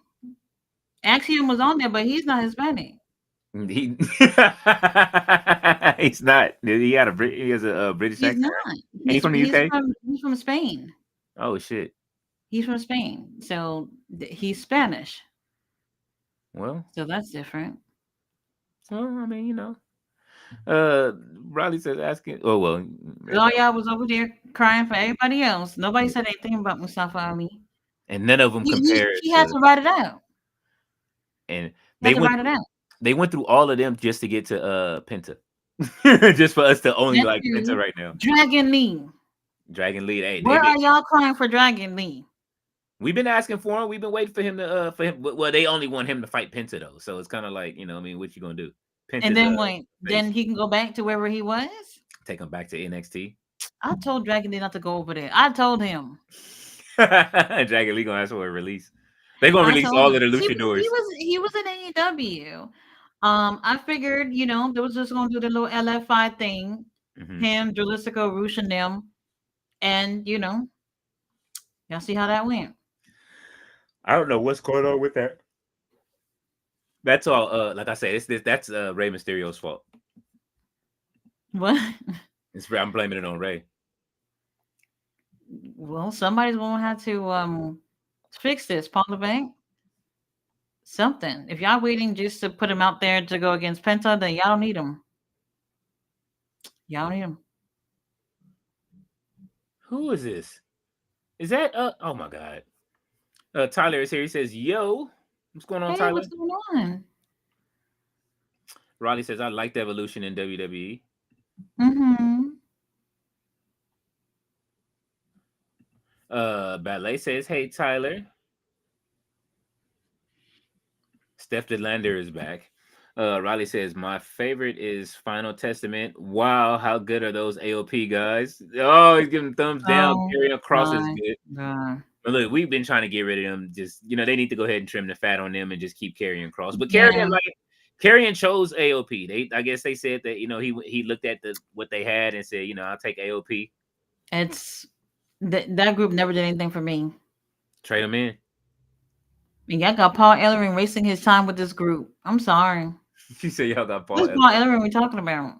Axiom was on there, but he's not Hispanic. He's not. He has a British accent. Not. He's from the UK. He's from Spain. Oh shit. He's from Spain, so he's Spanish. Well, so that's different. Well, I mean, Riley says asking. Oh well, all y'all was over there crying for everybody else. Nobody said anything about Mustafa Ali, and none of them compared. He had to write it out, and they went through all of them just to get to Penta, just for us to only like Penta right now. Dragon Lee. Hey, where are y'all crying for Dragon Lee? We've been asking for him. We've been waiting for him to Well, they only want him to fight Penta though, so it's kind of like I mean, what you gonna do? Penta's, and then then he can go back to wherever he was. Take him back to NXT. I told Dragon Lee not to go over there. I told him. Dragon Lee gonna ask for a release. They're gonna release all of the luchadors. He was in AEW. I figured they was just gonna do the little LFI thing. Him, Dralistico, Rush, and them, and y'all see how that went. I don't know what's going on with that. That's all. Like I said, that's Rey Mysterio's fault. What? I'm blaming it on Rey. Well, somebody's gonna have to fix this, Paul LeBanc. Something. If y'all waiting just to put him out there to go against Penta, then y'all don't need him. Y'all need him. Who is this? Is that oh my god. Tyler is here. He says, "Yo, what's going on, hey, Tyler? What's going on?" Riley says, "I like the evolution in WWE." Ballet says, "Hey, Tyler." Steph DeLander is back. Riley says, "My favorite is Final Testament. Wow, how good are those AOP guys? Oh, he's giving thumbs down. Karrion Kross is good. But look, we've been trying to get rid of them. Just they need to go ahead and trim the fat on them and just keep Karrion Kross. But Karrion, Karrion chose AOP. I guess they said that he looked at what they had and said I'll take AOP. It's that group never did anything for me. Trade them in. And y'all got Paul Ellering wasting his time with this group. I'm sorry. She said y'all got Paul. Who's Paul Ellering we talking about?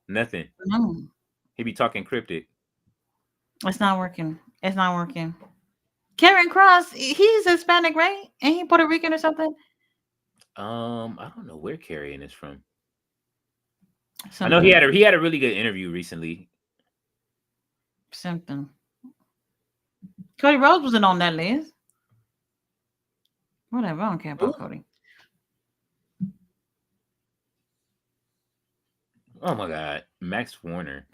Nothing. No, He be talking cryptic. it's not working. It's not working. Karen Cross, he's Hispanic, right? Ain't he Puerto Rican or something? I don't know where Karrion is from. Something. I know he had a really good interview recently. Something. Cody Rhodes wasn't on that list. Whatever, I don't care about Cody. Oh my God, Max Warner.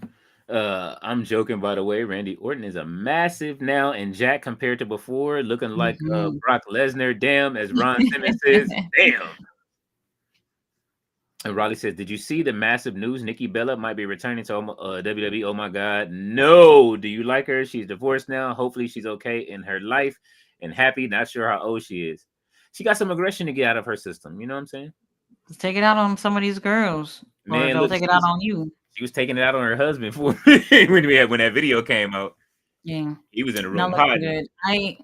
I'm joking, by the way. Randy Orton is a massive now and Jack compared to before, looking like Brock Lesnar. Damn, as Ron Simmons says, damn. And Raleigh says, "Did you see the massive news? Nikki Bella might be returning to WWE. Oh my God, no! Do you like her? She's divorced now. Hopefully, she's okay in her life and happy. Not sure how old she is. She got some aggression to get out of her system. You know what I'm saying? Let's take it out on some of these girls, Man, or they'll take it out on you. She was taking it out on her husband when that video came out. Yeah, he was in the room not hiding. good.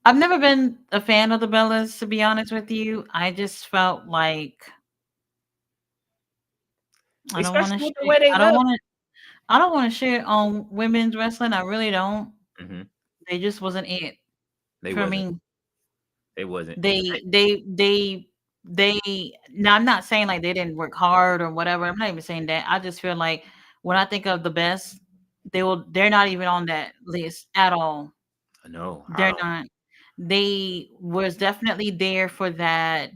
I've never been a fan of the Bellas, to be honest with you. I just felt like I don't want to shit on women's wrestling. I really don't. Mm-hmm. They just wasn't it for me. They wasn't. Now, I'm not saying like they didn't work hard or whatever. I'm not even saying that. I just feel like when I think of the best, they're not even on that list at all. No, they're not. They was definitely there for that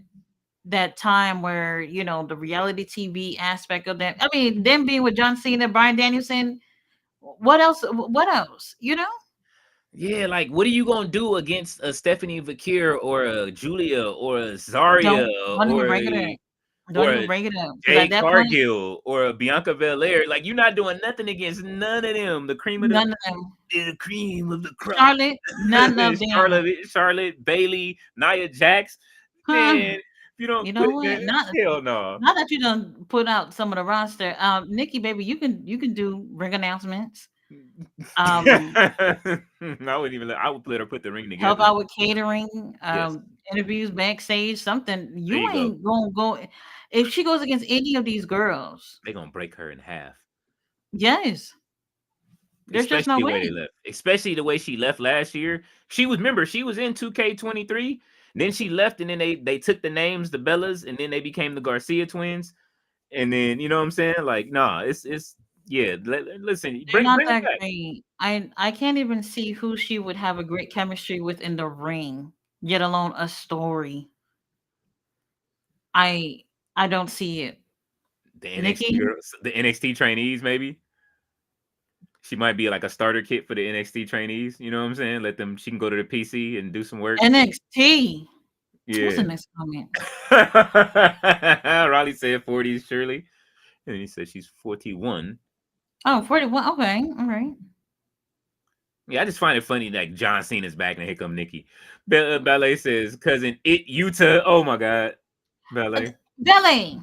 time where the reality TV aspect of that. I mean, them being with John Cena, Bryan Danielson. What else? What else? Yeah, like what are you gonna do against a Stephanie Vakir or a Julia or a Zarya Don't even bring it up. Jade Cargill or a Bianca Belair? Like you're not doing nothing against none of them. The cream of the cream of the crop. Charlotte, none of them. Charlotte, Bailey, Nia Jax. Man, you don't. You know what? Hell no. Not that you done put out some of the roster. Nikki, baby, you can do ring announcements. I wouldn't even. I would let her put the ring together. Help out with catering, interviews backstage, something. You ain't gonna go if she goes against any of these girls. They're gonna break her in half. Yes. There's Especially just no way. They left. Especially the way she left last year. She was in 2K23. Then she left, and then they took the names, the Bellas, and then they became the Garcia twins. And then you know what I'm saying? Like, nah, it's yeah. Listen, they're not that great. I can't even see who she would have a great chemistry with in the ring, yet alone a story. I don't see it. The NXT girls, the NXT trainees, maybe. She might be like a starter kit for the NXT trainees. You know what I'm saying? She can go to the PC and do some work. NXT. Yeah. What's the next comment? Raleigh said 40s, Shirley. And he said she's 41. Oh, 41. Okay. All right. Yeah, I just find it funny that John Cena's back and here come Nikki. Ballet says, cousin, Utah. Oh my God. Ballet. Ballet.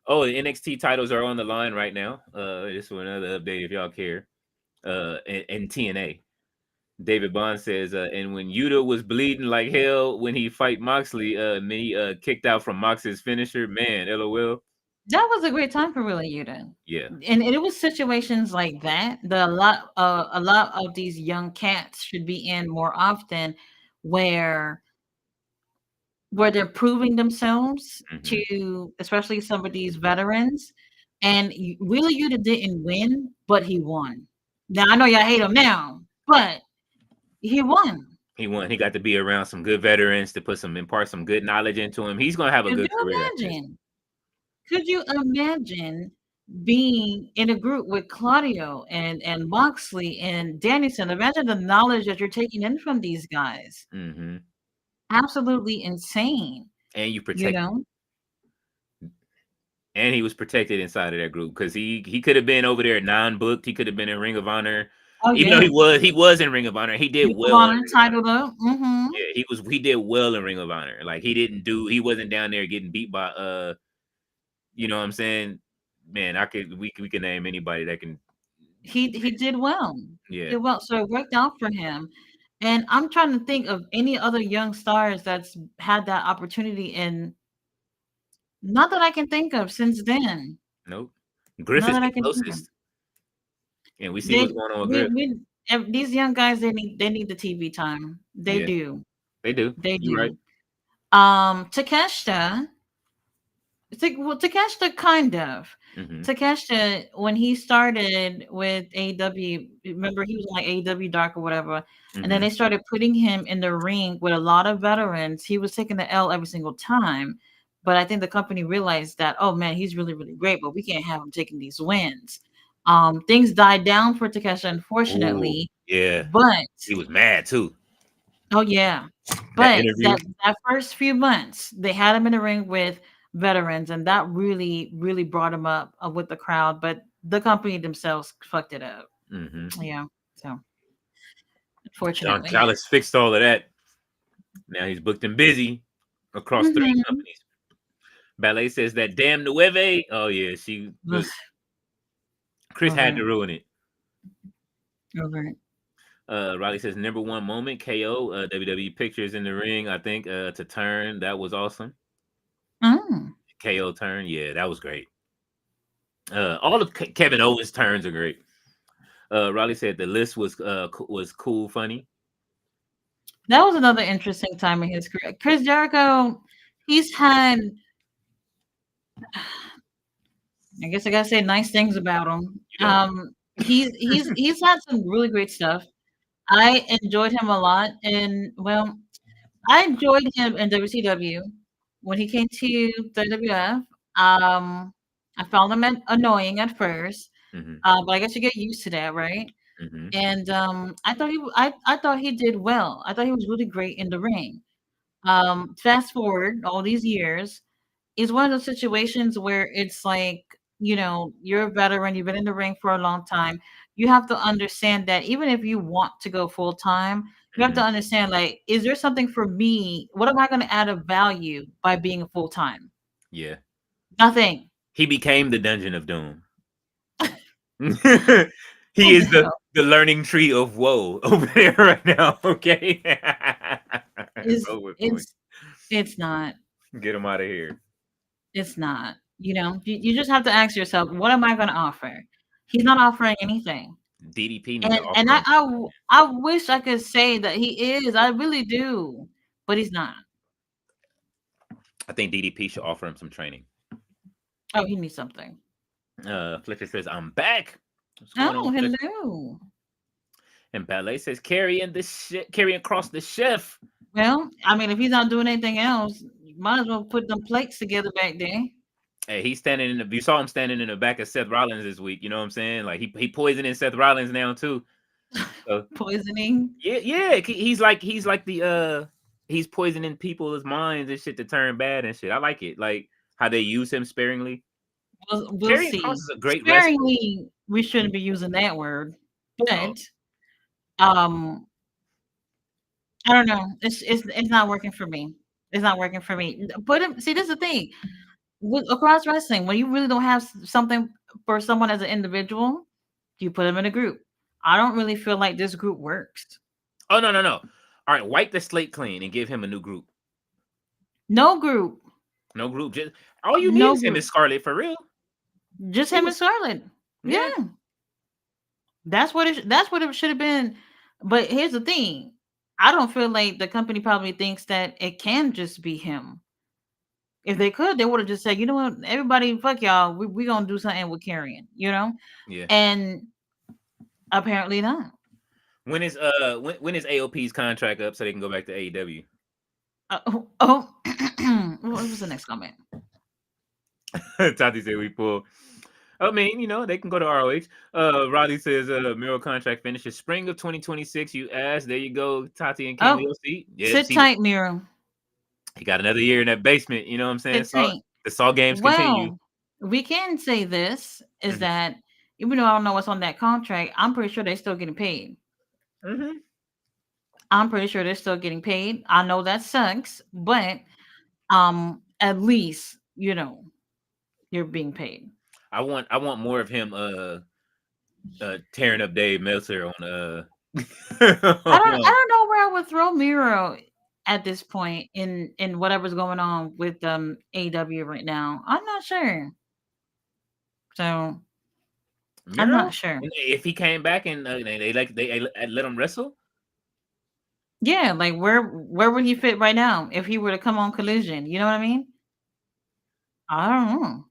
Oh, the NXT titles are on the line right now. Just for another update if y'all care. And TNA. David Bond says, and when Yuta was bleeding like hell when he fight Moxley, and then he kicked out from Mox's finisher, man, LOL. That was a great time for Wheeler Yuta. Yeah, and it was situations like that that a lot of these young cats should be in more often, where they're proving themselves to, especially some of these veterans. And Wheeler Yuta didn't win, but he won. Now I know y'all hate him now, but he won. He won. He got to be around some good veterans to impart some good knowledge into him. He's gonna have a good career. Could you imagine being in a group with Claudio and Moxley and Danielson? Imagine the knowledge that you're taking in from these guys. Mm-hmm. Absolutely insane. And you protect. And he was protected inside of that group because he could have been over there non-booked. He could have been in Ring of Honor. Oh Even though yeah. he was in Ring of Honor, he did Ring of well in Honor Ring of Honor. titled up. Mm-hmm. Yeah, he did well in Ring of Honor. Like he wasn't down there getting beat by you know what I'm saying? Man, we can name anybody that can. He did well. He Yeah, did well. So it worked out for him. And I'm trying to think of any other young stars that's had that opportunity, and not that I can think of since then. nope. Not Griff is that the I can think of. closest, and we see They what's going on with Griff. these young guys, they need the TV time. They Yeah, do. they do. They You're right. do. Takeshita, well, Takeshita kind of. Hmm. Takeshita, when he started with AEW, remember he was on like AEW Dark or whatever, and then Hmm. they started putting him in the ring with a lot of veterans. He was taking the L every single time, but I think the company realized that, oh man, he's really really great, but we can't have him taking these wins. Things died down for Takeshita, Oh, unfortunately, yeah. but He was mad too. oh yeah, That but interview. that first few months, they had him in the ring with veterans, and that really, really brought him up with the crowd. But the company themselves fucked it up. Hmm. Yeah. So Don unfortunately. Callis fixed all of that. Now he's booked and busy across three Mm-hmm. companies. Ballet says that damn Nueve. Oh yeah, she Ugh, look. Chris over had to it. ruin it. Over it. Riley says number one moment KO. WWE pictures in the ring. I think to turn that was awesome. Mm. KO turn, yeah, that was great. All of Kevin Owens turns are great. Riley said the list was cool, funny. That was another interesting time in his career. Chris Jericho, he's had, I guess I gotta say nice things about him. You don't. He's had some really great stuff. I enjoyed him a lot, and well, I enjoyed him in WCW. When he came to the WWF, I found him annoying at first, Hmm. but I guess you get used to that, right? Hmm. And I thought he did well. I thought he was really great in the ring. Fast forward all these years, is one of those situations where it's like, you're a veteran, you've been in the ring for a long time. You have to understand that even if you want to go full time, you have to Hmm. understand, like, is there something for me? What am I going to add of value by being a full time? Yeah, Nothing. he became the Dungeon of Doom. What He the is hell? the learning tree of woe over there right now. Okay, it's Is over for you. it's not. Get him out of here. It's not. You just have to ask yourself, what am I going to offer? He's not offering anything. DDP need And to and offer I, him. I w- I wish I could say that he is. I really do, but he's not. I think DDP should offer him some training. Oh, he needs something. Fletcher says, I'm back. What's going on, Oh, Fletcher? hello. And Ballet says, carrying across the chef. Well, I mean, if he's not doing anything else, you might as well put them plates together back there. Hey, he's standing in the. You saw him standing in the back of Seth Rollins this week. You know what I'm saying? Like he poisoning Seth Rollins now too. So Poisoning. yeah, yeah. He's like the he's poisoning people's minds and shit to turn bad and shit. I like it. Like how they use him sparingly. We'll Karrion Cross see. is a great wrestler. Sparingly, we shouldn't be using that word, Oh, but um, I don't know. It's not working for me. It's not working for me. Put him. See, this is the thing. Across wrestling, when you really don't have something for someone as an individual, you put them in a group. I don't really feel like this group works. oh no, no, no. All right, wipe the slate clean and give him a new group. No group. No group. Just all you need No is him and group. Scarlett for real. Just He him and was Scarlett. yeah. Yeah. That's what it should have been. But here's the thing. I don't feel like the company probably thinks that it can just be him. If they could, they would have just said, you know what, everybody, fuck y'all. We gonna do something with Carrion. Yeah. And apparently not. When is AOP's contract up so they can go back to AEW? What was the next comment? Tati said we pull. I mean, they can go to ROH. Roddy says Miro contract finishes spring of 2026. You asked. There you go, Tati and King Oh, Leo. See? Yeah, sit see, tight, Miro. he got another year in that basement. You know what I'm saying? Sit So tight. the Saw games continue. Well, we can say this is Mhm. that even though I don't know what's on that contract, I'm pretty sure they're still getting paid. Mm-hmm. I'm pretty sure they're still getting paid. I know that sucks, but at least you're being paid. I want more of him tearing up Dave Meltzer on I don't know where I would throw Miro at this point in whatever's going on with AW right now. I'm not sure. So I'm not Miro. sure. If he came back and they let him wrestle. Yeah, like where would he fit right now if he were to come on Collision? You know what I mean? I don't know.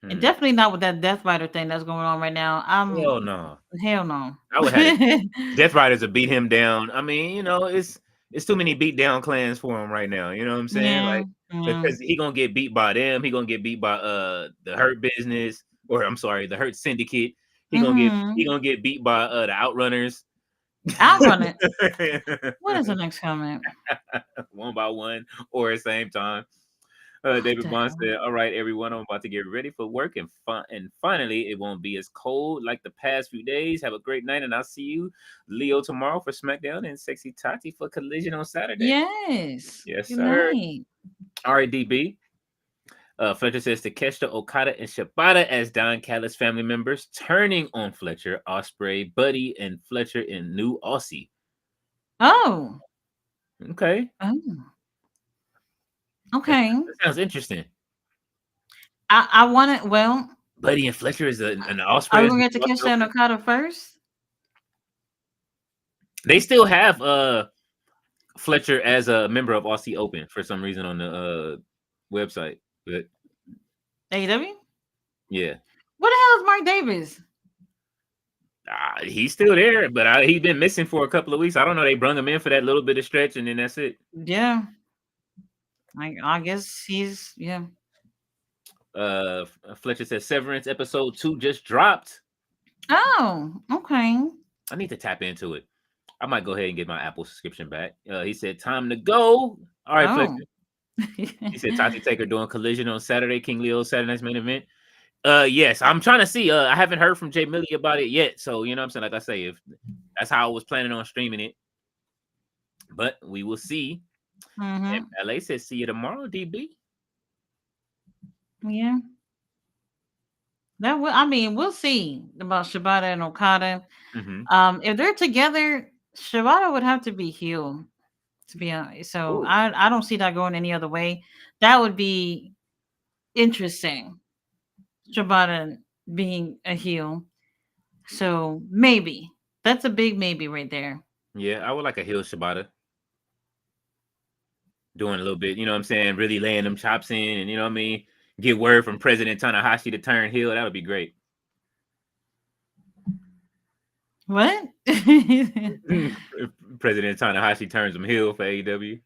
And Hmm. definitely not with that Death Rider thing that's going on right now. Hell no. Hell no. I would have Death Riders to beat him down. I mean, it's too many beat down clans for him right now. You know what I'm saying? Yeah. Like Yeah. because he gonna get beat by them. He gonna get beat by the Hurt Business, or I'm sorry, the Hurt Syndicate. He Mm-hmm. gonna get beat by the Outrunners. Outrun it. What is the next comment? One by one or at the same time. What David the Bond hell? said, "All right, everyone, I'm about to get ready for work, and finally, it won't be as cold like the past few days. Have a great night, and I'll see you, Leo, tomorrow for SmackDown, and Sexy Tati for Collision on Saturday." Yes. Yes, Good sir. night. All right, DB. Fletcher says Takeshita Okada and Shibata as Don Callis family members turning on Fletcher, Osprey, Buddy, and Fletcher in new Aussie. Oh. Okay, Oh. that, Okay. that sounds interesting. I want it. Well, Buddy and Fletcher is an are Osprey. we Is gonna get to Takeshita and Okada first? They still have Fletcher as a member of Aussie Open for some reason on the website. But AEW? yeah, What the hell is Mark Davis? he's still there, but he's been missing for a couple of weeks. I don't know. They brung him in for that little bit of stretch, and then that's it. Yeah. I guess he's yeah. Fletcher says Severance episode 2 just dropped. Oh, okay. I need to tap into it. I might go ahead and get my Apple subscription back. He said time to go. All right, Oh. Fletcher. He said Tati Taker doing Collision on Saturday. King Leo Saturday night's main event. Yes, I'm trying to see. I haven't heard from Jay Millie about it yet. So, you know what I'm saying? Like I say, if that's how I was planning on streaming it. But we will see. And LA says, see you tomorrow, DB. Yeah. That will, I mean, we'll see about Shibata and Okada. If they're together, Shibata would have to be heel, to be honest. So Ooh. I don't see that going any other way. That would be interesting. Shibata being a heel. So maybe. That's a big maybe right there. Yeah, I would like a heel Shibata. Doing a little bit, you know what I'm saying? Really laying them chops in, and you know what I mean? Get word from President Tanahashi to turn heel. That would be great. What? President Tanahashi turns him heel for AEW.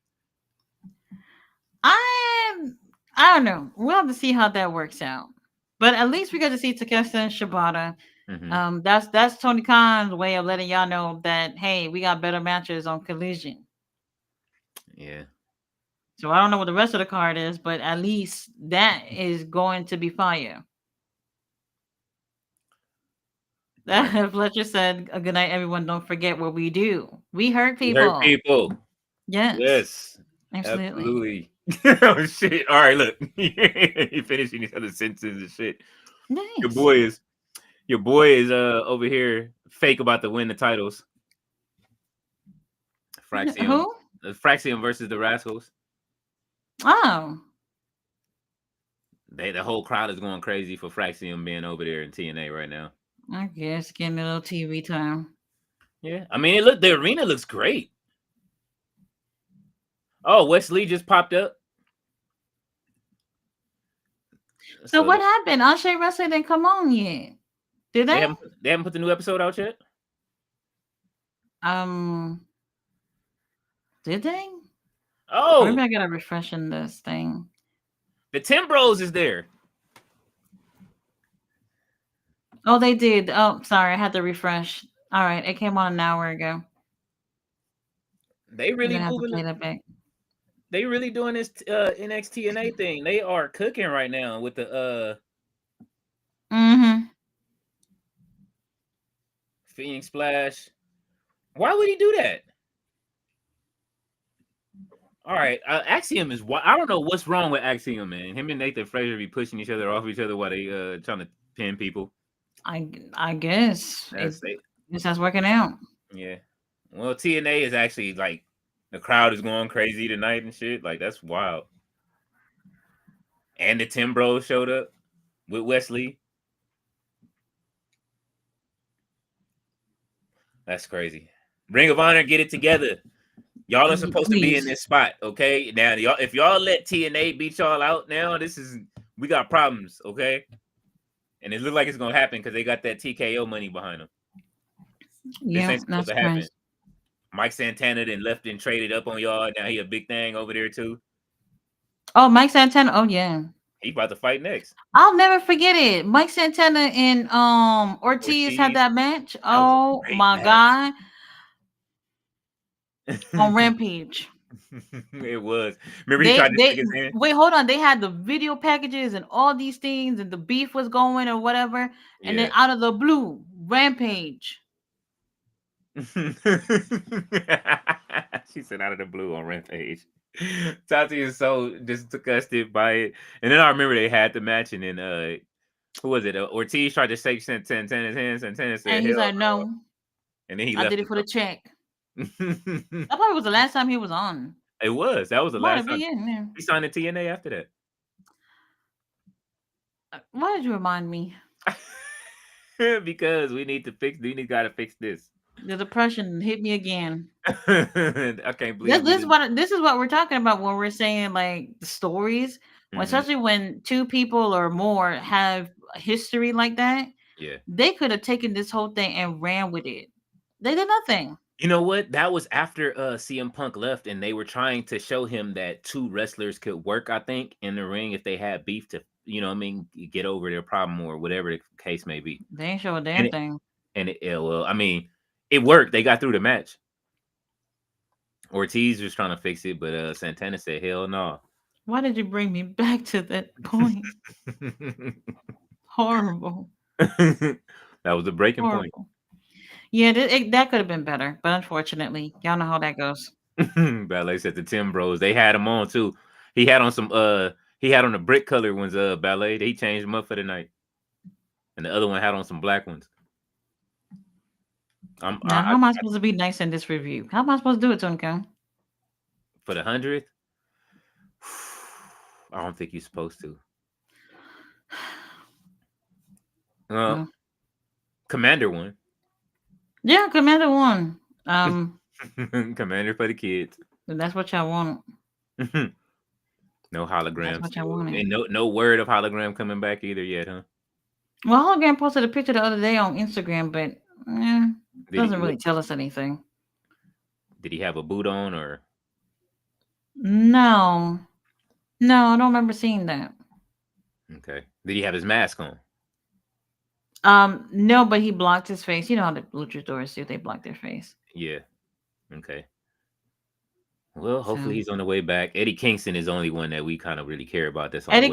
I I don't know. We'll have to see how that works out. But at least we got to see Takeshita and Shibata. That's Tony Khan's way of letting y'all know that hey, we got better matches on Collision. Yeah. So I don't know what the rest of the card is, but at least that is going to be fire. That Fletcher said, "Good night, everyone. Don't forget what we do. We hurt We people." hurt people. Yes. Yes. Absolutely. Absolutely. Oh shit. All right, look. You finishing these other sentences and shit. Nice. Your boy is over here fake about to win the titles. Fraxium. Who? Fraxium versus the Rascals. Oh. The whole crowd is going crazy for Fraxium being over there in TNA right now. I guess getting a little TV time. Yeah. I mean, the arena looks great. Oh, Wesley just popped up. So what happened? Ashe Wrestling didn't come on yet. Did they? They haven't put the new episode out yet? Did they? Oh. Maybe I gotta refresh in this thing. The Tim Bros is there. Oh, they did. Oh, sorry, I had to refresh. All right, it came on an hour ago. They really moving. They really doing this NXT thing. They are cooking right now with the Phoenix Splash. Why would he do that? All right, Axiom is what I don't know what's wrong with Axiom, man. Him and Nathan Frazier be pushing each other off each other while they trying to pin people. I guess That's they, that's working out. yeah. Well, TNA is actually like the crowd is going crazy tonight and shit. Like that's wild. And the Tim Bros showed up with Wesley. That's crazy. Ring of Honor, get it together. Y'all are supposed to be in this spot, okay? Now, y'all, if y'all let TNA beat y'all out now, we got problems, okay? And it looks like it's gonna happen because they got that TKO money behind them. Yeah, this ain't supposed to happen. Crazy. Mike Santana then left and traded up on y'all. Now he a big thing over there too. Oh, Mike Santana. Oh yeah. He about to fight next. I'll never forget it. Mike Santana and Ortiz had that match. That oh my match. God. On Rampage. It was. Remember he tried to stick his hand? Wait, hold on. They had the video packages and all these things, and the beef was going or whatever. And then out of the blue, Rampage. She said out of the blue on Rampage. Tati is so disgusted by it. And then I remember they had the match, and then who was it? Ortiz tried to shake Santana's hands, and Santana said, and he's like, no. And then he I did it for the check. That probably was the last time he was on. It was. That was the last time. Yeah. He signed in TNA after that. Why did you remind me? Because we gotta fix this. The depression hit me again. I can't believe this is what we're talking about when we're saying like the stories, especially when two people or more have a history like that. Yeah, they could have taken this whole thing and ran with it. They did nothing. You know what? That was after CM Punk left, and they were trying to show him that two wrestlers could work, I think, in the ring if they had beef to, get over their problem or whatever the case may be. They ain't show a damn thing. It worked. They got through the match. Ortiz was trying to fix it, but Santana said, hell no. Why did you bring me back to that point? Horrible. That was the breaking point. Yeah, that could have been better, but unfortunately, y'all know how that goes. Ballet said the Tim Bros. They had him on too. He had on the brick color ones. Ballet. They changed them up for the night, and the other one had on some black ones. How am I supposed to be nice in this review? How am I supposed to do it, Tonko? For the 100th, I don't think you're supposed to. Commander won. Yeah, Commander won. Commander for the kids. That's what y'all want. No holograms. That's what y'all wanted. And no word of hologram coming back either yet, huh? Well, hologram posted a picture the other day on Instagram, but doesn't really tell us anything. Did he have a boot on or? No, I don't remember seeing that. Okay. Did he have his mask on? No, but he blocked his face. You know how the luchadors do; they block their face. Yeah. Okay. Well, hopefully he's on the way back. Eddie Kingston is the only one that we kind of really care about. This Eddie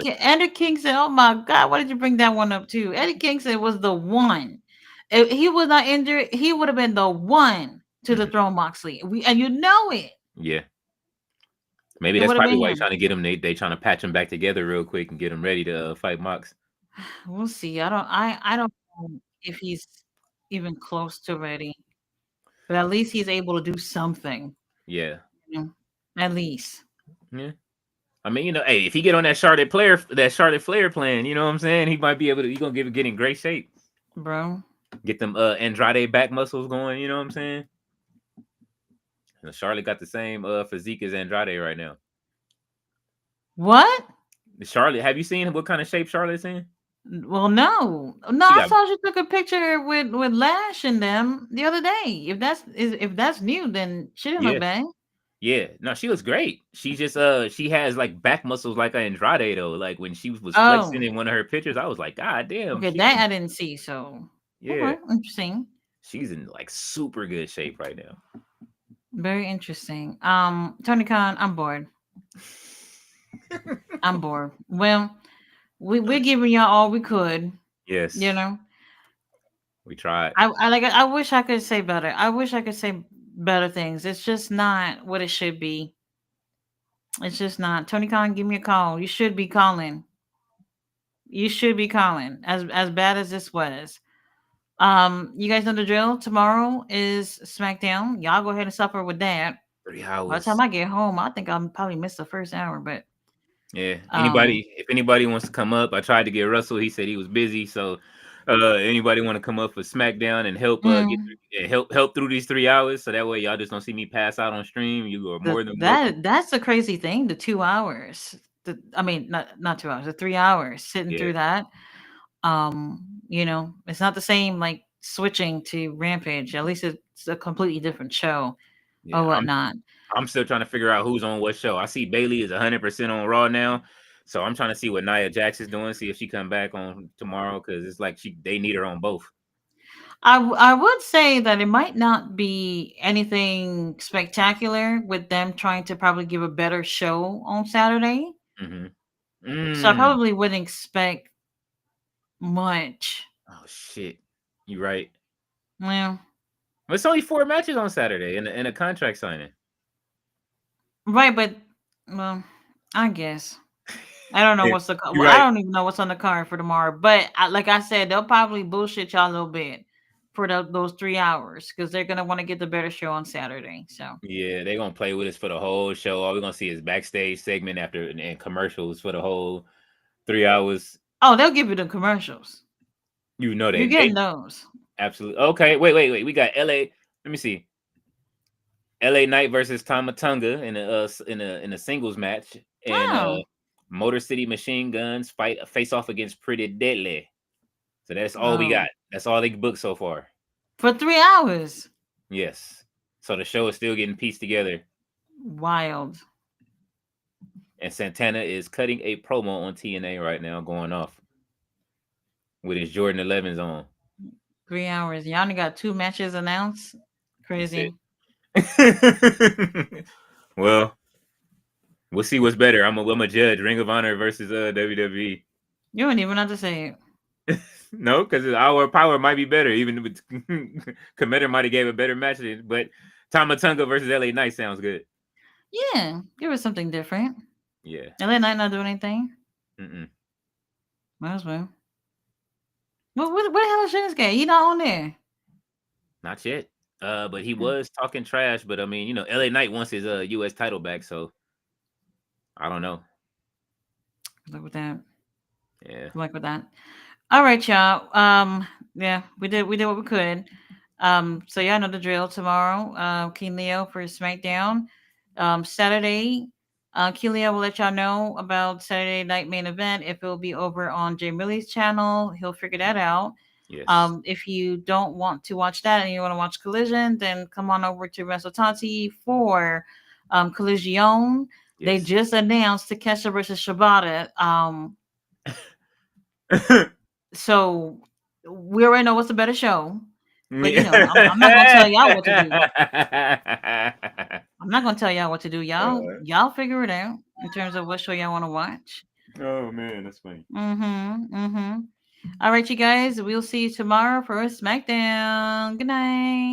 Kingston. Oh my God, why did you bring that one up too? Eddie Kingston was the one. If he was not injured, he would have been the one to dethrone Moxley. And you know it. Yeah. Maybe that's probably why he's trying to get him. They trying to patch him back together real quick and get him ready to fight Mox. We'll see. I don't know if he's even close to ready, but at least he's able to do something. Yeah. At least. Yeah. I mean, hey, if he get on that Charlotte Flair plan, you know what I'm saying? He might be able to. He's gonna get in great shape, bro. Get them Andrade back muscles going. You know what I'm saying? And Charlotte got the same physique as Andrade right now. What? Charlotte, have you seen what kind of shape Charlotte's in? Well, no. I saw she took a picture with Lash and them the other day. If that's new, then she didn't look bad. Yeah, no, she looks great. She just she has like back muscles like Andrade though. Like when she was flexing in one of her pictures, I was like, God damn. Okay, that I didn't see. So yeah, okay, interesting. She's in like super good shape right now. Very interesting. Tony Khan, I'm bored. I'm bored. Well, we're giving y'all all we could. Yes. You know. We tried. I wish I could say better. I wish I could say better things. It's just not what it should be. It's just not. Tony Khan, give me a call. You should be calling. You should be calling. As bad as this was. You guys know the drill. Tomorrow is SmackDown. Y'all go ahead and suffer with that. 3 By the time hours. I get home, I think I'll probably miss the first hour. But Yeah. um, If anybody wants to come up, I tried to get Russell. He said he was busy. So anybody want to come up for SmackDown and help mm, help through these 3 hours, so that way y'all just don't see me pass out on stream. You are more than welcome. that's the crazy thing. The 2 hours. I mean, not 2 hours. The 3 hours sitting Yeah. through that. It's not the same like switching to Rampage. At least it's a completely different show or Yeah. whatnot. I'm still trying to figure out who's on what show. I see Bailey is 100% on Raw now. So I'm trying to see what Nia Jax is doing, see if she come back on tomorrow, because it's like they need her on both. I would say that it might not be anything spectacular with them trying to probably give a better show on Saturday. Mm-hmm. So I Mm. probably wouldn't expect much. Oh shit, you right. Well, It's only 4 matches on Saturday and a contract signing. right, but well, I guess I don't know Yeah, what's you're I right. don't even know what's on the card for tomorrow. But like I said, they'll probably bullshit y'all a little bit for those 3 hours because they're gonna want to get the better show on Saturday. So Yeah, they're gonna play with us for the whole show. All we're gonna see is backstage segment after and commercials for the whole 3 hours. oh, they'll give you the commercials. You know You're they getting those. absolutely okay. Wait. We got LA. Let me see. LA Knight versus Tama Tonga in a singles match, and Oh, Motor City Machine Guns face off against Pretty Deadly. So that's all we oh, got. That's all they booked so far. for 3 hours. Yes. So the show is still getting pieced together, Wild. and Santana is cutting a promo on TNA right now, going off with his Jordan 11s on. 3 hours. Y'all only got 2 matches announced. That's Crazy. it. Well, we'll see what's better. I'm a judge. Ring of Honor versus WWE. You don't even have to say it. No, because our power might be better. Even with Commander might have gave a better match, but Tama Tonga versus LA Knight sounds good. Yeah, give us something different. Yeah. LA Knight not doing anything. Mm-mm. Might as well. What the hell is Shinsuke? He not on there. Not yet. But he Hmm. was talking trash. But I mean, LA Knight wants his US title back, so I don't know. Good luck with that. Yeah. Good luck with that. All right, y'all. Yeah, we did what we could. So y'all know the drill. Tomorrow, King Leo for SmackDown. Saturday, King Leo will let y'all know about Saturday night main event if it will be over on Jay Millie's channel. He'll figure that out. Yes. If you don't want to watch that and you want to watch Collision, then come on over to WrestleTanti for Collision. They Yes. just announced Takesha versus Shibata. So we already know what's a better show. But I'm not gonna tell y'all what to do. I'm not gonna tell y'all what to do. Y'all figure it out in terms of what show y'all want to watch. Oh man, that's funny. Mm-hmm. All right, you guys. We'll see you tomorrow for SmackDown. Good night.